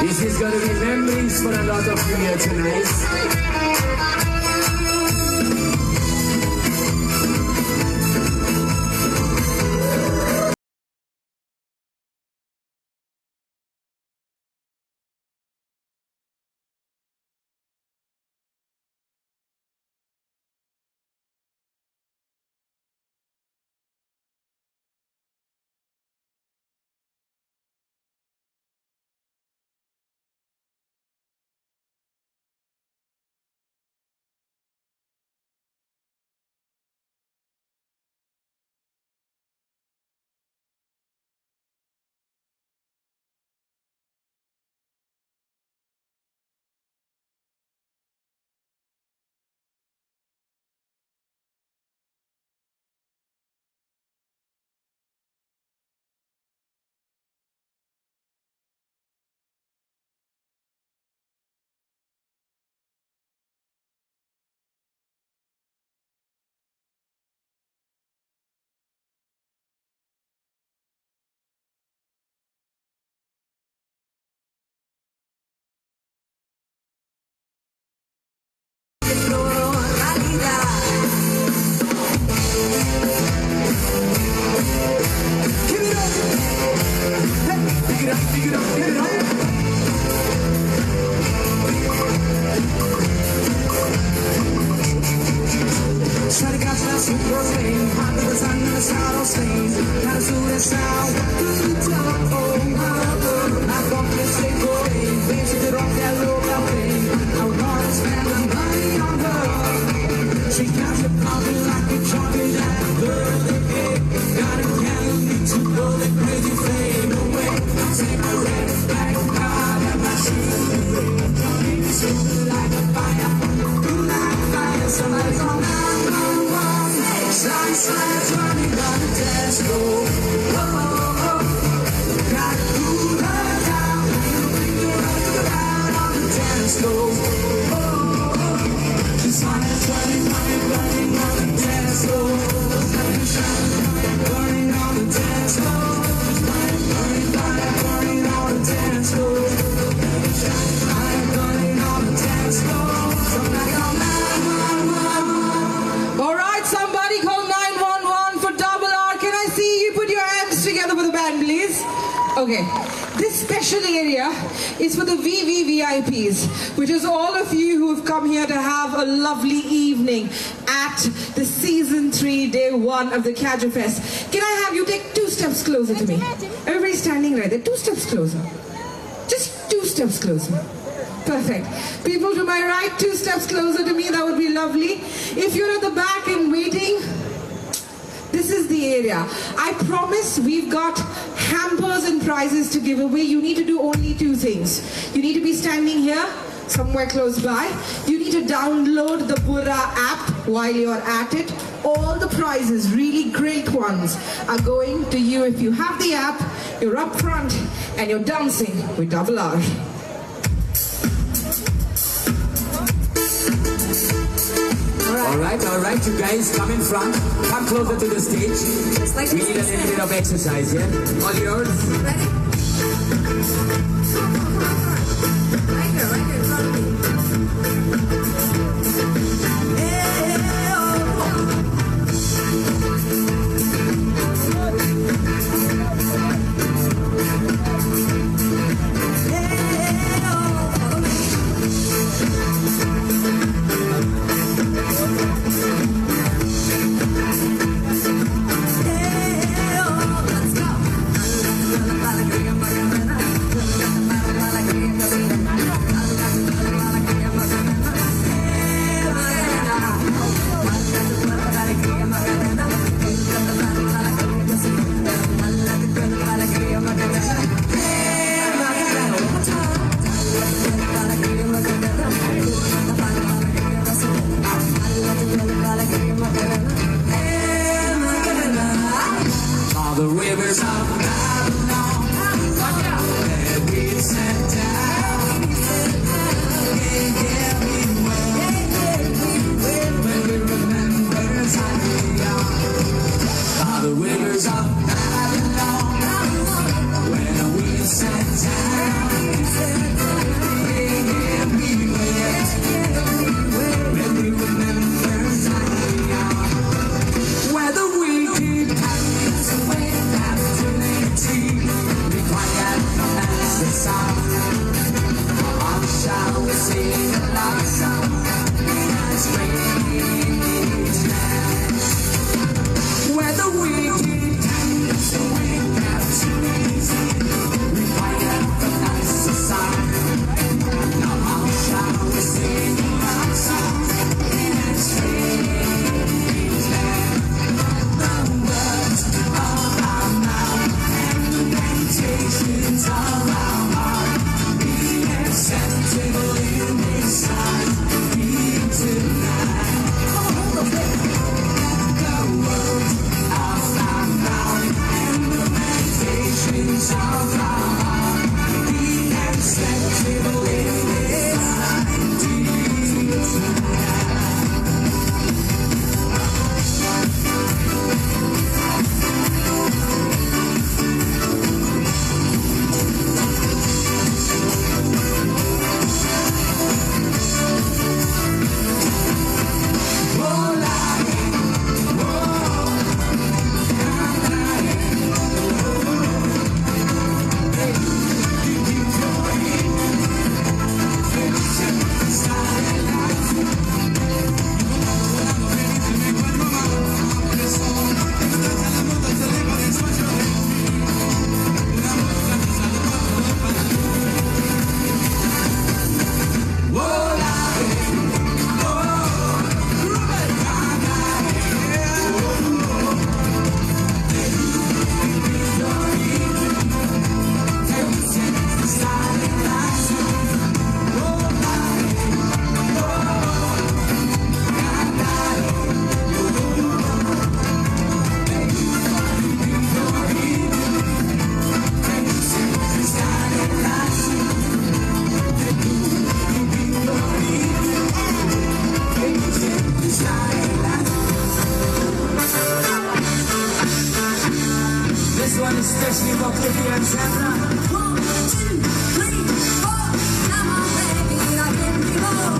This is gonna be memories for a lot of you here tonight. Okay, this special area is for the VVVIPs, which is all of you who have come here to have a lovely evening at the Season 3, Day 1 of the Cashew Fest. Can I have you take 2 steps closer to me? Everybody's standing right there. 2 steps closer. Just 2 steps closer. Perfect. People to my right, 2 steps closer to me, that would be lovely. If you're at the back and waiting, this is the area. I promise we've got hampers and prizes to give away. You need to do only 2 things. You need to be standing here, somewhere close by. You need to download the Burra app while you're at it. All the prizes, really great ones, are going to you. If you have the app, you're up front and you're dancing with Double R. All right, you guys come in front, come closer to the stage. We need a little bit of exercise, yeah? All yours. Ready? Right here, in front of me. The rivers of Babylon, where we sat down, when we remember Zion. By the rivers of Babylon, when we sat down, when we remember Zion. Where the wicked hands away. Required no answer song. On shall we sing a love song in a strange land, where the wicked dance away captivity. Required no answer song. Now how shall we sing a love song in a strange land? The words of our mouth, temptations of our heart, be acceptable in His sight. Be tonight. The words of our mouth and the meditations of our heart, be acceptable in His sight. Be tonight. This one is especially for Cliffy and Sandra. 1, 2, 3, 4. Come on, baby, I've been before.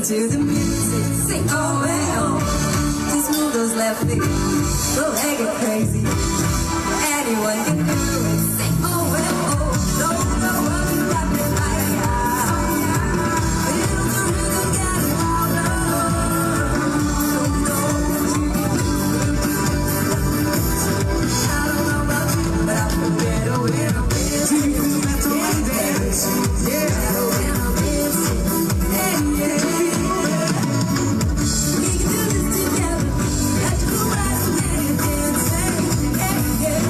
to the music. Sing oh and oh. Just move those left feet. Go make it crazy. Anyone can do it. Sing oh and oh. Don't know what you got me like. Feel the rhythm getting louder. Don't know what you can do. I don't know about you, but I feel better when I'm dancing. Yeah, when I'm dancing. Yeah, yeah. We can do this together. Let's go right when you're dancing. Yeah, yeah.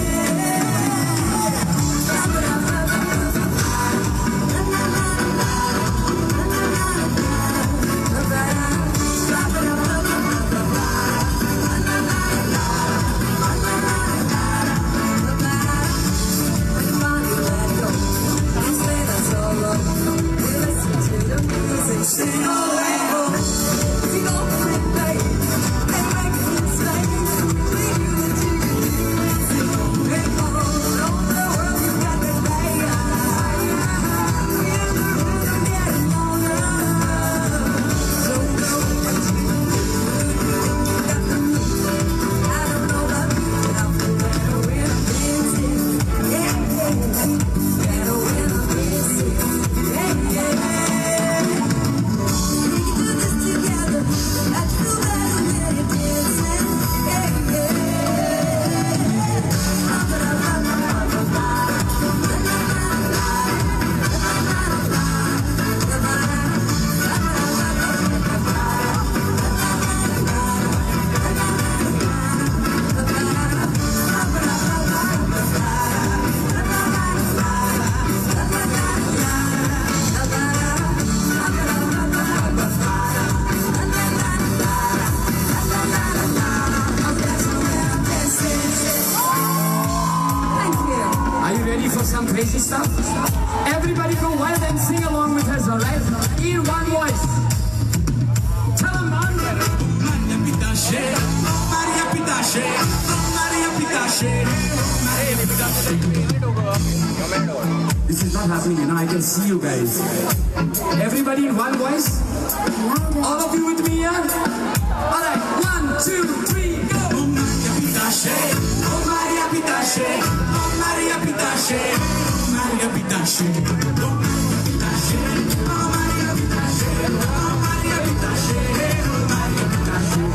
Sing away, oh, sing over it, baby, and make it stay. We do what you can do. Sing over it, oh, all the world you got to play. Feel the rhythm getting longer. Don't know what you can do. I don't know about you, but I feel better when I'm dancing. Yeah, yeah, better when I'm dancing. Yeah, yeah. Are you ready for some crazy stuff? Everybody go wild and sing along with us, alright? In one voice. Tell them, man. This is not happening, you know, I can see you guys. Everybody in one voice? All of you with me here? Alright, 1, 2, 3, go! Oh Maria Pitache, oh Maria Pitache, oh Maria Pitache, oh Maria Pitache, oh Maria Pitache, oh Maria Pitache, oh Maria Pitache.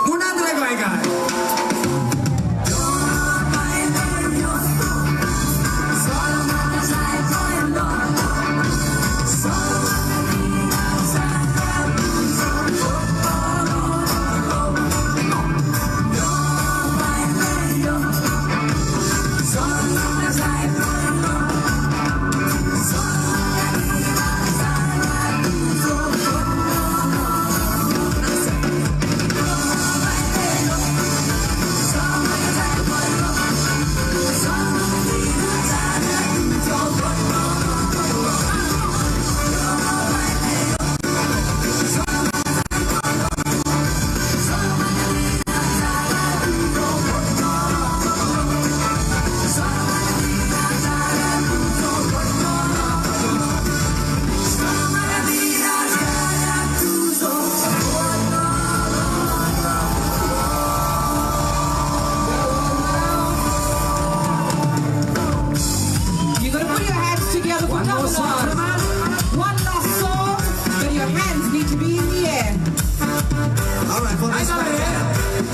मुंडांतले गोंयकार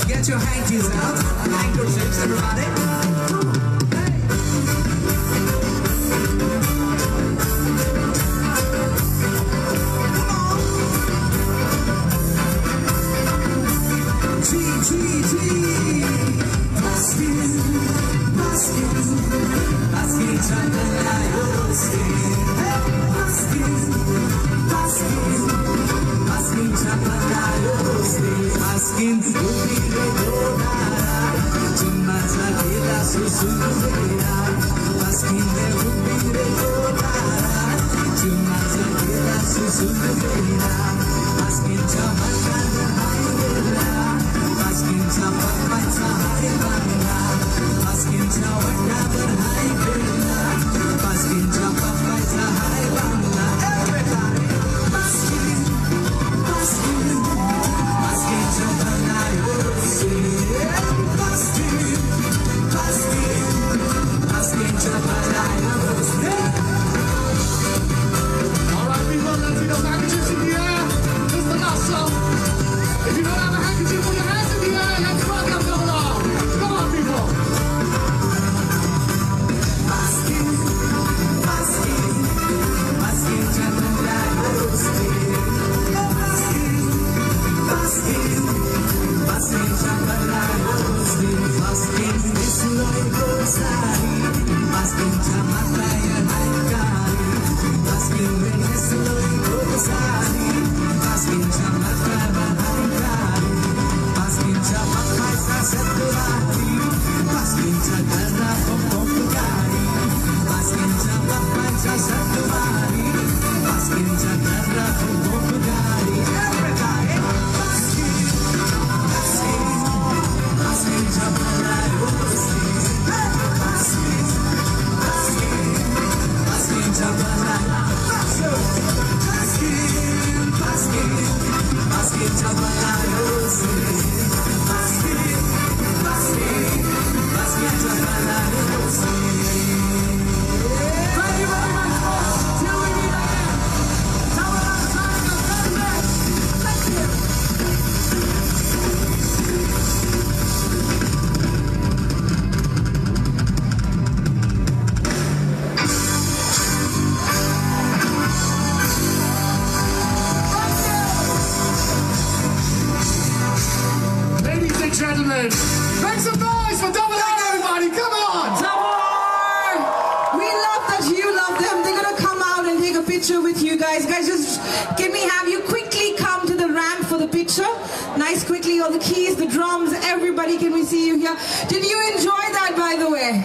Get your hankies out, handkerchiefs, everybody. Gentlemen, make some noise for Double R, everybody! Come on! Double R! We love that you love them. They're gonna come out and take a picture with you guys. Guys, just can we have you quickly come to the ramp for the picture? Nice, quickly, all the keys, the drums, everybody, can we see you here? Did you enjoy that, by the way?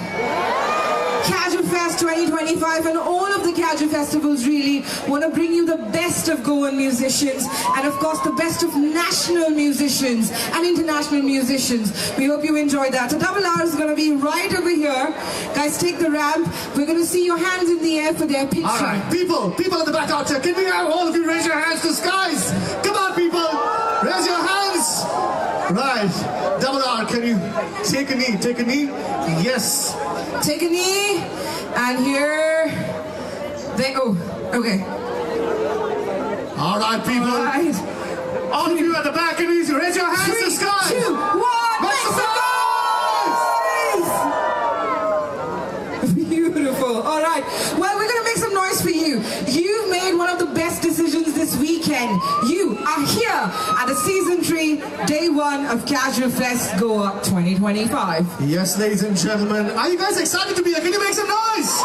Cashew Fest 2025 and all of the Cashew festivals really want to bring you the best of Goan musicians and of course the best of national musicians and international musicians. We hope you enjoyed that. So Double R is going to be right over here. Guys, take the ramp. We're going to see your hands in the air for their picture. All right, people in the back out there, can we have all of you raise your hands to the skies? Come on, people, raise your hands. Right, Double R, can you take a knee? Take a knee? Yes. Take a knee, and here they go. Okay. All right, people. All right. All of you at the balconies, raise your hands to the sky. 3, 2, 1, make some noise! Beautiful. All right. Well, we're going to make some noise for you. You've made one of the best decisions this weekend. You are here at the Season 3, Day 1 of Cashew Fest Goa 2025. Yes, ladies and gentlemen. Are you guys excited to be here? Can you make some noise?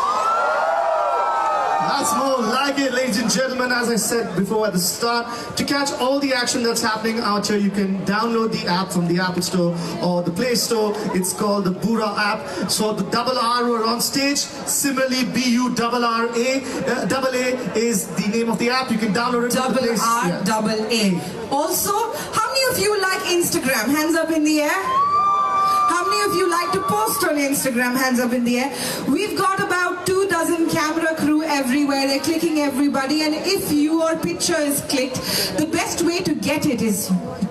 That's more like it, ladies and gentlemen. As I said before at the start, to catch all the action that's happening out here, you can download the app from the Apple Store or the Play Store. It's called the Bura app. So the double R were on stage. Similarly, B-U-R-R-A, double A is the name of the app. You can download it. Double R, double A. Also, how many of you like Instagram? Hands up in the air. How many of you like to post on Instagram? Hands up in the air. We've got about 24 camera crew everywhere. They're clicking everybody. And if your picture is clicked, the best way to get it is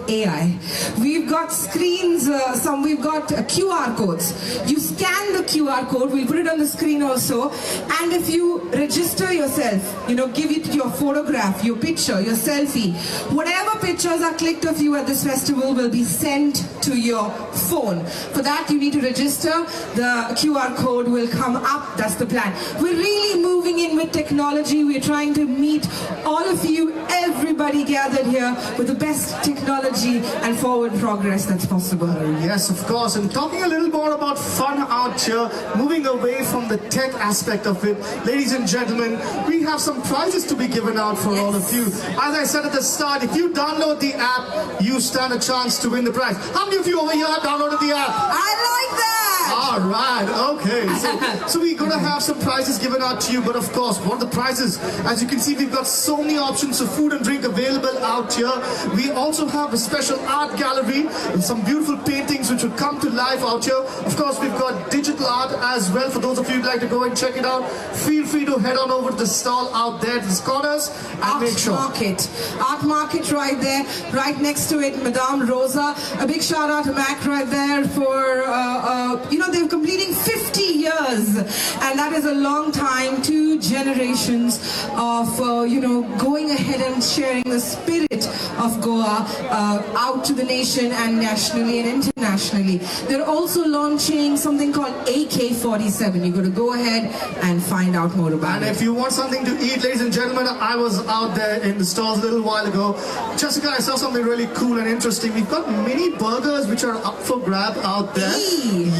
AI. We've got screens, we've got QR codes. You scan the QR code, we'll put it on the screen also. And if you register yourself, give it your photograph, your picture, your selfie, whatever pictures are clicked of you at this festival will be sent to your phone. For that, you need to register. The QR code will come up. That's the plan. We're really moving in with technology. We're trying to meet all of you, everybody gathered here, with the best technology and forward progress that's possible. Yes, of course. And talking a little more about fun out here, moving away from the tech aspect of it, ladies and gentlemen, we have some prizes to be given out for all of you. As I said at the start, if you download the app, you stand a chance to win the prize. How many of you over here have downloaded the app? I like that! All right, okay. So we're going to have some prizes given out to you, but of course, what are the prizes? As you can see, we've got so many options of food and drink available out here. We also have a special art gallery with some beautiful paintings which will come to life out here. Of course, we've got digital art as well. For those of you who'd like to go and check it out, feel free to head on over to the stall out there to the corners and make sure. Art market right there, right next to it, Madame Rosa. A big shout out to Mac right there for, they're completing 50 years. And that is a long time, 2 generations of, going ahead and sharing the spirit of Goa out to the nation and nationally and internationally. They're also launching something called AK-47. You've got to go ahead and find out more about it. And if you want something to eat, ladies and gentlemen, I was out there in the stalls a little while ago. Jessica, I saw something really cool and interesting. We've got mini burgers which are up for grab out there.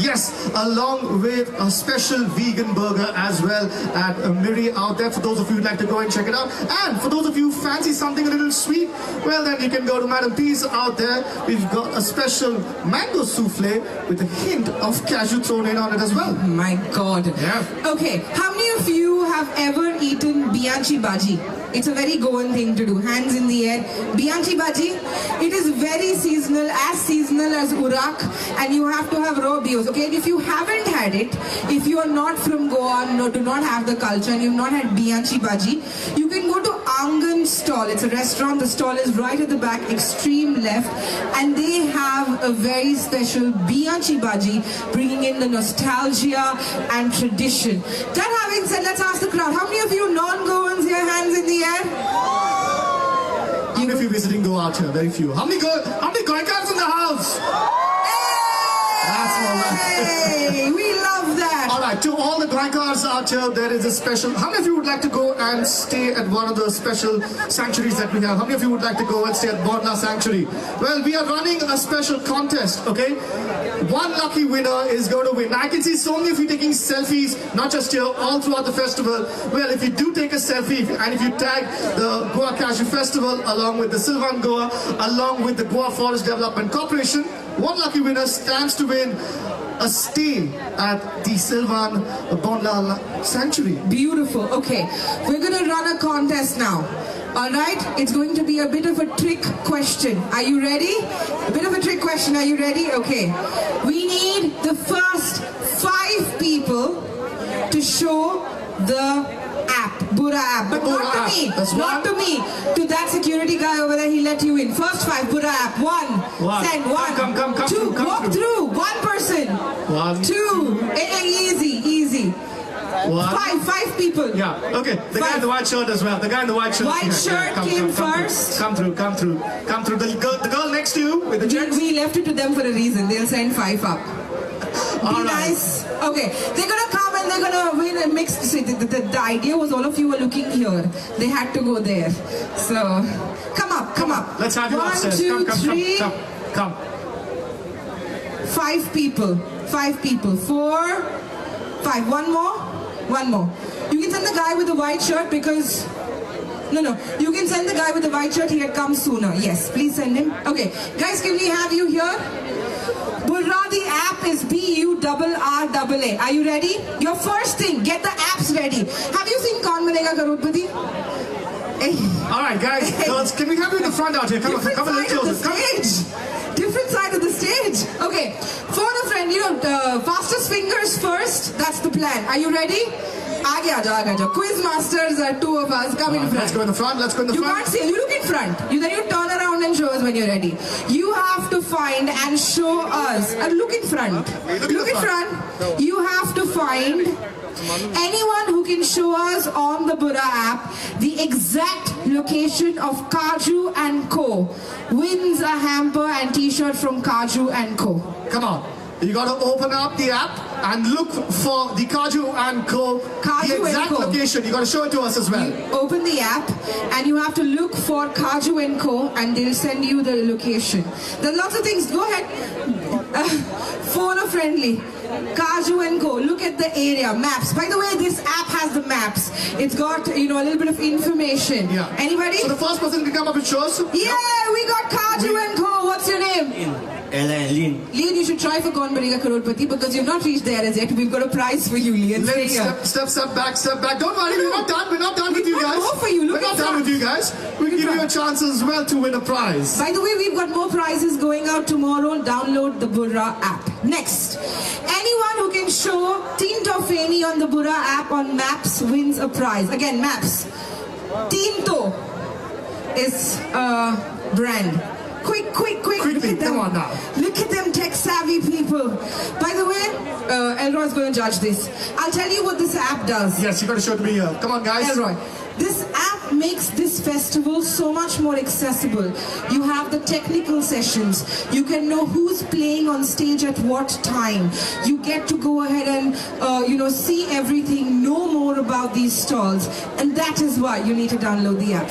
Yes, along with a special vegan burger as well at Miri out there for those of you who'd like to go and check it out. And for those of you who fancy something a little sweet, well then you can go to Madam P's out there. We've got a special mango souffle with a hint of cashew thrown in on it as well. Oh my God. Yeah. Okay, how many of you have ever eaten Bianchi Bhaji? It's a very Goan thing to do. Hands in the air. Bianchi Bhaji, it is very seasonal, as seasonal as Urak, and you have to have raw bios, okay? And if you haven't had it, if you are not from Goa, do not have the culture, and you've not had Bianchi Bhaji, you can go to Angan stall. It's a restaurant. The stall is right at the back, extreme left, and they have a very special Bianchi Bhaji, bringing in the nostalgia and tradition. That having said, let's ask the crowd. How many of you non-Goans here? Hands in the air. How many of you visiting Goa out here? Very few. How many Goenkarponns in the house? That's all right. Hey, we love that. All right, to all the Goenkarponns out here, there is a special. How many of you would like to go and stay at one of the special sanctuaries that we have? How many of you would like to go and stay at Bondla Sanctuary? Well, we are running a special contest, okay? One lucky winner is going to win. Now, I can see so many of you taking selfies, not just here, all throughout the festival. Well, if you do take a selfie and if you tag the Goa Cashew Festival along with the Sylvan Goa, along with the Goa Forest Development Corporation, one lucky winner stands to win a stay at the Sylvan Bondla Sanctuary. Beautiful. Okay, we're going to run a contest now. All right, it's going to be a bit of a trick question. Are you ready? A bit of a trick question. Are you ready? Okay. We need the first 5 people to show the app, Bura app, but not to me, not to me, to that security guy over there. He let you in. First 5, Bura app. 1, send 1, come 2, walk through. 1 person. 1, 2, easy. Five people. Yeah, okay. The guy in the white shirt as well. The guy in the white shirt. White shirt came first. Come through. The girl next to you with the checks. We left it to them for a reason. They'll send 5 up. All Be right. nice. Okay, they're gonna come and they're gonna win a mixed. See, the idea was all of you were looking here. They had to go there. So, come up. Let's have you 1, upstairs. 2, Come. 3. Come. 5 people. 4, 5. One more. You can send the guy with the white shirt because. No. You can send the guy with the white shirt. He had come sooner. Yes, please send him. Okay, guys, can we have you here? Burra, the app is BURRAA. Are you ready? Your first thing, get the apps ready. Have you seen Kaun Banega Crorepati? All right, guys, girls, can we have you in the front out here? Come a little closer. Different side of the stage. Okay, phone a friend. Fastest fingers first. That's the plan. Are you ready? Aage aaja. Quiz masters are 2 of us. Come in front. Let's go in the front. You can't see. You look in front. Then you turn around and show us when you're ready. You have to find and show us. Look in front. Look in front. You have to find anyone who can show us on the Burra app the exact location of Cashew and Co. wins a hamper and t-shirt from Cashew and Co. Come on. You got to open up the app and look for the Cashew and Co. The exact location. You got to show it to us as well. You open the app and you have to look for Cashew and Co. and they'll send you the location. There are lots of things. Go ahead. Phone a friendly. Cashew and Co. Look at the area. Maps. By the way, this app has the maps. It's got, a little bit of information. Yeah. Anybody? So the first person can come up with shows? Yeah, we got Cashew and Co. What's your name? Lean. Lean, you should try for Kaun Banega Crorepati because you've not reached there as yet. We've got a prize for you, Lean. Step back. Don't worry, we're not done with you guys. More for you. We're not done with you guys. We can give you a chance as well to win a prize. By the way, we've got more prizes going out tomorrow. Download the Burra app. Next, anyone who can show Tint of Feni on the Burra app on Maps wins a prize. Again, Maps. Tinto is a brand. Quick. Quickly, come on now. Look at them tech-savvy people. By the way, Elroy's going to judge this. I'll tell you what this app does. Yes, you got to show it to me here. Come on, guys. Elroy, this app makes this festival so much more accessible. You have the technical sessions. You can know who's playing on stage at what time. You get to go ahead and, see everything, know more about these stalls. And that is why you need to download the app.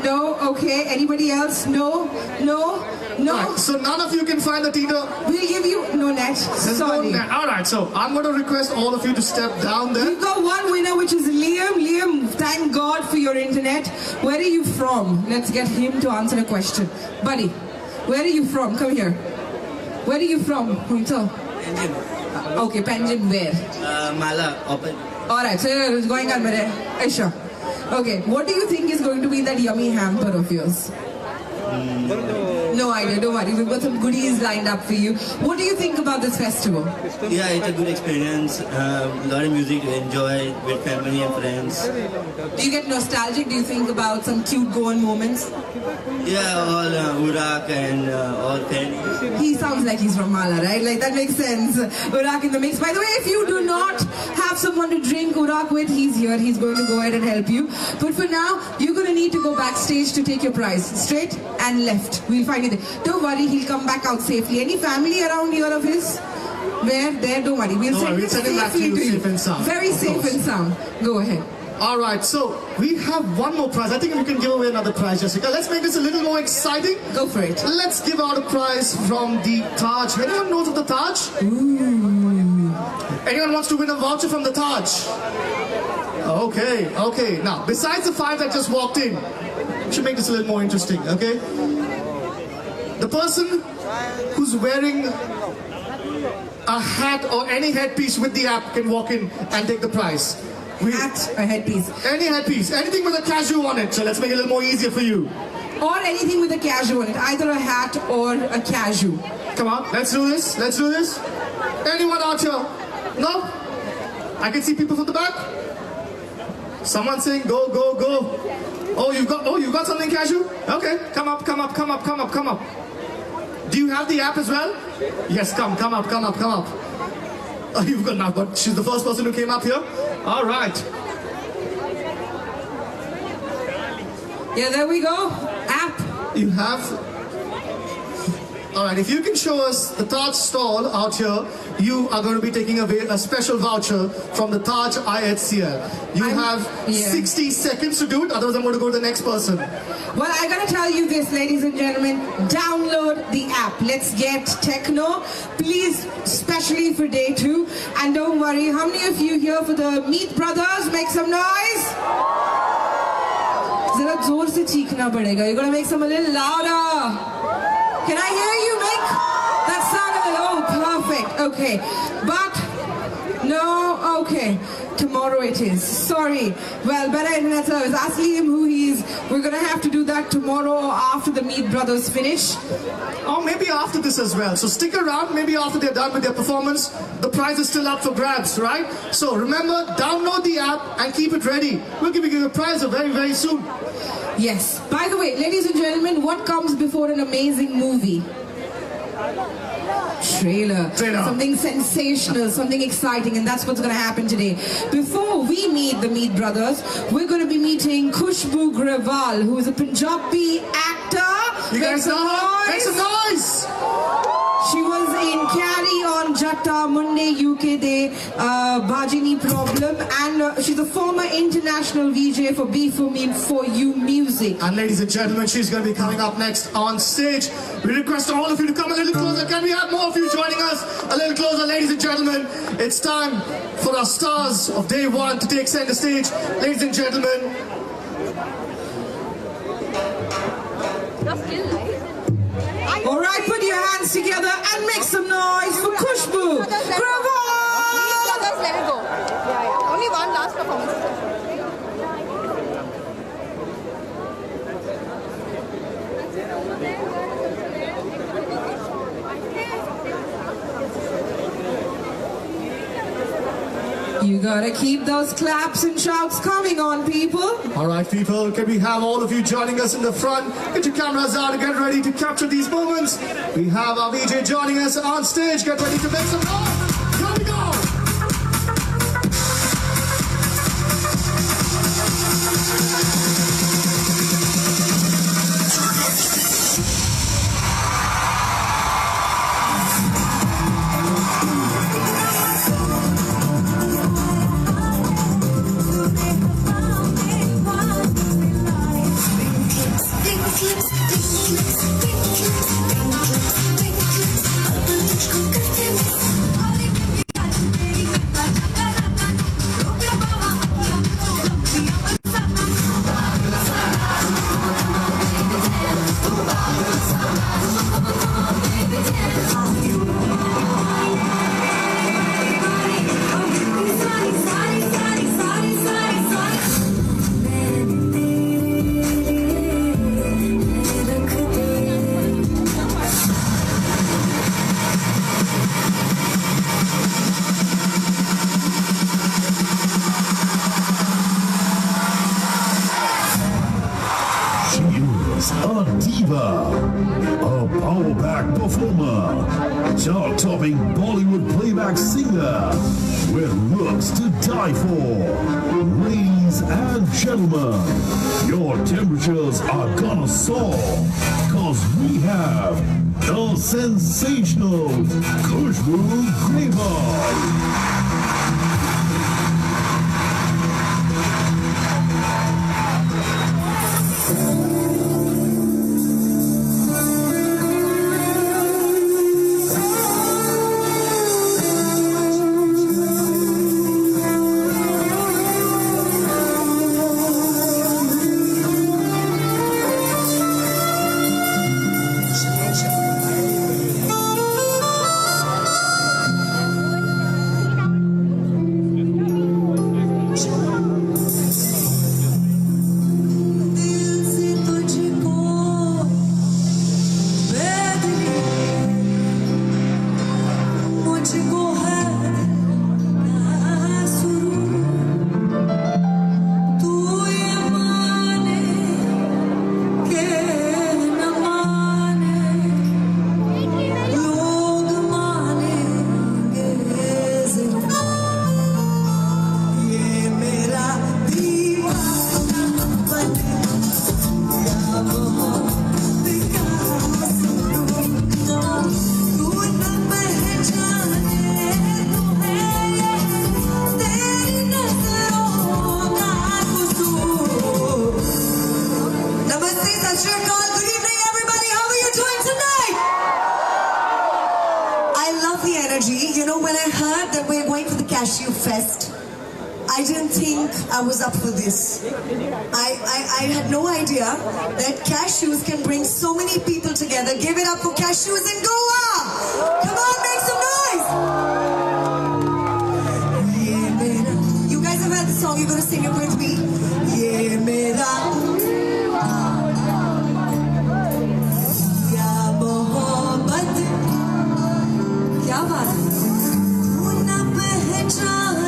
No, okay. Anybody else? No. Right, so none of you can find the Tinto. We'll give you no net. Sorry. All right, so I'm going to request all of you to step down there. We've got one winner, which is Liam. Liam, thank God for your internet. Where are you from? Let's get him to answer a question. Buddy, where are you from? Come here. Where are you from? Panjim. Okay, Panjim where? Mala, open. All right, so it's going on there. Aisha. Okay, what do you think is going to be that yummy hamper of yours? No idea, don't worry. We've got some goodies lined up for you. What do you think about this festival? Yeah, it's a good experience. A lot of music to enjoy with family and friends. Do you get nostalgic? Do you think about some cute Goan moments? Yeah, all Urak and all Feni. He sounds like he's from Mala, right? Like that makes sense. Urak in the mix. By the way, if you do not have someone to drink Urak with, he's here. He's going to go ahead and help you. But for now, you're going to need to go backstage to take your prize. Straight and left. We'll find you there. Don't worry, he'll come back out safely. Any family around here of his? Where? There? Don't worry. We'll send him back to you safe and sound. Very safe and sound. Go ahead. All right, so we have one more prize. I think we can give away another prize, Jessica. Let's make this a little more exciting. Go for it. Let's give out a prize from the Taj. Anyone knows of the Taj? Ooh. Anyone wants to win a voucher from the Taj? Okay. Now, besides the 5 that just walked in, we should make this a little more interesting, okay? The person who's wearing a hat or any headpiece with the app can walk in and take the prize. Hat or headpiece? Any headpiece, anything with a cashew on it. So let's make it a little more easier for you. Or anything with a cashew on it, either a hat or a cashew. Come on, let's do this. Anyone out here? No? I can see people from the back. Someone saying go. Oh, you got something, Cashew? Okay, come up. Do you have the app as well? Yes, come up. You've got now, but she's the first person who came up here. All right. Yeah, there we go. App. You have. All right, if you can show us the Taj stall out here, you are going to be taking away a special voucher from the Taj IHCL. You have 60 seconds to do it, otherwise I'm going to go to the next person. Well, I gotta tell you this, ladies and gentlemen, download the app. Let's get techno, please, especially for day 2. And don't worry, how many of you here for the Meat Brothers? Make some noise. Zara zor se cheekna padega. You're gonna make some a little louder. Can I hear you make that sound a little? Oh, perfect. Okay, but no. Okay, tomorrow it is. Sorry. Well, better internet service. Ask him who he is. We're gonna have to do that tomorrow or after the Meat Brothers finish. Or maybe after this as well. So stick around. Maybe after they're done with their performance, the prize is still up for grabs, right? So remember, download the app and keep it ready. We'll give you a prize very, very soon. Yes. By the way, ladies and gentlemen, what comes before an amazing movie? Trailer. Something sensational, something exciting, and that's what's going to happen today. Before we meet the Meat Brothers, we're going to be meeting Khushbu Grewal, who is a Punjabi actor. You guys know her? Make some noise! She was in Carry On Jatta Munde UK De Bajini Problem, and she's a former international VJ for B4Me4U Music. And ladies and gentlemen, she's going to be coming up next on stage. We request all of you to come a little closer. Can we have more of you joining us a little closer, ladies and gentlemen? It's time for our stars of day 1 to take center stage. Ladies and gentlemen. All right, put your hands together and make some noise for Khushbu Grewal. Let it go. Yeah. Only one last performance. You gotta keep those claps and shouts coming on, people. All right, people, can we have all of you joining us in the front? Get your cameras out and get ready to capture these moments. We have our VJ joining us on stage. Get ready to make some noise. Here we go. Chart-topping Bollywood playback singer with looks to die for. Ladies and gentlemen, your temperatures are gonna soar, cause we have the sensational Khushbu Grewal. Cashew Fest. I didn't think I was up for this. I had no idea that cashews can bring so many people together. Give it up for cashews in Goa! Come on, make some noise! You guys have heard the song, you're going to sing it with me. Ye mera ya mohabbat kya baat hai na pehchane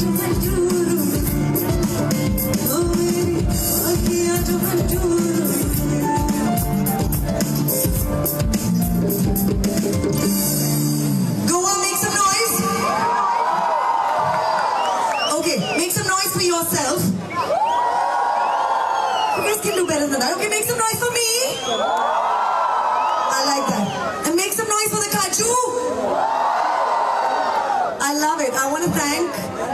Goa, make some noise. Okay, make some noise for yourself. You guys can do better than that. Okay, make some noise for me. I like that. And make some noise for the Cashew. I love it. I want to thank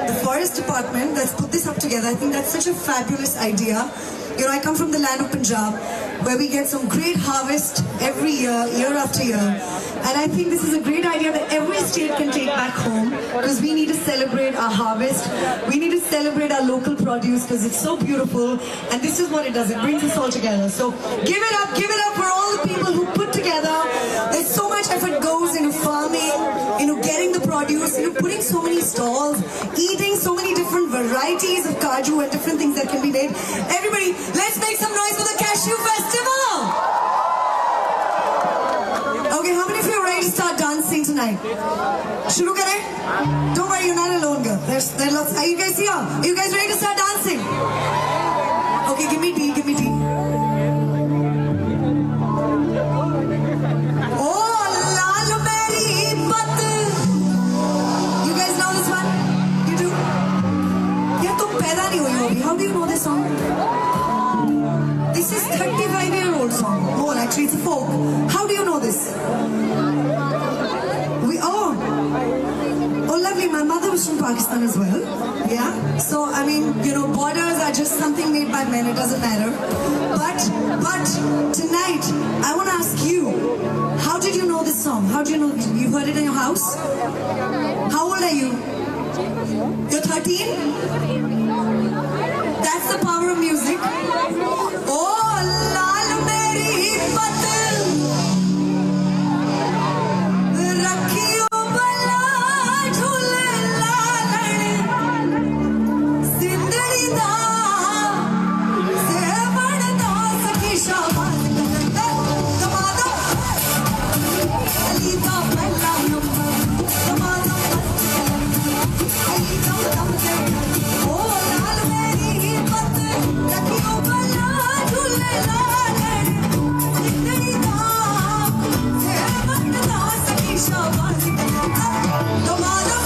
the forest department that's put this up together. I think that's such a fabulous idea. You know, I come from the land of Punjab, where we get some great harvest every year, year after year. And I think this is a great idea that every state can take back home, because we need to celebrate our harvest. We need to celebrate our local produce, because it's so beautiful. And this is what it does. It brings us all together. So give it up for all the people who put together. There's so much effort goes into farming, into getting the produce, into putting so many stalls, eating so many different varieties of Cashew and different things that can be made. Everybody, let's make some noise for the Cashew Festival! Okay, how many of you are ready to start dancing tonight? Shuru kare? Don't worry, you're not alone, girl. There's lots. Are you guys here? Are you guys ready to start dancing? Okay, give me tea, give me tea. Oh, lal meri baat. You guys know this one? You do? Yeah, tum paida nahi hui hogi. How do you know this song? This is 35-year-old song. More, actually, it's a folk. How do you know this? Oh, lovely. My mother was from Pakistan as well. Yeah. So, I mean, you know, borders are just something made by men. It doesn't matter. But tonight, I want to ask you, how did you know this song? How do you know? You heard it in your house? How old are you? You're 13? That's the power of music. Oh, lal meri baat rakhiyo bala jhule lalan zindagi da se badda sakhi shabaz kamado ali da pehla number kamado ali da namde oh lal meri baat rakhiyo bala jhule lalan zindagi da se badda sakhi shabaz kamado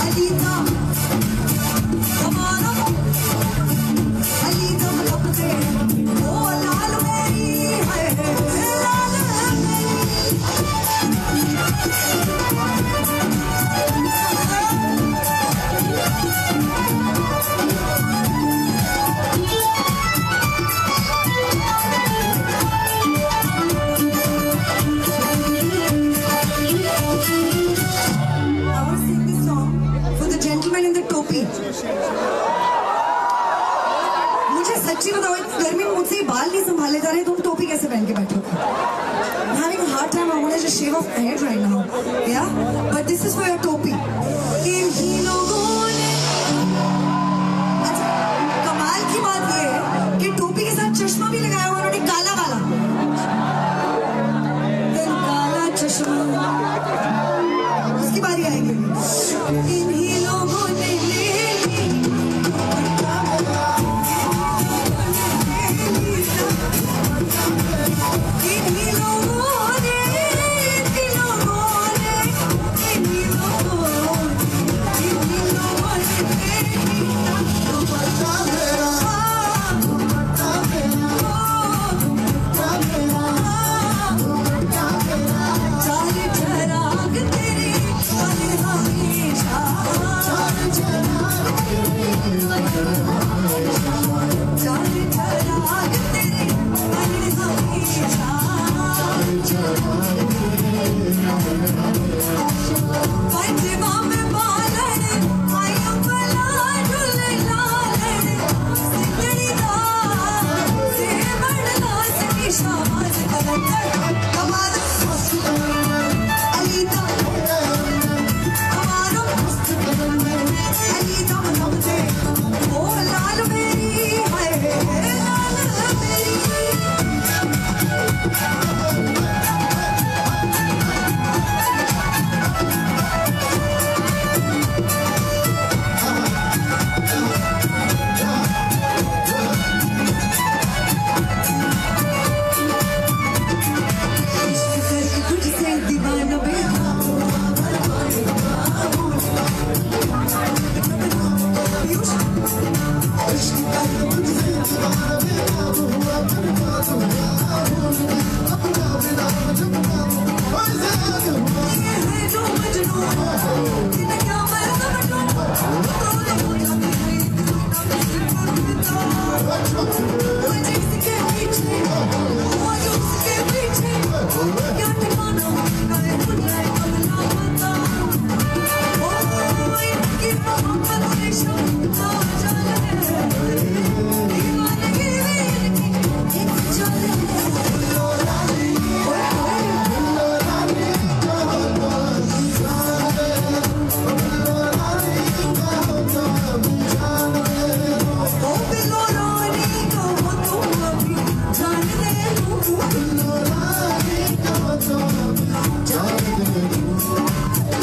ali da kamado ali da namde oh lal meri hai lal I want to sing this song for the gentleman in the topi. मुझे सच्ची बताओ, इस गर्मी में मुझसे ये बाल नहीं संभाले जा रहे, तुम टोपी कैसे पहन के बैठोगे? I'm having a hard time. I want to just shave off my head right now. Yeah, but this is for your topi. इन ही लोगों ने अच्छा, कमाल की बात ये है कि टोपी के साथ चश्मा भी लगाया हुआ उन्होंने, काला वाला, काला चश्मा। उसकी बारी आएगी। इन्हीं लोगों ने ले ली, इन्हीं लोगों ने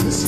She